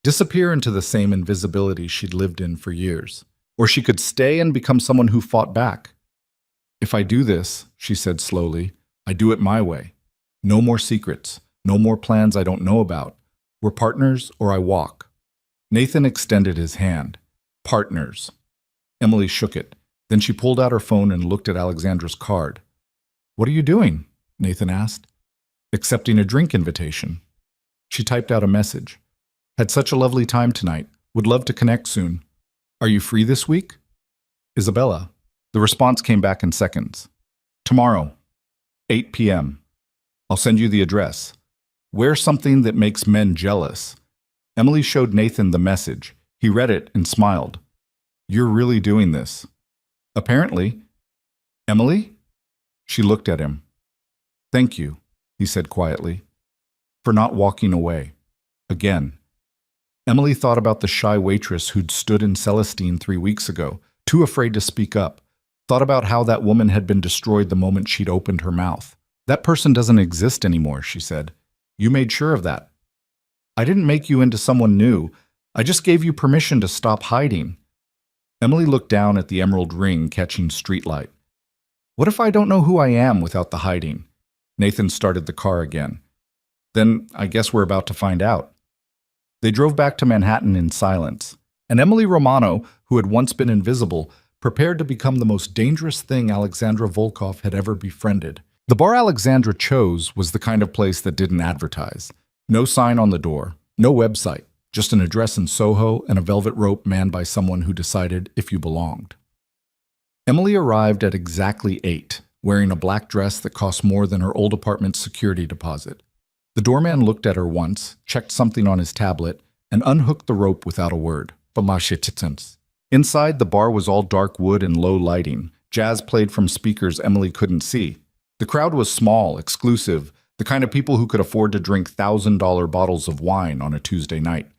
disappear into the same invisibility she'd lived in for years. Or she could stay and become someone who fought back. If I do this, she said slowly, I do it my way. No more secrets, no more plans I don't know about. We're partners or I walk. Nathan extended his hand. Partners. Emily shook it. Then she pulled out her phone and looked at Alexandra's card. What are you doing? Nathan asked. Accepting a drink invitation. She typed out a message. Had such a lovely time tonight. Would love to connect soon. Are you free this week? Isabella. The response came back in seconds. Tomorrow, 8 p.m. I'll send you the address. Wear something that makes men jealous. Emily showed Nathan the message. He read it and smiled. You're really doing this. Apparently. Emily? She looked at him. Thank you, he said quietly, for not walking away. Again. Emily thought about the shy waitress who'd stood in Celestine 3 weeks ago, too afraid to speak up. Thought about how that woman had been destroyed the moment she'd opened her mouth. That person doesn't exist anymore, she said. You made sure of that. I didn't make you into someone new. I just gave you permission to stop hiding. Emily looked down at the emerald ring catching streetlight. What if I don't know who I am without the hiding? Nathan started the car again. Then I guess we're about to find out. They drove back to Manhattan in silence, and Emily Romano, who had once been invisible, prepared to become the most dangerous thing Alexandra Volkov had ever befriended. The bar Alexandra chose was the kind of place that didn't advertise. No sign on the door, no website, just an address in Soho and a velvet rope manned by someone who decided if you belonged. Emily arrived at exactly 8, wearing a black dress that cost more than her old apartment's security deposit. The doorman looked at her once, checked something on his tablet, and unhooked the rope without a word. Inside, the bar was all dark wood and low lighting. Jazz played from speakers Emily couldn't see. The crowd was small, exclusive, the kind of people who could afford to drink $1,000 bottles of wine on a Tuesday night.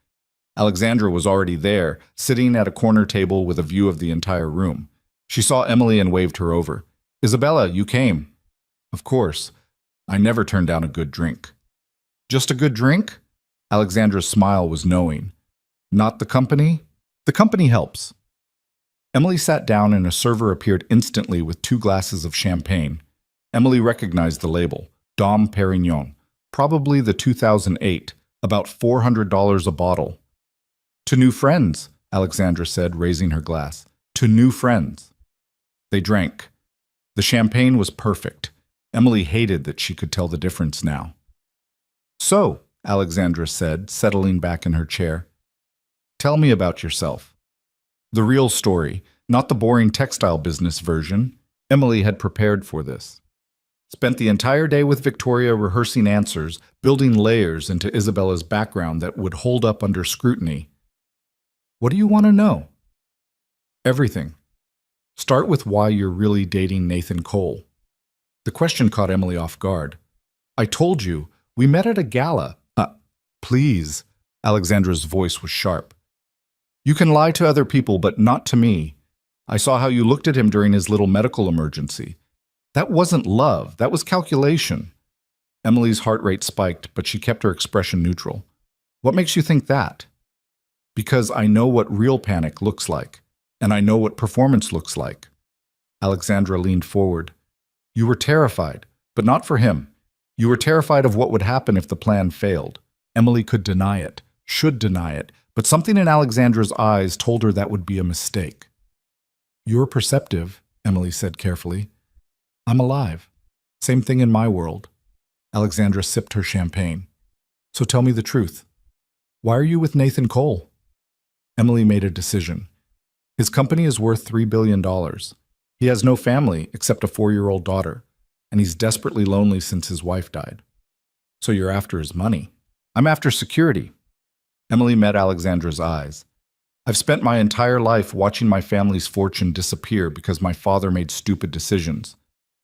Alexandra was already there, sitting at a corner table with a view of the entire room. She saw Emily and waved her over. Isabella, you came. Of course. I never turn down a good drink. Just a good drink? Alexandra's smile was knowing. Not the company? The company helps. Emily sat down and a server appeared instantly with 2 glasses of champagne. Emily recognized the label, Dom Perignon, probably the 2008, about $400 a bottle. To new friends, Alexandra said, raising her glass. To new friends. They drank. The champagne was perfect. Emily hated that she could tell the difference now. So, Alexandra said, settling back in her chair, tell me about yourself. The real story, not the boring textile business version. Emily had prepared for this. Spent the entire day with Victoria rehearsing answers, building layers into Isabella's background that would hold up under scrutiny. What do you want to know? Everything. Start with why you're really dating Nathan Cole. The question caught Emily off guard. I told you, we met at a gala. Please. Alexandra's voice was sharp. You can lie to other people, but not to me. I saw how you looked at him during his little medical emergency. That wasn't love, that was calculation. Emily's heart rate spiked, but she kept her expression neutral. What makes you think that? Because I know what real panic looks like, and I know what performance looks like. Alexandra leaned forward. You were terrified, but not for him. You were terrified of what would happen if the plan failed. Emily could deny it, should deny it, but something in Alexandra's eyes told her that would be a mistake. You're perceptive, Emily said carefully. I'm alive. Same thing in my world. Alexandra sipped her champagne. So tell me the truth. Why are you with Nathan Cole? Emily made a decision. His company is worth $3 billion. He has no family except a 4-year-old daughter, and he's desperately lonely since his wife died. So you're after his money. I'm after security. Emily met Alexandra's eyes. I've spent my entire life watching my family's fortune disappear because my father made stupid decisions.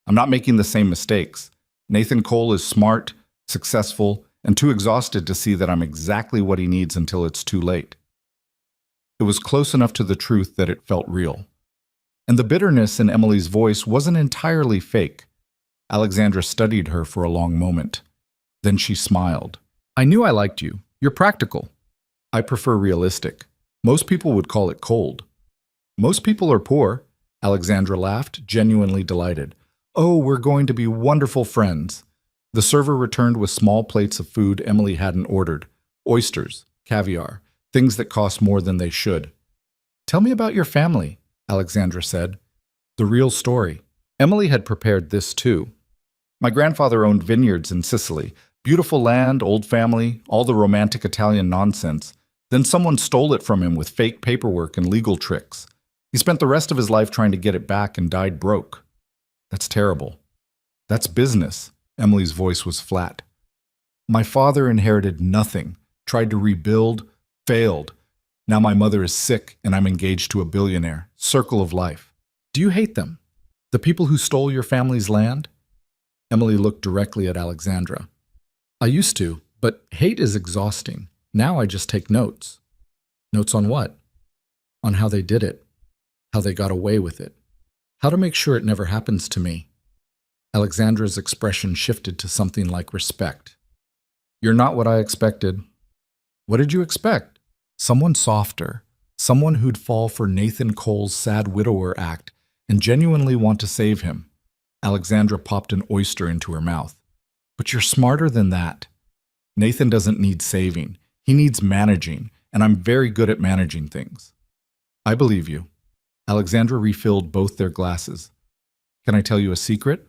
I'm not making the same mistakes. Nathan Cole is smart, successful, and too exhausted to see that I'm exactly what he needs until it's too late. It was close enough to the truth that it felt real. And the bitterness in Emily's voice wasn't entirely fake. Alexandra studied her for a long moment. Then she smiled. I knew I liked you. You're practical. I prefer realistic. Most people would call it cold. Most people are poor. Alexandra laughed, genuinely delighted. Oh, we're going to be wonderful friends. The server returned with small plates of food Emily hadn't ordered. Oysters, caviar, things that cost more than they should. Tell me about your family, Alexandra said. The real story. Emily had prepared this too. My grandfather owned vineyards in Sicily. Beautiful land, old family, all the romantic Italian nonsense. Then someone stole it from him with fake paperwork and legal tricks. He spent the rest of his life trying to get it back and died broke. That's terrible. That's business. Emily's voice was flat. My father inherited nothing, tried to rebuild, failed. Now my mother is sick and I'm engaged to a billionaire. Circle of life. Do you hate them? The people who stole your family's land? Emily looked directly at Alexandra. I used to, but hate is exhausting. Now I just take notes. Notes on what? On how they did it. How they got away with it. How to make sure it never happens to me. Alexandra's expression shifted to something like respect. You're not what I expected. What did you expect? Someone softer. Someone who'd fall for Nathan Cole's sad widower act and genuinely want to save him. Alexandra popped an oyster into her mouth. But you're smarter than that. Nathan doesn't need saving. He needs managing, and I'm very good at managing things. I believe you. Alexandra refilled both their glasses. Can I tell you a secret?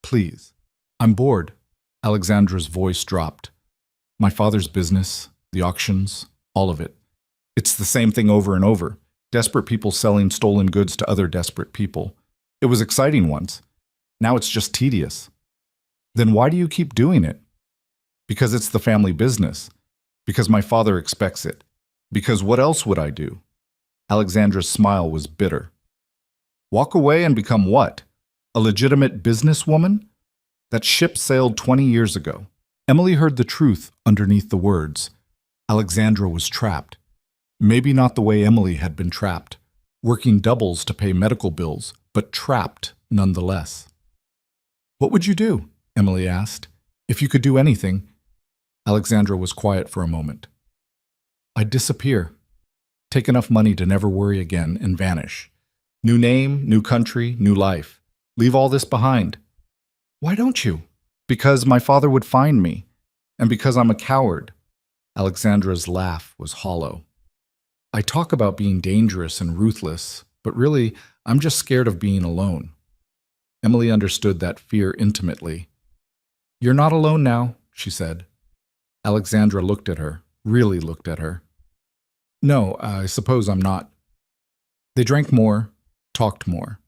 Please. I'm bored. Alexandra's voice dropped. My father's business, the auctions, all of it. It's the same thing over and over. Desperate people selling stolen goods to other desperate people. It was exciting once. Now it's just tedious. Then why do you keep doing it? Because it's the family business. Because my father expects it. Because what else would I do? Alexandra's smile was bitter. Walk away and become what? A legitimate businesswoman? That ship sailed 20 years ago. Emily heard the truth underneath the words. Alexandra was trapped. Maybe not the way Emily had been trapped, working doubles to pay medical bills, but trapped nonetheless. What would you do? Emily asked. If you could do anything. Alexandra was quiet for a moment. I'd disappear. Take enough money to never worry again and vanish. New name, new country, new life. Leave all this behind. Why don't you? Because my father would find me, and because I'm a coward. Alexandra's laugh was hollow. I talk about being dangerous and ruthless, but really, I'm just scared of being alone. Emily understood that fear intimately. You're not alone now, she said. Alexandra looked at her, really looked at her. No, I suppose I'm not. They drank more, talked more,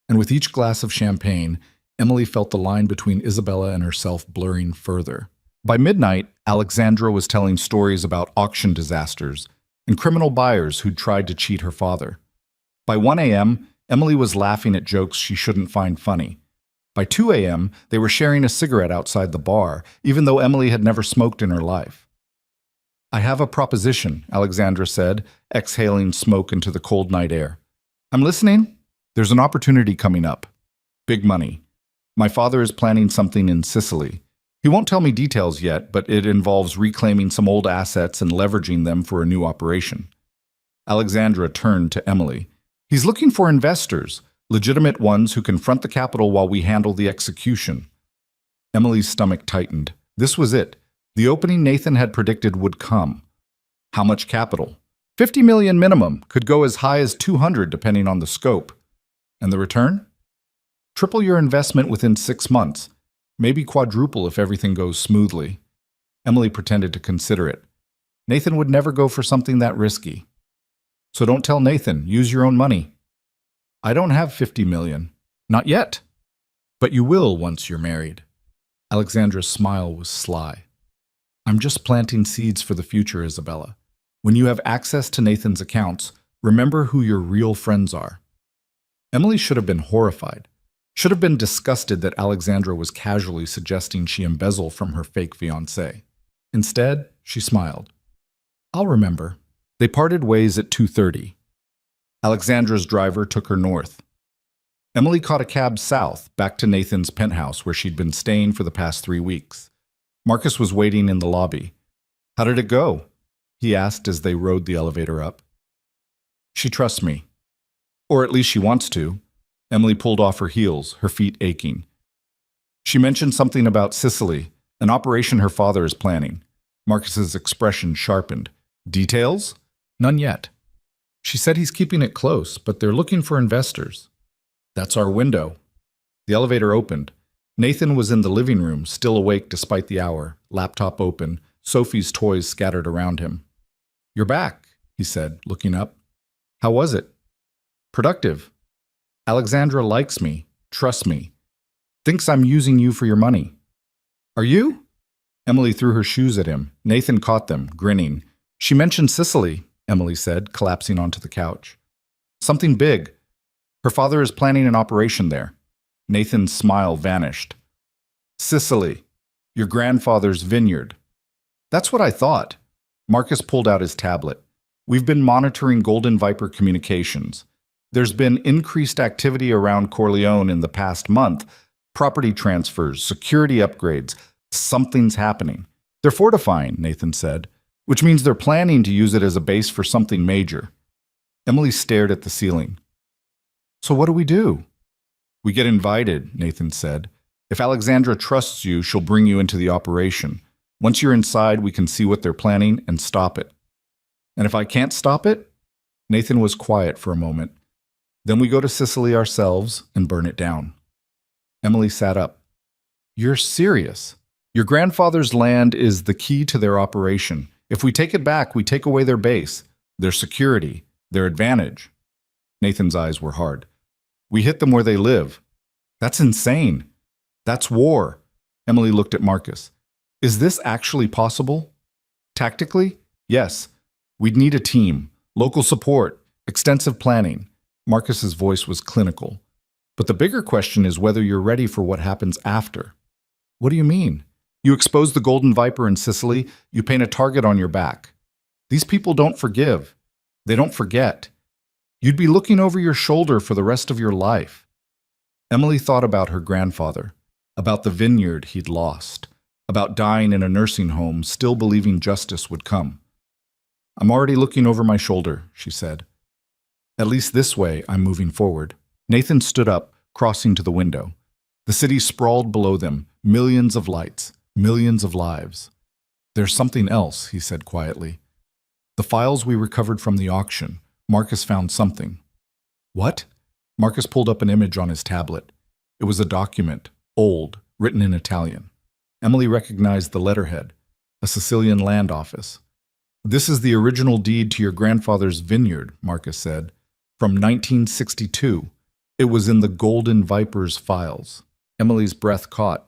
and with each glass of champagne, Emily felt the line between Isabella and herself blurring further. By midnight, Alexandra was telling stories about auction disasters and criminal buyers who'd tried to cheat her father. By 1 a.m., Emily was laughing at jokes she shouldn't find funny. By 2 a.m., they were sharing a cigarette outside the bar, even though Emily had never smoked in her life. I have a proposition, Alexandra said, exhaling smoke into the cold night air. I'm listening. There's an opportunity coming up. Big money. My father is planning something in Sicily. He won't tell me details yet, but it involves reclaiming some old assets and leveraging them for a new operation. Alexandra turned to Emily. He's looking for investors, legitimate ones who can front the capital while we handle the execution. Emily's stomach tightened. This was it. The opening Nathan had predicted would come. How much capital? 50 million minimum, could go as high as 200 depending on the scope. And the return? Triple your investment within 6 months. Maybe quadruple if everything goes smoothly. Emily pretended to consider it. Nathan would never go for something that risky. So don't tell Nathan, use your own money. I don't have 50 million. Not yet. But you will once you're married. Alexandra's smile was sly. I'm just planting seeds for the future, Isabella. When you have access to Nathan's accounts, remember who your real friends are. Emily should have been horrified. Should have been disgusted that Alexandra was casually suggesting she embezzle from her fake fiancé. Instead, she smiled. I'll remember. They parted ways at 2:30. Alexandra's driver took her north. Emily caught a cab south, back to Nathan's penthouse where she'd been staying for the past 3 weeks. Marcus was waiting in the lobby. How did it go? He asked as they rode the elevator up. She trusts me. Or at least she wants to. Emily pulled off her heels, her feet aching. She mentioned something about Sicily, an operation her father is planning. Marcus's expression sharpened. Details? None yet. She said he's keeping it close, but they're looking for investors. That's our window. The elevator opened. Nathan was in the living room, still awake despite the hour, laptop open, Sophie's toys scattered around him. You're back, he said, looking up. How was it? Productive. Alexandra likes me, trusts me, thinks I'm using you for your money. Are you? Emily threw her shoes at him. Nathan caught them, grinning. She mentioned Sicily, Emily said, collapsing onto the couch. Something big. Her father is planning an operation there. Nathan's smile vanished. Sicily, your grandfather's vineyard. That's what I thought. Marcus pulled out his tablet. We've been monitoring Golden Viper communications. There's been increased activity around Corleone in the past month. Property transfers, security upgrades. Something's happening. They're fortifying, Nathan said, which means they're planning to use it as a base for something major. Emily stared at the ceiling. So what do we do? We get invited, Nathan said. If Alexandra trusts you, she'll bring you into the operation. Once you're inside, we can see what they're planning and stop it. And if I can't stop it? Nathan was quiet for a moment. Then we go to Sicily ourselves and burn it down. Emily sat up. You're serious. Your grandfather's land is the key to their operation. If we take it back, we take away their base, their security, their advantage. Nathan's eyes were hard. We hit them where they live. That's insane. That's war. Emily looked at Marcus. Is this actually possible? Tactically? Yes. We'd need a team, local support, extensive planning. Marcus's voice was clinical. But the bigger question is whether you're ready for what happens after. What do you mean? You expose the Golden Viper in Sicily, you paint a target on your back. These people don't forgive. They don't forget. You'd be looking over your shoulder for the rest of your life. Emily thought about her grandfather, about the vineyard he'd lost, about dying in a nursing home, still believing justice would come. I'm already looking over my shoulder, she said. At least this way, I'm moving forward. Nathan stood up, crossing to the window. The city sprawled below them, millions of lights, millions of lives. There's something else, he said quietly. The files we recovered from the auction. Marcus found something. What? Marcus pulled up an image on his tablet. It was a document, old, written in Italian. Emily recognized the letterhead, a Sicilian land office. This is the original deed to your grandfather's vineyard, Marcus said, from 1962. It was in the Golden Viper's files. Emily's breath caught.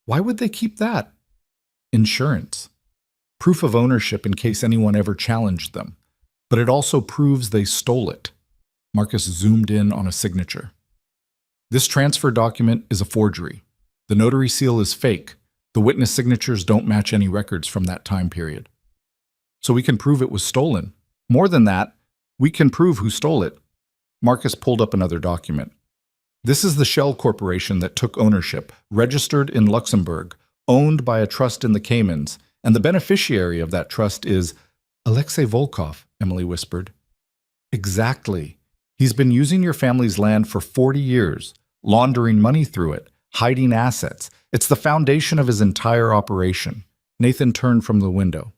Why would they keep that? Insurance. Proof of ownership in case anyone ever challenged them. But it also proves they stole it. Marcus zoomed in on a signature. This transfer document is a forgery. The notary seal is fake. The witness signatures don't match any records from that time period. So we can prove it was stolen. More than that, we can prove who stole it. Marcus pulled up another document. This is the shell corporation that took ownership, registered in Luxembourg, owned by a trust in the Caymans, and the beneficiary of that trust is Alexei Volkov, Emily whispered. Exactly. He's been using your family's land for 40 years, laundering money through it, hiding assets. It's the foundation of his entire operation. Nathan turned from the window.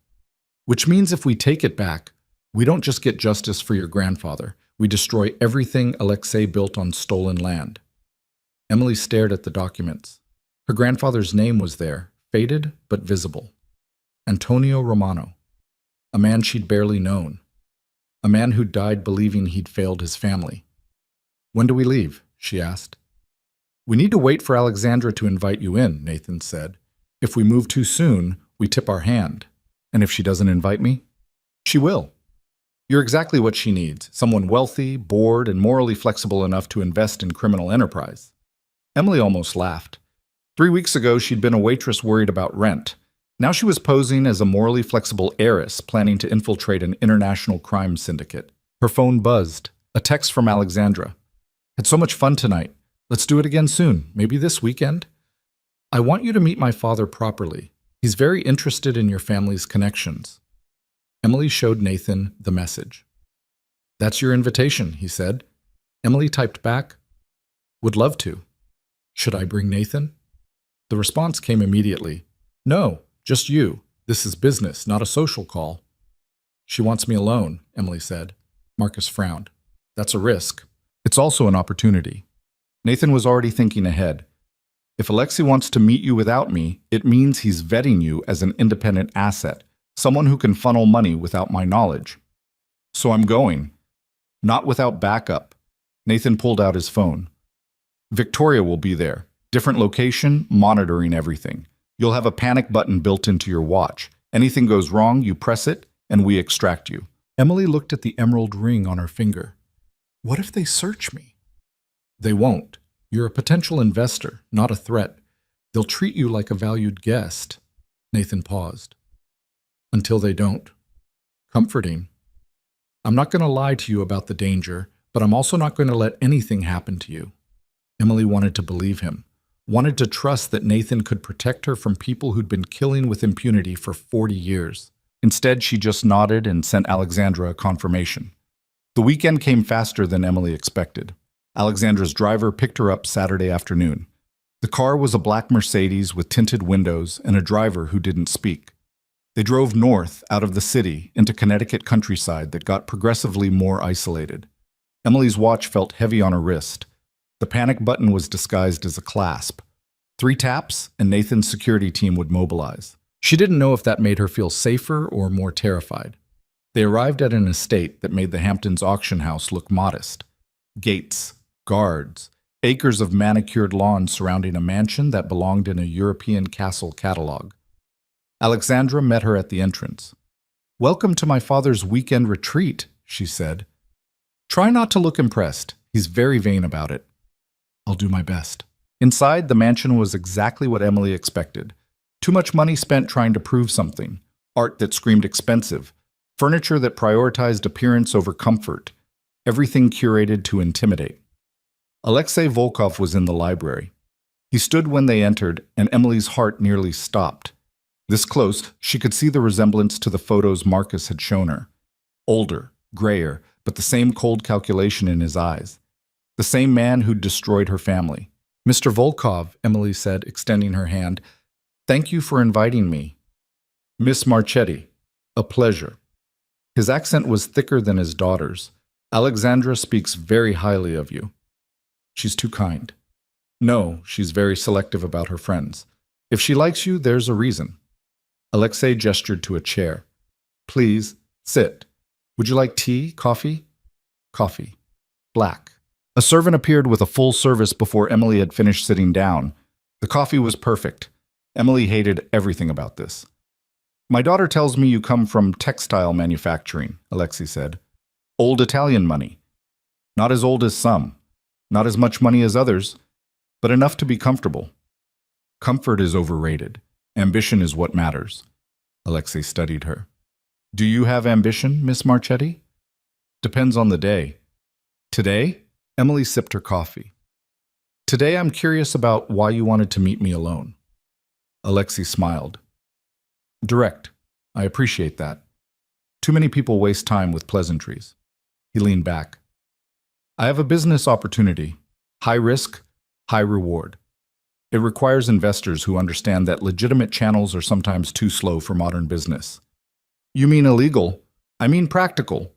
Which means if we take it back, we don't just get justice for your grandfather. We destroy everything Alexei built on stolen land. Emily stared at the documents. Her grandfather's name was there, faded but visible. Antonio Romano. A man she'd barely known. A man who'd died believing he'd failed his family. When do we leave? She asked. We need to wait for Alexandra to invite you in, Nathan said. If we move too soon, we tip our hand. And if she doesn't invite me? She will. You're exactly what she needs, someone wealthy, bored, and morally flexible enough to invest in criminal enterprise. Emily almost laughed. 3 weeks ago, she'd been a waitress worried about rent. Now she was posing as a morally flexible heiress planning to infiltrate an international crime syndicate. Her phone buzzed. A text from Alexandra. Had so much fun tonight. Let's do it again soon, maybe this weekend. I want you to meet my father properly. He's very interested in your family's connections. Emily showed Nathan the message. That's your invitation, he said. Emily typed back, would love to. Should I bring Nathan? The response came immediately. No, just you. This is business, not a social call. She wants me alone, Emily said. Marcus frowned. That's a risk. It's also an opportunity. Nathan was already thinking ahead. If Alexei wants to meet you without me, it means he's vetting you as an independent asset, someone who can funnel money without my knowledge. So I'm going. Not without backup. Nathan pulled out his phone. Victoria will be there. Different location, monitoring everything. You'll have a panic button built into your watch. Anything goes wrong, you press it, and we extract you. Emily looked at the emerald ring on her finger. What if they search me? They won't. You're a potential investor, not a threat. They'll treat you like a valued guest. Nathan paused. Until they don't. Comforting. I'm not going to lie to you about the danger, but I'm also not going to let anything happen to you. Emily wanted to believe him, wanted to trust that Nathan could protect her from people who'd been killing with impunity for 40 years. Instead, she just nodded and sent Alexandra a confirmation. The weekend came faster than Emily expected. Alexandra's driver picked her up Saturday afternoon. The car was a black Mercedes with tinted windows and a driver who didn't speak. They drove north out of the city into Connecticut countryside that got progressively more isolated. Emily's watch felt heavy on her wrist. The panic button was disguised as a clasp. 3 taps, and Nathan's security team would mobilize. She didn't know if that made her feel safer or more terrified. They arrived at an estate that made the Hamptons auction house look modest. Gates, guards, acres of manicured lawns surrounding a mansion that belonged in a European castle catalog. Alexandra met her at the entrance. "Welcome to my father's weekend retreat," she said. "Try not to look impressed. He's very vain about it." "I'll do my best." Inside, the mansion was exactly what Emily expected. Too much money spent trying to prove something. Art that screamed expensive. Furniture that prioritized appearance over comfort. Everything curated to intimidate. Alexei Volkov was in the library. He stood when they entered, and Emily's heart nearly stopped. This close, she could see the resemblance to the photos Marcus had shown her. Older, grayer, but the same cold calculation in his eyes. The same man who'd destroyed her family. "Mr. Volkov," Emily said, extending her hand, "thank you for inviting me." "Miss Marchetti, a pleasure." His accent was thicker than his daughter's. "Alexandra speaks very highly of you." "She's too kind." "No, she's very selective about her friends. If she likes you, there's a reason." Alexei gestured to a chair. "Please, sit. Would you like tea, coffee?" "Coffee. Black." A servant appeared with a full service before Emily had finished sitting down. The coffee was perfect. Emily hated everything about this. "My daughter tells me you come from textile manufacturing," Alexei said. "Old Italian money. Not as old as some. Not as much money as others, but enough to be comfortable." "Comfort is overrated. Ambition is what matters." Alexei studied her. "Do you have ambition, Miss Marchetti?" "Depends on the day." "Today?" Emily sipped her coffee. "Today I'm curious about why you wanted to meet me alone." Alexei smiled. "Direct. I appreciate that. Too many people waste time with pleasantries." He leaned back. "I have a business opportunity. High risk, high reward. It requires investors who understand that legitimate channels are sometimes too slow for modern business." "You mean illegal? I mean practical.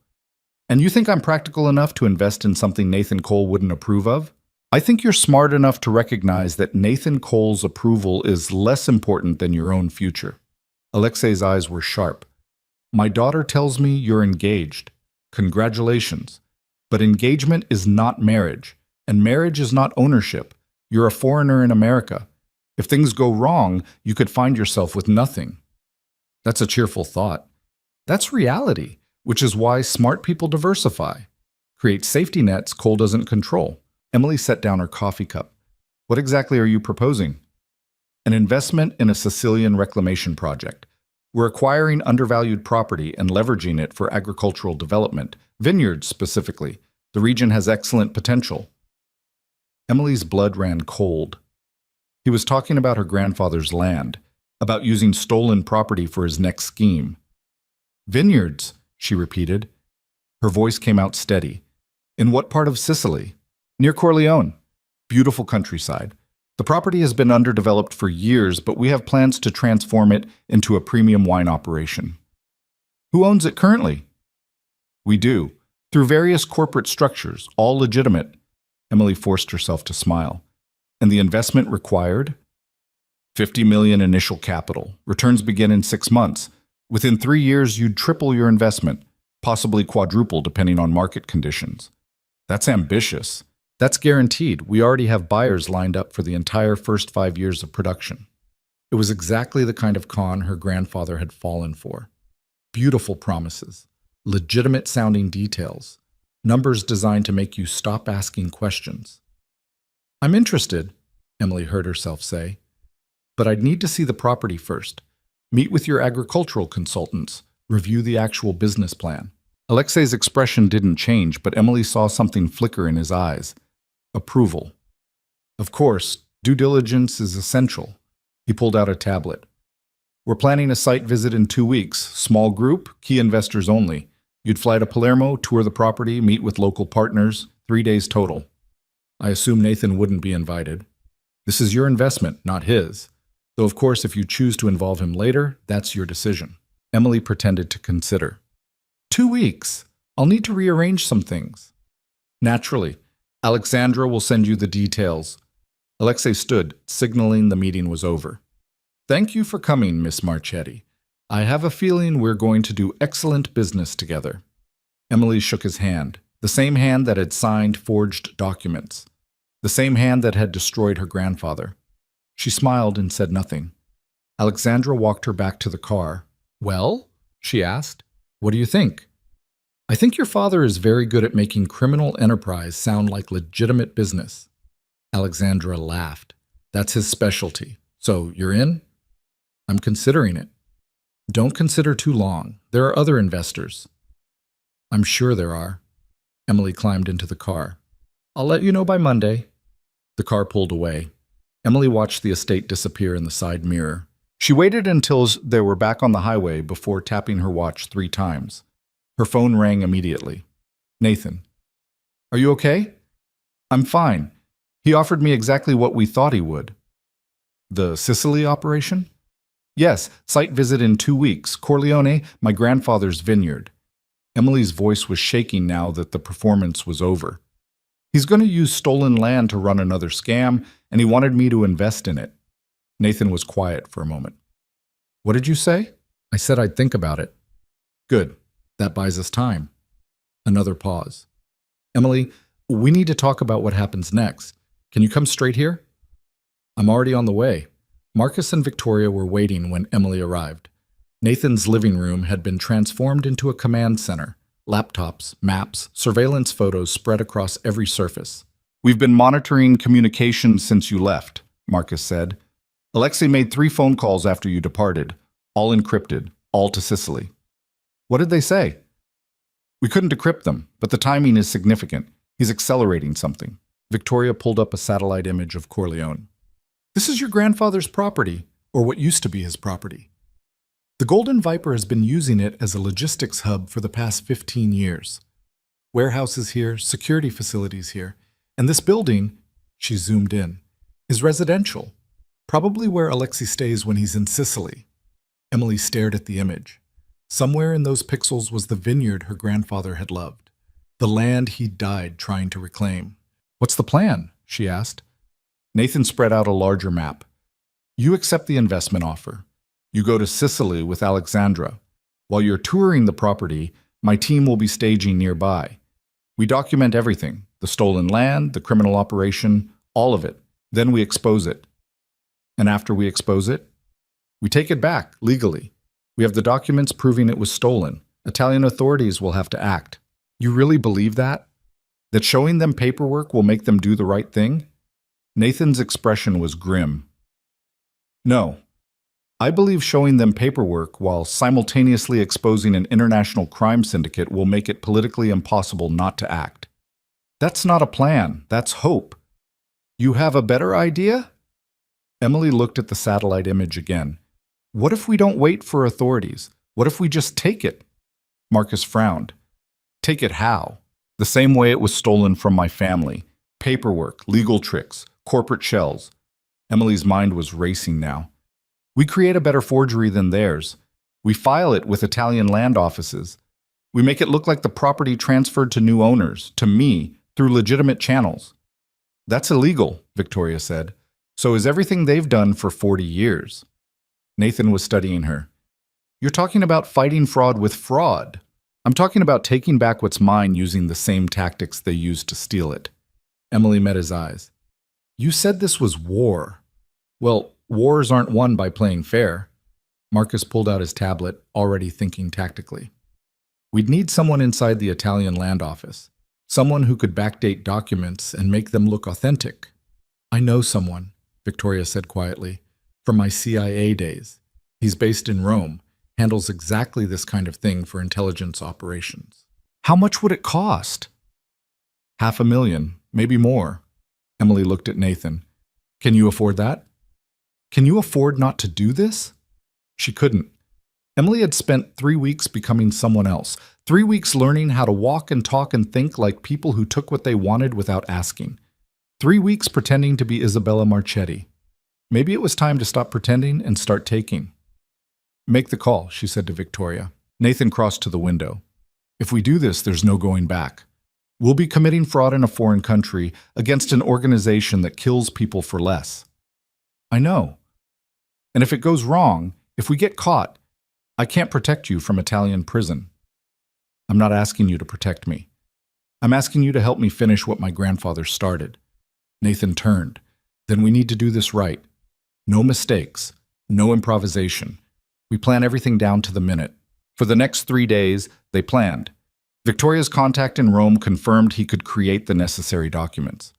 And you think I'm practical enough to invest in something Nathan Cole wouldn't approve of? I think you're smart enough to recognize that Nathan Cole's approval is less important than your own future." Alexei's eyes were sharp. "My daughter tells me you're engaged. Congratulations. But engagement is not marriage, and marriage is not ownership. You're a foreigner in America. If things go wrong, you could find yourself with nothing." That's a cheerful thought. That's reality, which is why smart people diversify. Create safety nets Cole doesn't control. Emily set down her coffee cup. "What exactly are you proposing?" "An investment in a Sicilian reclamation project. We're acquiring undervalued property and leveraging it for agricultural development, vineyards specifically. The region has excellent potential." Emily's blood ran cold. He was talking about her grandfather's land, about using stolen property for his next scheme. "Vineyards," she repeated. Her voice came out steady. "In what part of Sicily?" "Near Corleone. Beautiful countryside. The property has been underdeveloped for years, but we have plans to transform it into a premium wine operation." Who owns it currently? We do. Through various corporate structures, all legitimate. Emily forced herself to smile. And the investment required? 50 million initial capital. Returns begin in 6 months. Within 3 years, you'd triple your investment, possibly quadruple depending on market conditions. That's ambitious. That's guaranteed. We already have buyers lined up for the entire first 5 years of production. It was exactly the kind of con her grandfather had fallen for. Beautiful promises, legitimate sounding details, numbers designed to make you stop asking questions. I'm interested, Emily heard herself say, but I'd need to see the property first. Meet with your agricultural consultants, review the actual business plan. Alexei's expression didn't change, but Emily saw something flicker in his eyes. Approval. Of course, due diligence is essential. He pulled out a tablet. We're planning a site visit in 2 weeks. Small group, key investors only. You'd fly to Palermo, tour the property, meet with local partners, 3 days total. I assume Nathan wouldn't be invited. This is your investment, not his. Though of course, if you choose to involve him later, that's your decision. Emily pretended to consider. 2 weeks. I'll need to rearrange some things. Naturally. Alexandra will send you the details. Alexei stood, signaling the meeting was over. Thank you for coming, Miss Marchetti. I have a feeling we're going to do excellent business together. Emily shook his hand, the same hand that had signed forged documents, the same hand that had destroyed her grandfather. She smiled and said nothing. Alexandra walked her back to the car. Well, she asked, what do you think? I think your father is very good at making criminal enterprise sound like legitimate business. Alexandra laughed. That's his specialty. So you're in? I'm considering it. Don't consider too long. There are other investors. I'm sure there are. Emily climbed into the car. I'll let you know by Monday. The car pulled away. Emily watched the estate disappear in the side mirror. She waited until they were back on the highway before tapping her watch 3 times. Her phone rang immediately. Nathan. Are you okay? I'm fine. He offered me exactly what we thought he would. The Sicily operation? Yes, site visit in 2 weeks. Corleone, my grandfather's vineyard. Emily's voice was shaking now that the performance was over. He's going to use stolen land to run another scam, and he wanted me to invest in it. Nathan was quiet for a moment. What did you say? I said I'd think about it. Good. That buys us time. Another pause. Emily, we need to talk about what happens next. Can you come straight here? I'm already on the way. Marcus and Victoria were waiting when Emily arrived. Nathan's living room had been transformed into a command center. Laptops, maps, surveillance photos spread across every surface. We've been monitoring communications since you left, Marcus said. Alexei made 3 phone calls after you departed, all encrypted, all to Sicily. What did they say? We couldn't decrypt them, but the timing is significant. He's accelerating something. Victoria pulled up a satellite image of Corleone. This is your grandfather's property, or what used to be his property. The Golden Viper has been using it as a logistics hub for the past 15 years. Warehouses here, security facilities here, and this building, she zoomed in, is residential, probably where Alexei stays when he's in Sicily. Emily stared at the image. Somewhere in those pixels was the vineyard her grandfather had loved, the land he'd died trying to reclaim. What's the plan? She asked. Nathan spread out a larger map. You accept the investment offer. You go to Sicily with Alexandra. While you're touring the property, my team will be staging nearby. We document everything, the stolen land, the criminal operation, all of it. Then we expose it. And after we expose it, we take it back, legally. We have the documents proving it was stolen. Italian authorities will have to act. You really believe that? That showing them paperwork will make them do the right thing? Nathan's expression was grim. No. I believe showing them paperwork while simultaneously exposing an international crime syndicate will make it politically impossible not to act. That's not a plan. That's hope. You have a better idea? Emily looked at the satellite image again. What if we don't wait for authorities? What if we just take it? Marcus frowned. Take it how? The same way it was stolen from my family. Paperwork, legal tricks, corporate shells. Emily's mind was racing now. We create a better forgery than theirs. We file it with Italian land offices. We make it look like the property transferred to new owners, to me, through legitimate channels. That's illegal, Victoria said. So is everything they've done for 40 years. Nathan was studying her. You're talking about fighting fraud with fraud. I'm talking about taking back what's mine using the same tactics they used to steal it. Emily met his eyes. You said this was war. Well, wars aren't won by playing fair. Marcus pulled out his tablet, already thinking tactically. We'd need someone inside the Italian land office. Someone who could backdate documents and make them look authentic. I know someone, Victoria said quietly, from my CIA days. He's based in Rome, handles exactly this kind of thing for intelligence operations. How much would it cost? $500,000, maybe more. Emily looked at Nathan. Can you afford that? Can you afford not to do this? She couldn't. Emily had spent 3 weeks becoming someone else, 3 weeks learning how to walk and talk and think like people who took what they wanted without asking. 3 weeks pretending to be Isabella Marchetti. Maybe it was time to stop pretending and start taking. Make the call, she said to Victoria. Nathan crossed to the window. If we do this, there's no going back. We'll be committing fraud in a foreign country against an organization that kills people for less. I know. And if it goes wrong, if we get caught, I can't protect you from Italian prison. I'm not asking you to protect me. I'm asking you to help me finish what my grandfather started. Nathan turned. Then we need to do this right. No mistakes. No improvisation. We plan everything down to the minute. For the next 3 days, they planned. Victoria's contact in Rome confirmed he could create the necessary documents.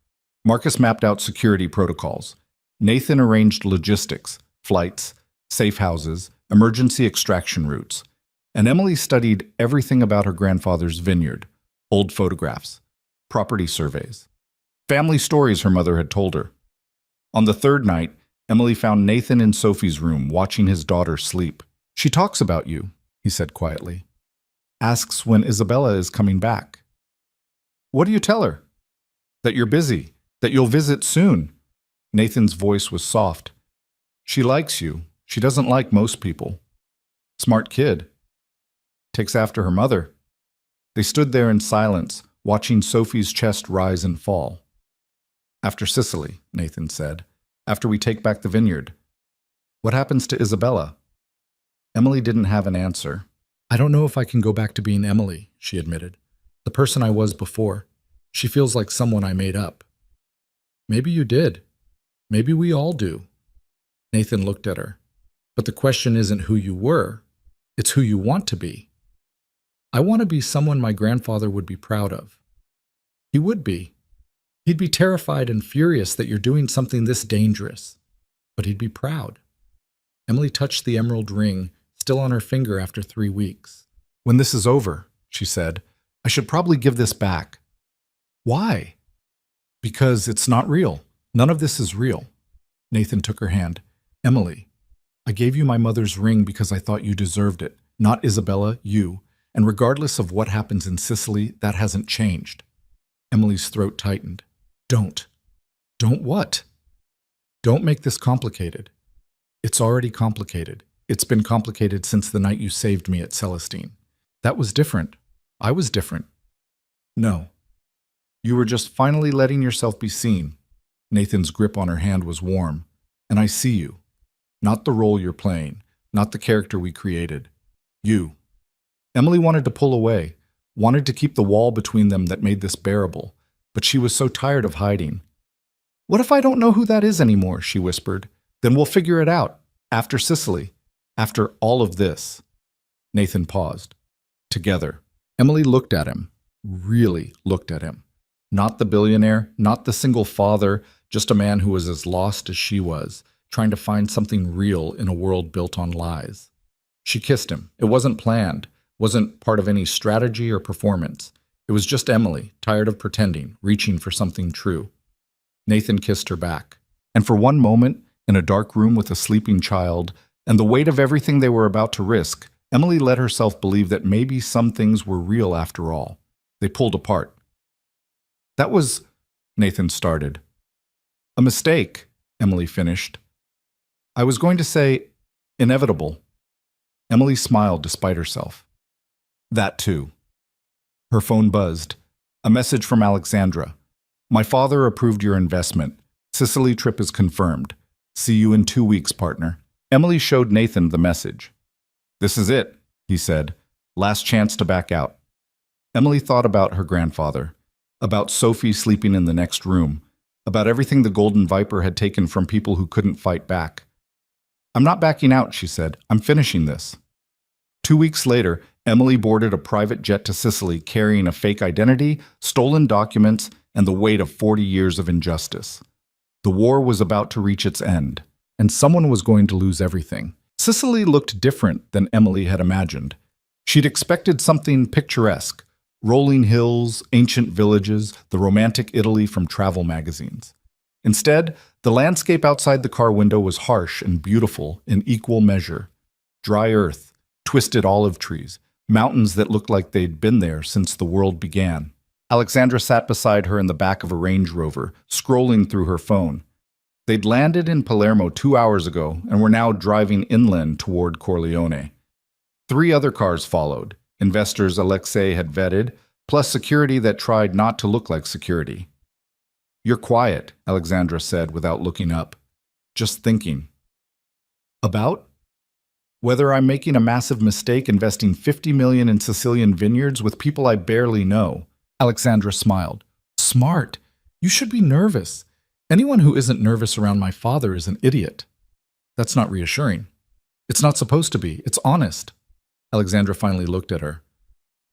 Marcus mapped out security protocols. Nathan arranged logistics, flights, safe houses, emergency extraction routes. And Emily studied everything about her grandfather's vineyard, old photographs, property surveys, family stories her mother had told her. On the third night, Emily found Nathan in Sophie's room watching his daughter sleep. She talks about you, he said quietly. Asks when Isabella is coming back. What do you tell her? That you're busy, that you'll visit soon. Nathan's voice was soft. She likes you. She doesn't like most people. Smart kid. Takes after her mother. They stood there in silence, watching Sophie's chest rise and fall. After Sicily, Nathan said. After we take back the vineyard. What happens to Isabella? Emily didn't have an answer. I don't know if I can go back to being Emily, she admitted. The person I was before. She feels like someone I made up. Maybe you did. Maybe we all do. Nathan looked at her. But the question isn't who you were. It's who you want to be. I want to be someone my grandfather would be proud of. He would be. He'd be terrified and furious that you're doing something this dangerous. But he'd be proud. Emily touched the emerald ring, still on her finger after 3 weeks. When this is over, she said, I should probably give this back. Why? Because it's not real. None of this is real. Nathan took her hand. Emily, I gave you my mother's ring because I thought you deserved it. Not Isabella, you. And regardless of what happens in Sicily, that hasn't changed. Emily's throat tightened. Don't. Don't what? Don't make this complicated. It's already complicated. It's been complicated since the night you saved me at Celestine. That was different. I was different. No. You were just finally letting yourself be seen. Nathan's grip on her hand was warm. And I see you. Not the role you're playing. Not the character we created. You. Emily wanted to pull away. Wanted to keep the wall between them that made this bearable. But she was so tired of hiding. What if I don't know who that is anymore? She whispered. Then we'll figure it out. After Sicily. After all of this. Nathan paused. Together. Emily looked at him. Really looked at him. Not the billionaire, not the single father, just a man who was as lost as she was, trying to find something real in a world built on lies. She kissed him. It wasn't planned, wasn't part of any strategy or performance. It was just Emily, tired of pretending, reaching for something true. Nathan kissed her back. And for one moment, in a dark room with a sleeping child, and the weight of everything they were about to risk, Emily let herself believe that maybe some things were real after all. They pulled apart. That was, Nathan started. A mistake, Emily finished. I was going to say inevitable. Emily smiled despite herself. That too. Her phone buzzed. A message from Alexandra. My father approved your investment. Sicily trip is confirmed. See you in 2 weeks, partner. Emily showed Nathan the message. This is it, he said. Last chance to back out. Emily thought about her grandfather, about Sophie sleeping in the next room, about everything the Golden Viper had taken from people who couldn't fight back. I'm not backing out, she said. I'm finishing this. 2 weeks later, Emily boarded a private jet to Sicily carrying a fake identity, stolen documents, and the weight of 40 years of injustice. The war was about to reach its end, and someone was going to lose everything. Sicily looked different than Emily had imagined. She'd expected something picturesque, rolling hills, ancient villages, the romantic Italy from travel magazines. Instead, the landscape outside the car window was harsh and beautiful in equal measure. Dry earth, twisted olive trees, mountains that looked like they'd been there since the world began. Alexandra sat beside her in the back of a Range Rover, scrolling through her phone. They'd landed in Palermo 2 hours ago and were now driving inland toward Corleone. 3 other cars followed, investors Alexei had vetted, plus security that tried not to look like security. You're quiet, Alexandra said without looking up. Just thinking. About? Whether I'm making a massive mistake investing $50 million in Sicilian vineyards with people I barely know. Alexandra smiled. Smart. You should be nervous. Anyone who isn't nervous around my father is an idiot. That's not reassuring. It's not supposed to be. It's honest. Alexandra finally looked at her.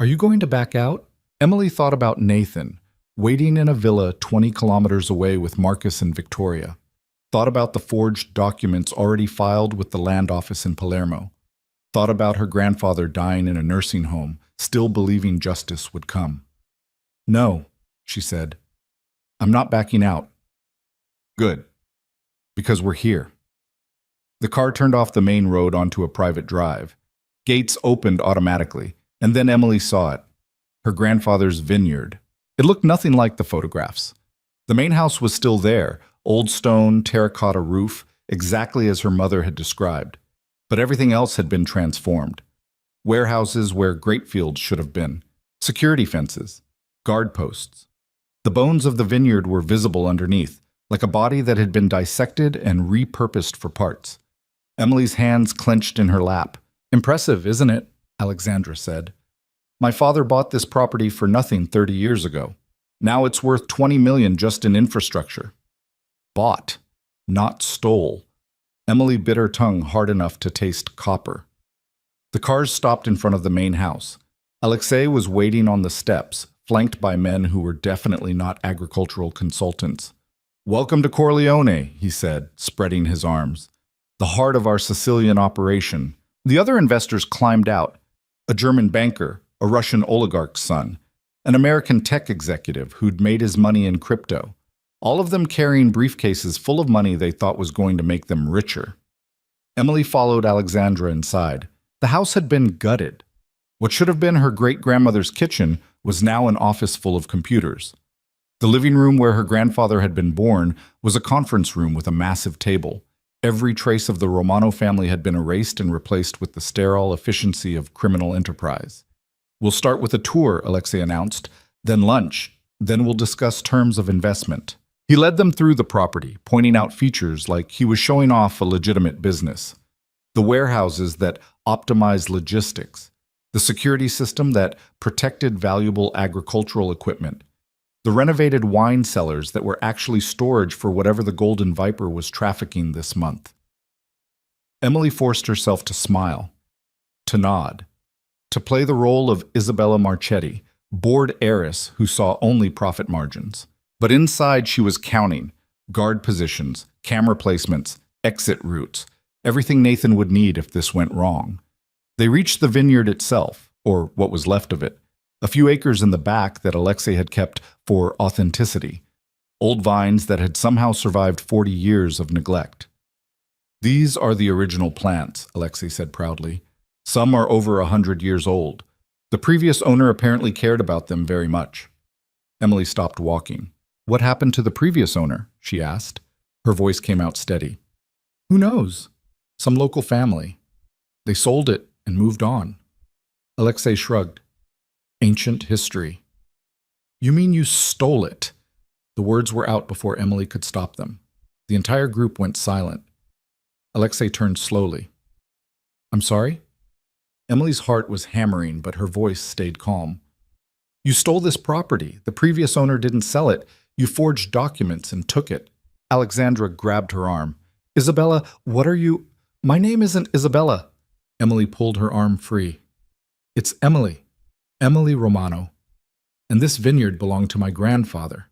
Are you going to back out? Emily thought about Nathan, waiting in a villa 20 kilometers away with Marcus and Victoria. Thought about the forged documents already filed with the land office in Palermo. Thought about her grandfather dying in a nursing home, still believing justice would come. No, she said. I'm not backing out. Good. Because we're here. The car turned off the main road onto a private drive. Gates opened automatically, and then Emily saw it. Her grandfather's vineyard. It looked nothing like the photographs. The main house was still there, old stone, terracotta roof, exactly as her mother had described. But everything else had been transformed. Warehouses where grape fields should have been. Security fences. Guard posts. The bones of the vineyard were visible underneath, like a body that had been dissected and repurposed for parts. Emily's hands clenched in her lap. Impressive, isn't it? Alexandra said. My father bought this property for nothing 30 years ago. Now it's worth $20 million just in infrastructure. Bought, not stole. Emily bit her tongue hard enough to taste copper. The cars stopped in front of the main house. Alexei was waiting on the steps, flanked by men who were definitely not agricultural consultants. Welcome to Corleone, he said, spreading his arms. The heart of our Sicilian operation. The other investors climbed out. A German banker, a Russian oligarch's son, an American tech executive who'd made his money in crypto. All of them carrying briefcases full of money they thought was going to make them richer. Emily followed Alexandra inside. The house had been gutted. What should have been her great-grandmother's kitchen was now an office full of computers. The living room where her grandfather had been born was a conference room with a massive table. Every trace of the Romano family had been erased and replaced with the sterile efficiency of criminal enterprise. We'll start with a tour, Alexei announced, then lunch, then we'll discuss terms of investment. He led them through the property, pointing out features like he was showing off a legitimate business. The warehouses that optimized logistics, the security system that protected valuable agricultural equipment, the renovated wine cellars that were actually storage for whatever the Golden Viper was trafficking this month. Emily forced herself to smile, to nod, to play the role of Isabella Marchetti, bored heiress who saw only profit margins. But inside she was counting, guard positions, camera placements, exit routes, everything Nathan would need if this went wrong. They reached the vineyard itself, or what was left of it, a few acres in the back that Alexei had kept for authenticity, old vines that had somehow survived 40 years of neglect. These are the original plants, Alexei said proudly. Some are over 100 years old. The previous owner apparently cared about them very much. Emily stopped walking. What happened to the previous owner? She asked. Her voice came out steady. Who knows? Some local family. They sold it and moved on. Alexei shrugged. Ancient history. You mean you stole it? The words were out before Emily could stop them. The entire group went silent. Alexei turned slowly. I'm sorry? Emily's heart was hammering, but her voice stayed calm. You stole this property. The previous owner didn't sell it. You forged documents and took it. Alexandra grabbed her arm. Isabella, what are you? My name isn't Isabella. Emily pulled her arm free. It's Emily. Emily Romano. And this vineyard belonged to my grandfather.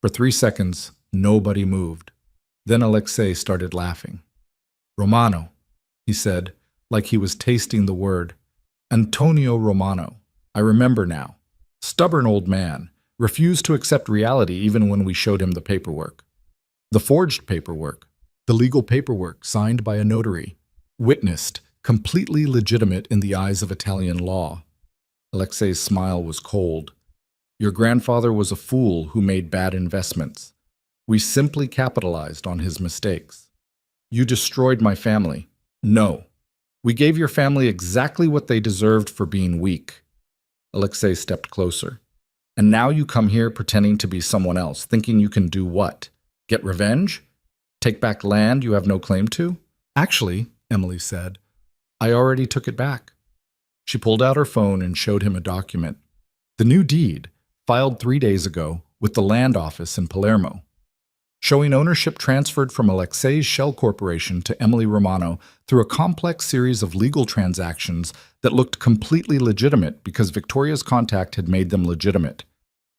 For 3 seconds, nobody moved. Then Alexei started laughing. Romano, he said, like he was tasting the word. Antonio Romano. I remember now. Stubborn old man. Refused to accept reality even when we showed him the paperwork. The forged paperwork. The legal paperwork signed by a notary. Witnessed. Completely legitimate in the eyes of Italian law. Alexei's smile was cold. Your grandfather was a fool who made bad investments. We simply capitalized on his mistakes. You destroyed my family. No. We gave your family exactly what they deserved for being weak. Alexei stepped closer. And now you come here pretending to be someone else, thinking you can do what? Get revenge? Take back land you have no claim to? Actually, Emily said, I already took it back. She pulled out her phone and showed him a document. The new deed, filed 3 days ago with the land office in Palermo, showing ownership transferred from Alexei's shell corporation to Emily Romano through a complex series of legal transactions that looked completely legitimate because Victoria's contact had made them legitimate.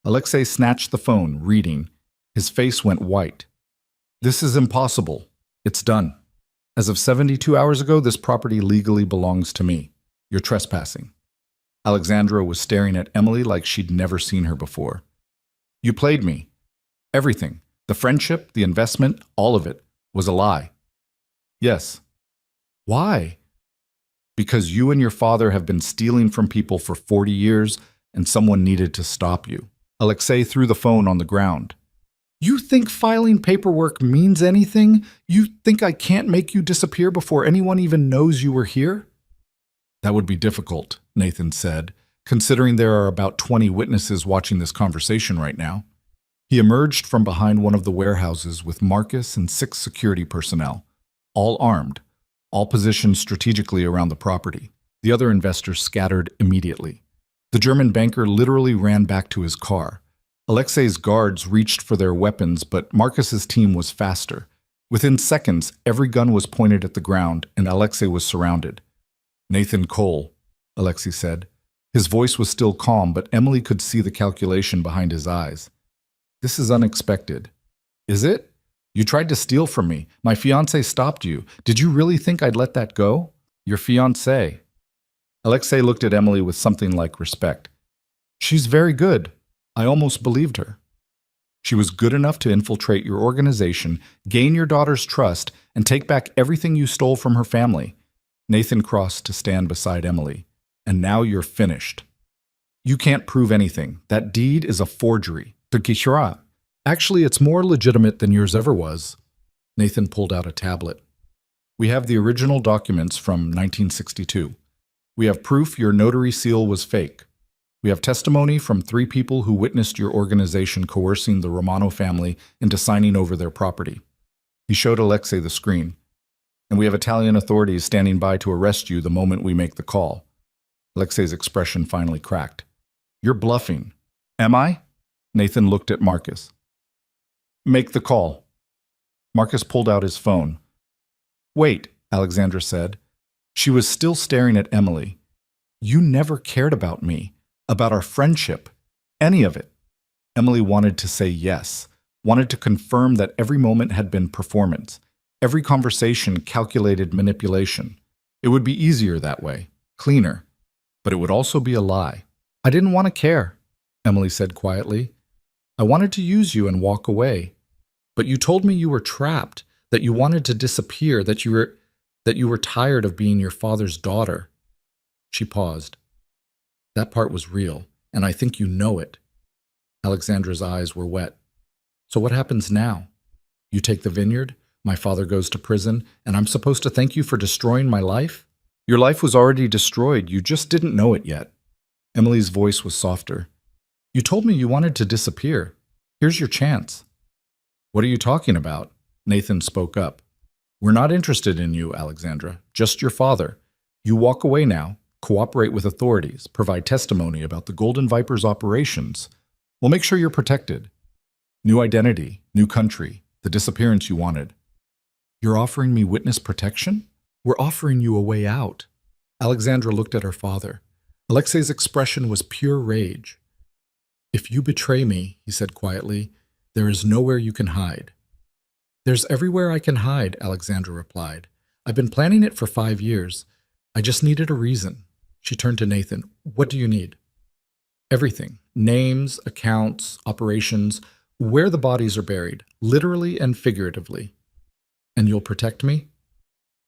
Alexei snatched the phone, reading. His face went white. This is impossible. It's done. As of 72 hours ago, this property legally belongs to me. You're trespassing. Alexandra was staring at Emily like she'd never seen her before. You played me. Everything. The friendship, the investment, all of it was a lie. Yes. Why? Because you and your father have been stealing from people for 40 years and someone needed to stop you. Alexei threw the phone on the ground. You think filing paperwork means anything? You think I can't make you disappear before anyone even knows you were here? That would be difficult, Nathan said, considering there are about 20 witnesses watching this conversation right now. He emerged from behind one of the warehouses with Marcus and 6 security personnel, all armed, all positioned strategically around the property. The other investors scattered immediately. The German banker literally ran back to his car. Alexei's guards reached for their weapons, but Marcus's team was faster. Within seconds, every gun was pointed at the ground, and Alexei was surrounded. Nathan Cole, Alexei said. His voice was still calm, but Emily could see the calculation behind his eyes. This is unexpected. Is it? You tried to steal from me. My fiancé stopped you. Did you really think I'd let that go? Your fiancé. Alexei looked at Emily with something like respect. She's very good. I almost believed her. She was good enough to infiltrate your organization, gain your daughter's trust, and take back everything you stole from her family. Nathan crossed to stand beside Emily. And now you're finished. You can't prove anything. That deed is a forgery. Actually, it's more legitimate than yours ever was. Nathan pulled out a tablet. We have the original documents from 1962. We have proof your notary seal was fake. We have testimony from 3 people who witnessed your organization coercing the Romano family into signing over their property. He showed Alexei the screen. And we have Italian authorities standing by to arrest you the moment we make the call. Alexei's expression finally cracked. You're bluffing. Am I? Nathan looked at Marcus. Make the call. Marcus pulled out his phone. Wait, Alexandra said. She was still staring at Emily. You never cared about me, about our friendship, any of it. Emily wanted to say yes, wanted to confirm that every moment had been performance, every conversation calculated manipulation. It would be easier that way, cleaner, but it would also be a lie. I didn't want to care, Emily said quietly. I wanted to use you and walk away. But you told me you were trapped, that you wanted to disappear, that you were tired of being your father's daughter. She paused. That part was real, and I think you know it. Alexandra's eyes were wet. So what happens now? You take the vineyard, my father goes to prison, and I'm supposed to thank you for destroying my life? Your life was already destroyed. You just didn't know it yet. Emily's voice was softer. You told me you wanted to disappear. Here's your chance. What are you talking about? Nathan spoke up. We're not interested in you, Alexandra. Just your father. You walk away now, cooperate with authorities, provide testimony about the Golden Viper's operations. We'll make sure you're protected. New identity, new country, the disappearance you wanted. You're offering me witness protection? We're offering you a way out. Alexandra looked at her father. Alexei's expression was pure rage. If you betray me, he said quietly, there is nowhere you can hide. There's everywhere I can hide, Alexandra replied. I've been planning it for 5 years. I just needed a reason. She turned to Nathan. What do you need? Everything. Names, accounts, operations, where the bodies are buried, literally and figuratively. And you'll protect me?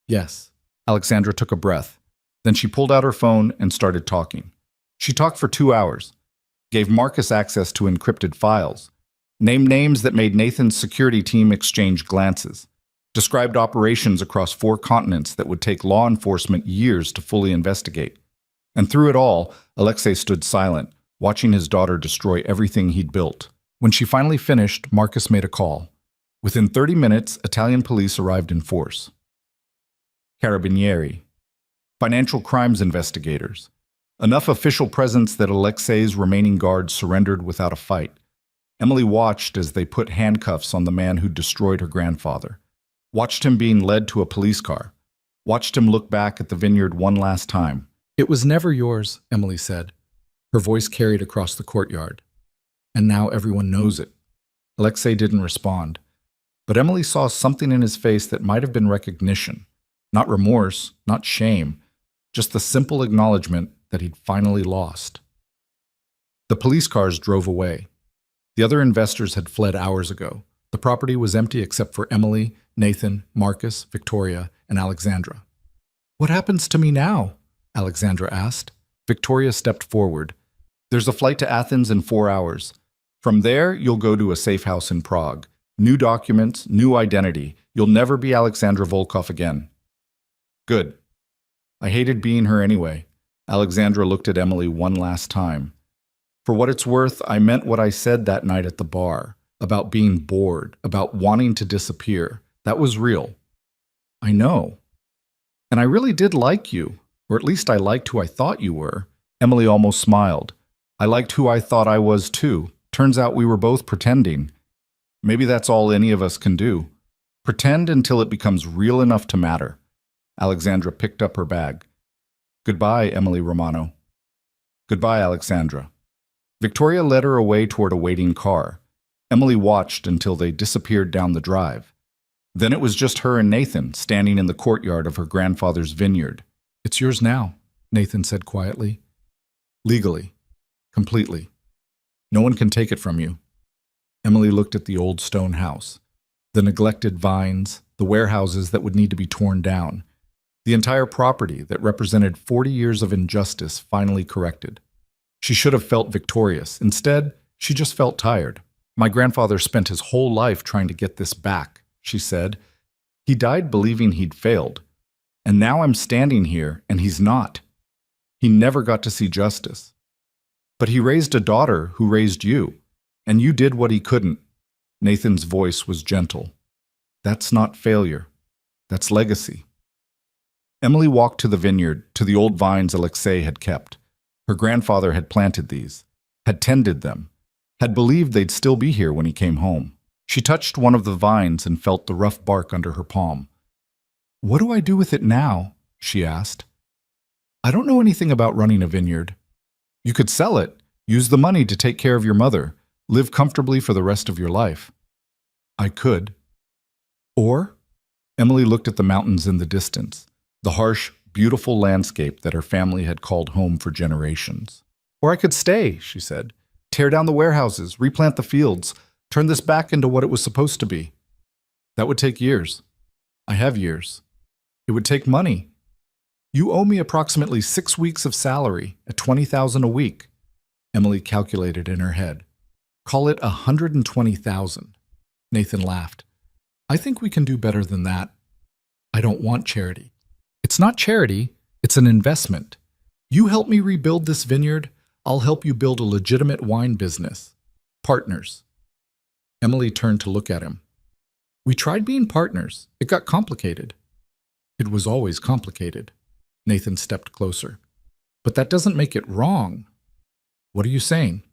Yes. Alexandra took a breath. Then she pulled out her phone and started talking. She talked for 2 hours, gave Marcus access to encrypted files, named names that made Nathan's security team exchange glances, described operations across 4 continents that would take law enforcement years to fully investigate. And through it all, Alexei stood silent, watching his daughter destroy everything he'd built. When she finally finished, Marcus made a call. Within 30 minutes, Italian police arrived in force. Carabinieri. Financial crimes investigators. Enough official presence that Alexei's remaining guards surrendered without a fight. Emily watched as they put handcuffs on the man who destroyed her grandfather. Watched him being led to a police car. Watched him look back at the vineyard one last time. It was never yours, Emily said. Her voice carried across the courtyard. And now everyone knows it. Alexei didn't respond. But Emily saw something in his face that might have been recognition. Not remorse, not shame. Just the simple acknowledgement that he'd finally lost. The police cars drove away. The other investors had fled hours ago. The property was empty except for Emily, Nathan, Marcus, Victoria, and Alexandra. What happens to me now? Alexandra asked. Victoria stepped forward. There's a flight to Athens in 4 hours. From there, you'll go to a safe house in Prague. New documents, new identity. You'll never be Alexandra Volkov again. Good. I hated being her anyway. Alexandra looked at Emily one last time. For what it's worth, I meant what I said that night at the bar, about being bored, about wanting to disappear. That was real. I know. And I really did like you, or at least I liked who I thought you were. Emily almost smiled. I liked who I thought I was too. Turns out we were both pretending. Maybe that's all any of us can do. Pretend until it becomes real enough to matter. Alexandra picked up her bag. Goodbye, Emily Romano. Goodbye, Alexandra. Victoria led her away toward a waiting car. Emily watched until they disappeared down the drive. Then it was just her and Nathan standing in the courtyard of her grandfather's vineyard. It's yours now, Nathan said quietly. Legally. Completely. No one can take it from you. Emily looked at the old stone house, the neglected vines, the warehouses that would need to be torn down, the entire property that represented 40 years of injustice finally corrected. She should have felt victorious. Instead, she just felt tired. My grandfather spent his whole life trying to get this back, she said. He died believing he'd failed. And now I'm standing here, and he's not. He never got to see justice. But he raised a daughter who raised you, and you did what he couldn't. Nathan's voice was gentle. That's not failure. That's legacy. Emily walked to the vineyard, to the old vines Alexei had kept. Her grandfather had planted these, had tended them, had believed they'd still be here when he came home. She touched one of the vines and felt the rough bark under her palm. What do I do with it now? She asked. I don't know anything about running a vineyard. You could sell it, use the money to take care of your mother, live comfortably for the rest of your life. I could. Or? Emily looked at the mountains in the distance, the harsh, beautiful landscape that her family had called home for generations. Or I could stay, she said. Tear down the warehouses, replant the fields, turn this back into what it was supposed to be. That would take years. I have years. It would take money. You owe me approximately 6 weeks of salary at $20,000 a week. Emily calculated in her head. Call it $120,000. Nathan laughed. I think we can do better than that. I don't want charity. It's not charity. It's an investment. You help me rebuild this vineyard, I'll help you build a legitimate wine business. Partners. Emily turned to look at him. We tried being partners. It got complicated. It was always complicated. Nathan stepped closer. But that doesn't make it wrong. What are you saying?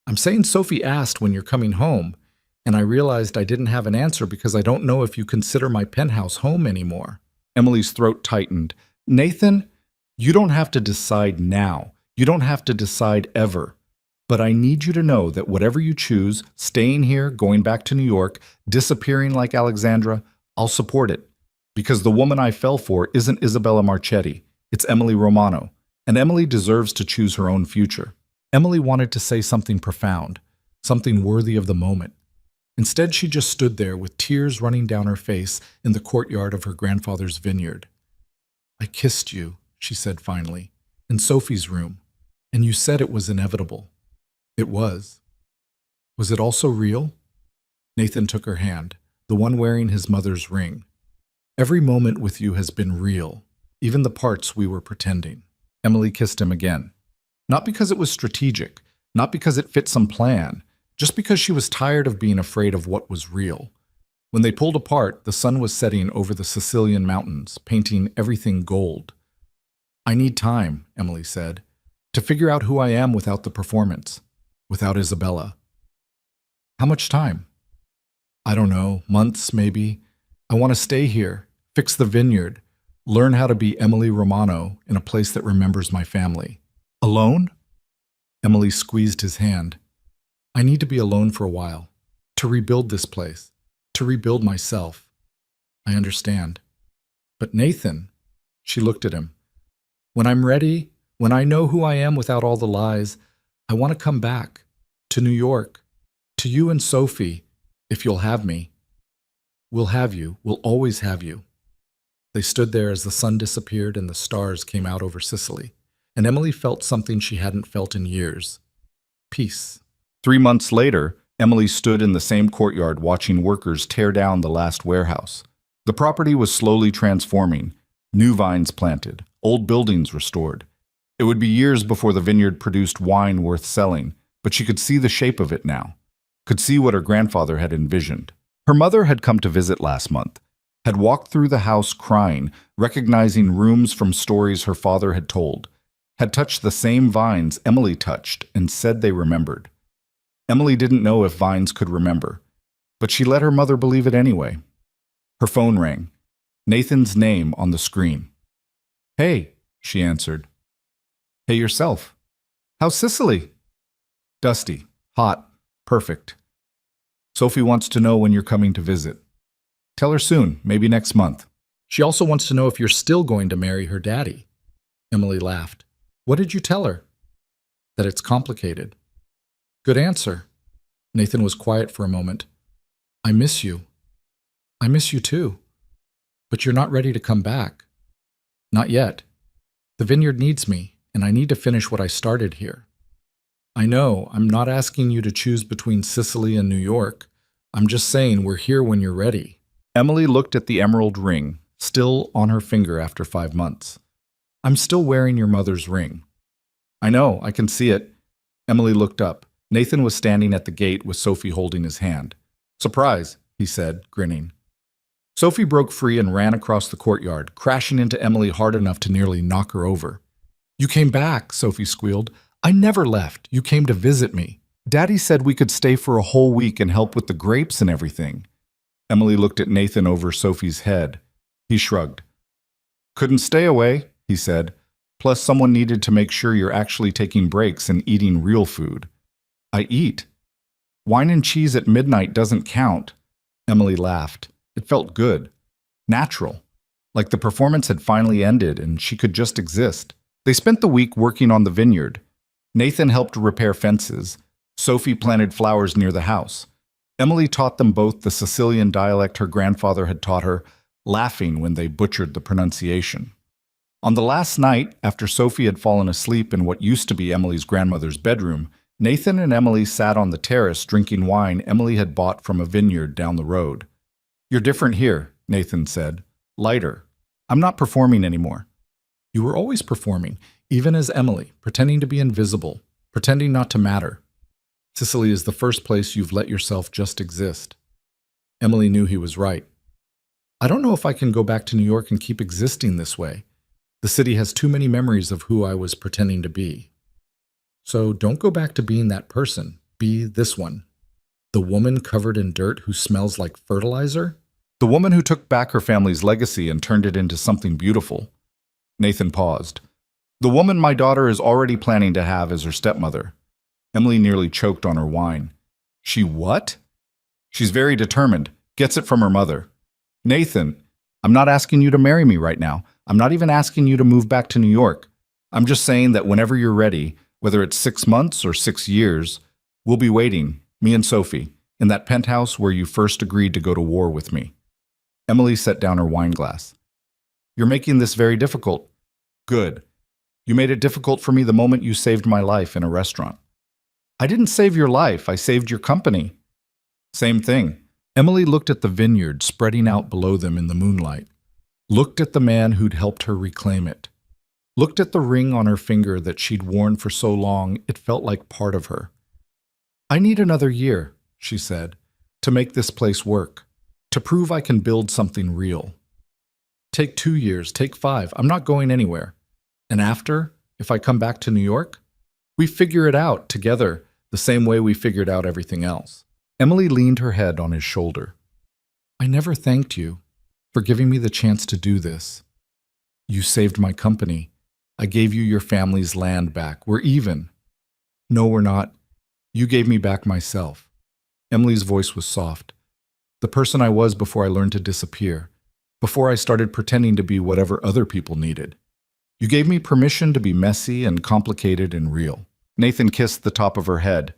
I'm saying Sophie asked when you're coming home, and I realized I didn't have an answer because I don't know if you consider my penthouse home anymore. Emily's throat tightened. Nathan, you don't have to decide now. You don't have to decide ever. But I need you to know that whatever you choose, staying here, going back to New York, disappearing like Alexandra, I'll support it. Because the woman I fell for isn't Isabella Marchetti. It's Emily Romano. And Emily deserves to choose her own future. Emily wanted to say something profound, something worthy of the moment. Instead, she just stood there with tears running down her face in the courtyard of her grandfather's vineyard. I kissed you, she said finally, in Sophie's room, and you said it was inevitable. It was. Was it also real? Nathan took her hand, the one wearing his mother's ring. Every moment with you has been real, even the parts we were pretending. Emily kissed him again. Not because it was strategic, not because it fit some plan, just because she was tired of being afraid of what was real. When they pulled apart, the sun was setting over the Sicilian mountains, painting everything gold. I need time, Emily said, to figure out who I am without the performance, without Isabella. How much time? I don't know, months maybe. I want to stay here, fix the vineyard, learn how to be Emily Romano in a place that remembers my family. Alone? Emily squeezed his hand. I need to be alone for a while, to rebuild this place, to rebuild myself. I understand. But Nathan, she looked at him. When I'm ready, when I know who I am without all the lies, I want to come back, to New York, to you and Sophie, if you'll have me. We'll have you, we'll always have you. They stood there as the sun disappeared and the stars came out over Sicily, and Emily felt something she hadn't felt in years. Peace. 3 months later, Emily stood in the same courtyard watching workers tear down the last warehouse. The property was slowly transforming, new vines planted, old buildings restored. It would be years before the vineyard produced wine worth selling, but she could see the shape of it now, could see what her grandfather had envisioned. Her mother had come to visit last month, had walked through the house crying, recognizing rooms from stories her father had told, had touched the same vines Emily touched and said they remembered. Emily didn't know if vines could remember, but she let her mother believe it anyway. Her phone rang. Nathan's name on the screen. Hey, she answered. Hey yourself. How's Sicily? Dusty, hot, perfect. Sophie wants to know when you're coming to visit. Tell her soon, maybe next month. She also wants to know if you're still going to marry her daddy. Emily laughed. What did you tell her? That it's complicated. Good answer. Nathan was quiet for a moment. I miss you. I miss you too. But you're not ready to come back. Not yet. The vineyard needs me, and I need to finish what I started here. I know, I'm not asking you to choose between Sicily and New York. I'm just saying we're here when you're ready. Emily looked at the emerald ring, still on her finger after 5 months. I'm still wearing your mother's ring. I know, I can see it. Emily looked up. Nathan was standing at the gate with Sophie holding his hand. Surprise, he said, grinning. Sophie broke free and ran across the courtyard, crashing into Emily hard enough to nearly knock her over. You came back, Sophie squealed. I never left. You came to visit me. Daddy said we could stay for a whole week and help with the grapes and everything. Emily looked at Nathan over Sophie's head. He shrugged. Couldn't stay away, he said. Plus, someone needed to make sure you're actually taking breaks and eating real food. I eat. Wine and cheese at midnight doesn't count. Emily laughed. It felt good. Natural. Like the performance had finally ended and she could just exist. They spent the week working on the vineyard. Nathan helped repair fences. Sophie planted flowers near the house. Emily taught them both the Sicilian dialect her grandfather had taught her, laughing when they butchered the pronunciation. On the last night, after Sophie had fallen asleep in what used to be Emily's grandmother's bedroom, Nathan and Emily sat on the terrace drinking wine Emily had bought from a vineyard down the road. You're different here, Nathan said. Lighter. I'm not performing anymore. You were always performing, even as Emily, pretending to be invisible, pretending not to matter. Sicily is the first place you've let yourself just exist. Emily knew he was right. I don't know if I can go back to New York and keep existing this way. The city has too many memories of who I was pretending to be. So don't go back to being that person. Be this one. The woman covered in dirt who smells like fertilizer? The woman who took back her family's legacy and turned it into something beautiful. Nathan paused. The woman my daughter is already planning to have as her stepmother. Emily nearly choked on her wine. She what? She's very determined. Gets it from her mother. Nathan, I'm not asking you to marry me right now. I'm not even asking you to move back to New York. I'm just saying that whenever you're ready, whether it's 6 months or 6 years, we'll be waiting, me and Sophie, in that penthouse where you first agreed to go to war with me. Emily set down her wine glass. You're making this very difficult. Good. You made it difficult for me the moment you saved my life in a restaurant. I didn't save your life, I saved your company. Same thing. Emily looked at the vineyard spreading out below them in the moonlight, looked at the man who'd helped her reclaim it, looked at the ring on her finger that she'd worn for so long it felt like part of her. I need another year, she said, to make this place work, to prove I can build something real. Take 2 years, take 5, I'm not going anywhere. And after, if I come back to New York, we figure it out together the same way we figured out everything else. Emily leaned her head on his shoulder. I never thanked you for giving me the chance to do this. You saved my company. I gave you your family's land back. We're even. No, we're not. You gave me back myself. Emily's voice was soft. The person I was before I learned to disappear, before I started pretending to be whatever other people needed. You gave me permission to be messy and complicated and real. Nathan kissed the top of her head.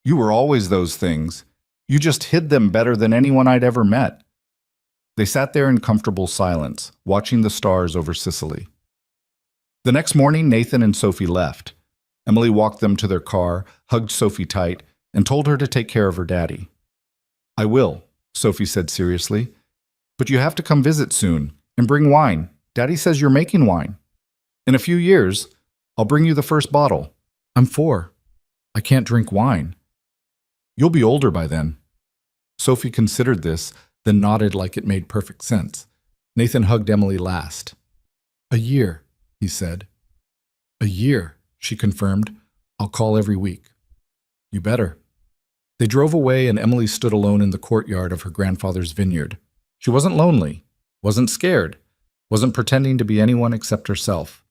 You were always those things. You just hid them better than anyone I'd ever met. They sat there in comfortable silence, watching the stars over Sicily. The next morning, Nathan and Sophie left. Emily walked them to their car, hugged Sophie tight, and told her to take care of her daddy. I will, Sophie said seriously. But you have to come visit soon, and bring wine. Daddy says you're making wine. In a few years, I'll bring you the first bottle. I'm 4. I can't drink wine. You'll be older by then. Sophie considered this, then nodded like it made perfect sense. Nathan hugged Emily last. A year, he said. A year, she confirmed. I'll call every week. You better. They drove away and Emily stood alone in the courtyard of her grandfather's vineyard. She wasn't lonely, wasn't scared, wasn't pretending to be anyone except herself.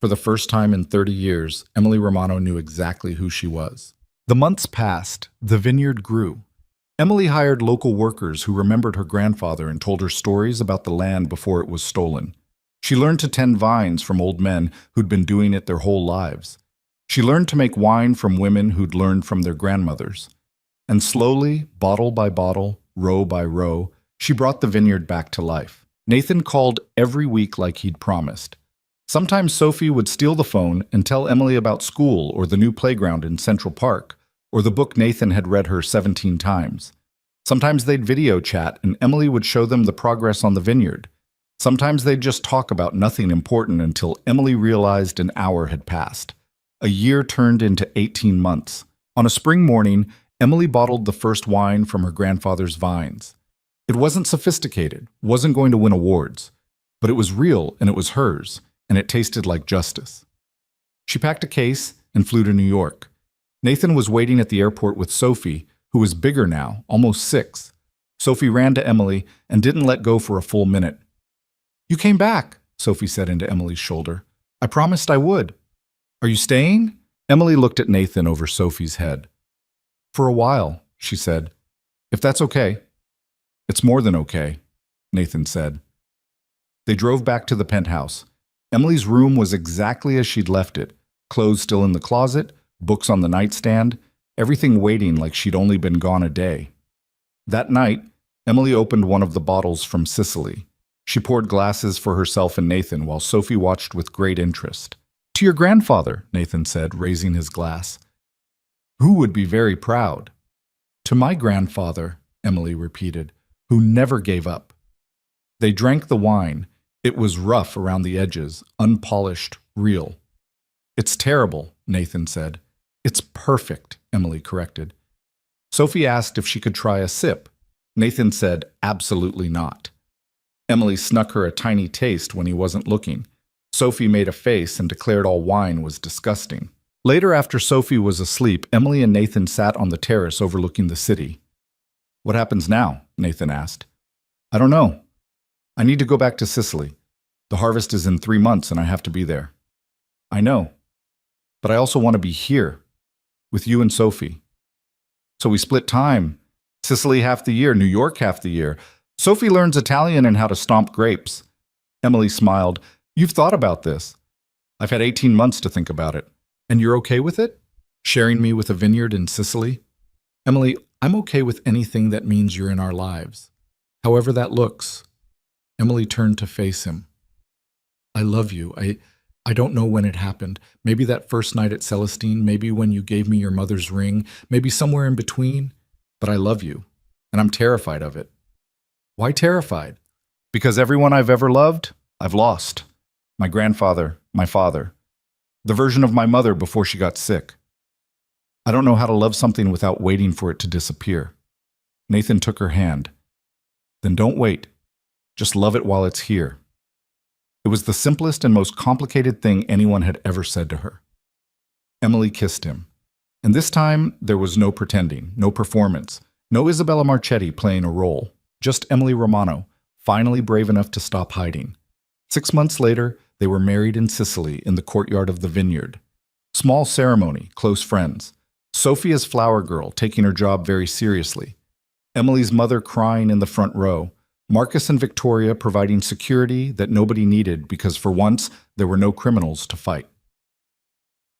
For the first time in 30 years, Emily Romano knew exactly who she was. The months passed, the vineyard grew. Emily hired local workers who remembered her grandfather and told her stories about the land before it was stolen. She learned to tend vines from old men who'd been doing it their whole lives. She learned to make wine from women who'd learned from their grandmothers. And slowly, bottle by bottle, row by row, she brought the vineyard back to life. Nathan called every week like he'd promised. Sometimes Sophie would steal the phone and tell Emily about school or the new playground in Central Park, or the book Nathan had read her 17 times. Sometimes they'd video chat and Emily would show them the progress on the vineyard. Sometimes they'd just talk about nothing important until Emily realized an hour had passed. A year turned into 18 months. On a spring morning, Emily bottled the first wine from her grandfather's vines. It wasn't sophisticated, wasn't going to win awards, but it was real and it was hers, and it tasted like justice. She packed a case and flew to New York. Nathan was waiting at the airport with Sophie, who was bigger now, almost 6. Sophie ran to Emily and didn't let go for a full minute. You came back, Sophie said into Emily's shoulder. I promised I would. Are you staying? Emily looked at Nathan over Sophie's head. For a while, she said. If that's okay. It's more than okay, Nathan said. They drove back to the penthouse. Emily's room was exactly as she'd left it, clothes still in the closet, books on the nightstand, everything waiting like she'd only been gone a day. That night, Emily opened one of the bottles from Sicily. She poured glasses for herself and Nathan while Sophie watched with great interest. To your grandfather, Nathan said, raising his glass. Who would be very proud? To my grandfather, Emily repeated, who never gave up. They drank the wine, It was rough around the edges, unpolished, real. "It's terrible," Nathan said. "It's perfect," Emily corrected. Sophie asked if she could try a sip. Nathan said, "Absolutely not." Emily snuck her a tiny taste when he wasn't looking. Sophie made a face and declared all wine was disgusting. Later, after Sophie was asleep, Emily and Nathan sat on the terrace overlooking the city. "What happens now?" Nathan asked. "I don't know. I need to go back to Sicily. The harvest is in 3 months and I have to be there." "I know. But I also want to be here, with you and Sophie." "So we split time. Sicily half the year, New York half the year. Sophie learns Italian and how to stomp grapes." Emily smiled. "You've thought about this." "I've had 18 months to think about it." "And you're okay with it? Sharing me with a vineyard in Sicily?" "Emily, I'm okay with anything that means you're in our lives. However that looks." Emily turned to face him. "I love you. I don't know when it happened. Maybe that first night at Celestine, maybe when you gave me your mother's ring, maybe somewhere in between. But I love you, and I'm terrified of it." "Why terrified?" "Because everyone I've ever loved, I've lost. My grandfather, my father, the version of my mother before she got sick. I don't know how to love something without waiting for it to disappear." Nathan took her hand. "Then don't wait. Just love it while it's here." It was the simplest and most complicated thing anyone had ever said to her. Emily kissed him. And this time, there was no pretending, no performance, no Isabella Marchetti playing a role, just Emily Romano, finally brave enough to stop hiding. 6 months later, they were married in Sicily in the courtyard of the vineyard. Small ceremony, close friends. Sophia's flower girl taking her job very seriously. Emily's mother crying in the front row. Marcus and Victoria providing security that nobody needed because for once there were no criminals to fight.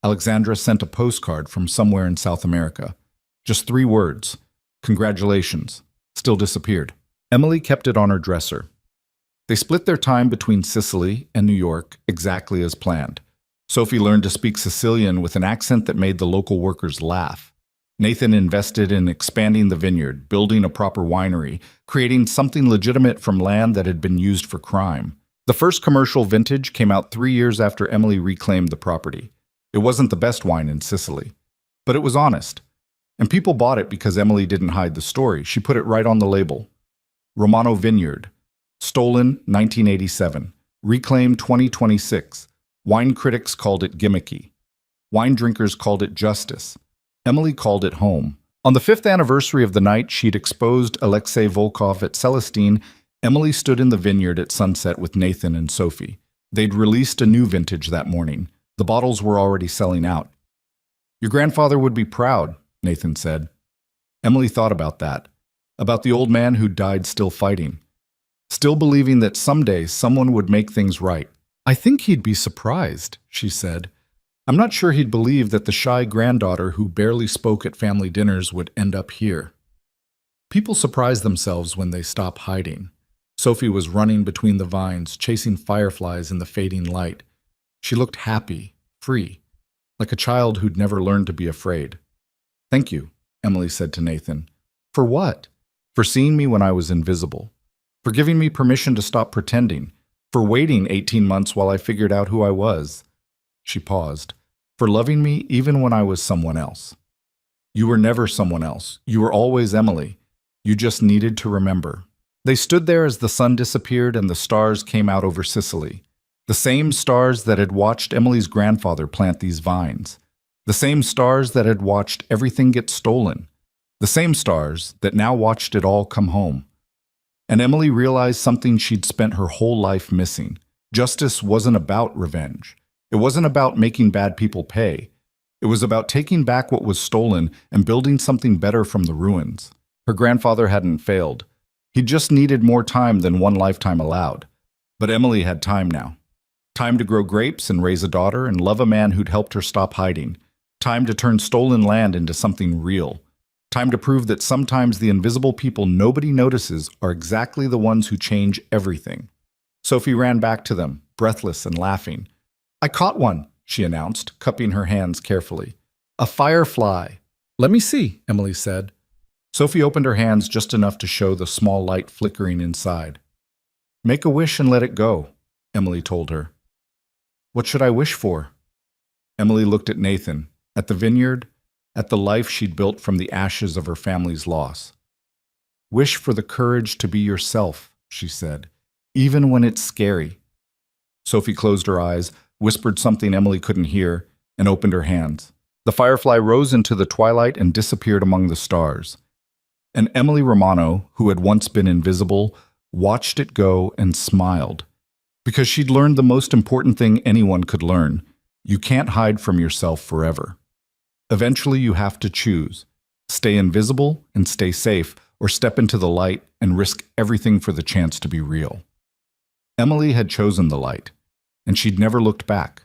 Alexandra sent a postcard from somewhere in South America. Just 3 words. "Congratulations." Still disappeared. Emily kept it on her dresser. They split their time between Sicily and New York exactly as planned. Sophie learned to speak Sicilian with an accent that made the local workers laugh. Nathan invested in expanding the vineyard, building a proper winery, creating something legitimate from land that had been used for crime. The first commercial vintage came out 3 years after Emily reclaimed the property. It wasn't the best wine in Sicily, but it was honest. And people bought it because Emily didn't hide the story. She put it right on the label. Romano Vineyard. Stolen 1987. Reclaimed 2026. Wine critics called it gimmicky. Wine drinkers called it justice. Emily called it home. On the 5th anniversary of the night she'd exposed Alexei Volkov at Celestine, Emily stood in the vineyard at sunset with Nathan and Sophie. They'd released a new vintage that morning. The bottles were already selling out. "Your grandfather would be proud," Nathan said. Emily thought about that, about the old man who died still fighting, still believing that someday someone would make things right. "I think he'd be surprised," she said. "I'm not sure he'd believe that the shy granddaughter who barely spoke at family dinners would end up here." People surprise themselves when they stop hiding. Sophie was running between the vines, chasing fireflies in the fading light. She looked happy, free, like a child who'd never learned to be afraid. "Thank you," Emily said to Nathan. "For what?" "For seeing me when I was invisible. For giving me permission to stop pretending. For waiting 18 months while I figured out who I was." She paused. "For loving me even when I was someone else." "You were never someone else. You were always Emily. You just needed to remember." They stood there as the sun disappeared and the stars came out over Sicily. The same stars that had watched Emily's grandfather plant these vines. The same stars that had watched everything get stolen. The same stars that now watched it all come home. And Emily realized something she'd spent her whole life missing. Justice wasn't about revenge. It wasn't about making bad people pay. It was about taking back what was stolen and building something better from the ruins. Her grandfather hadn't failed. He just needed more time than one lifetime allowed. But Emily had time now. Time to grow grapes and raise a daughter and love a man who'd helped her stop hiding. Time to turn stolen land into something real. Time to prove that sometimes the invisible people nobody notices are exactly the ones who change everything. Sophie ran back to them, breathless and laughing. "I caught one," she announced, cupping her hands carefully. "A firefly." "Let me see," Emily said. Sophie opened her hands just enough to show the small light flickering inside. "Make a wish and let it go." Emily told her. What should I wish for? Emily looked at Nathan, at the vineyard, at the life she'd built from the ashes of her family's loss. Wish for the courage to be yourself, she said, even when it's scary. Sophie closed her eyes, whispered something Emily couldn't hear, and opened her hands. The firefly rose into the twilight and disappeared among the stars. And Emily Romano, who had once been invisible, watched it go and smiled. Because she'd learned the most important thing anyone could learn. You can't hide from yourself forever. Eventually you have to choose. Stay invisible and stay safe, or step into the light and risk everything for the chance to be real. Emily had chosen the light, and she'd never looked back.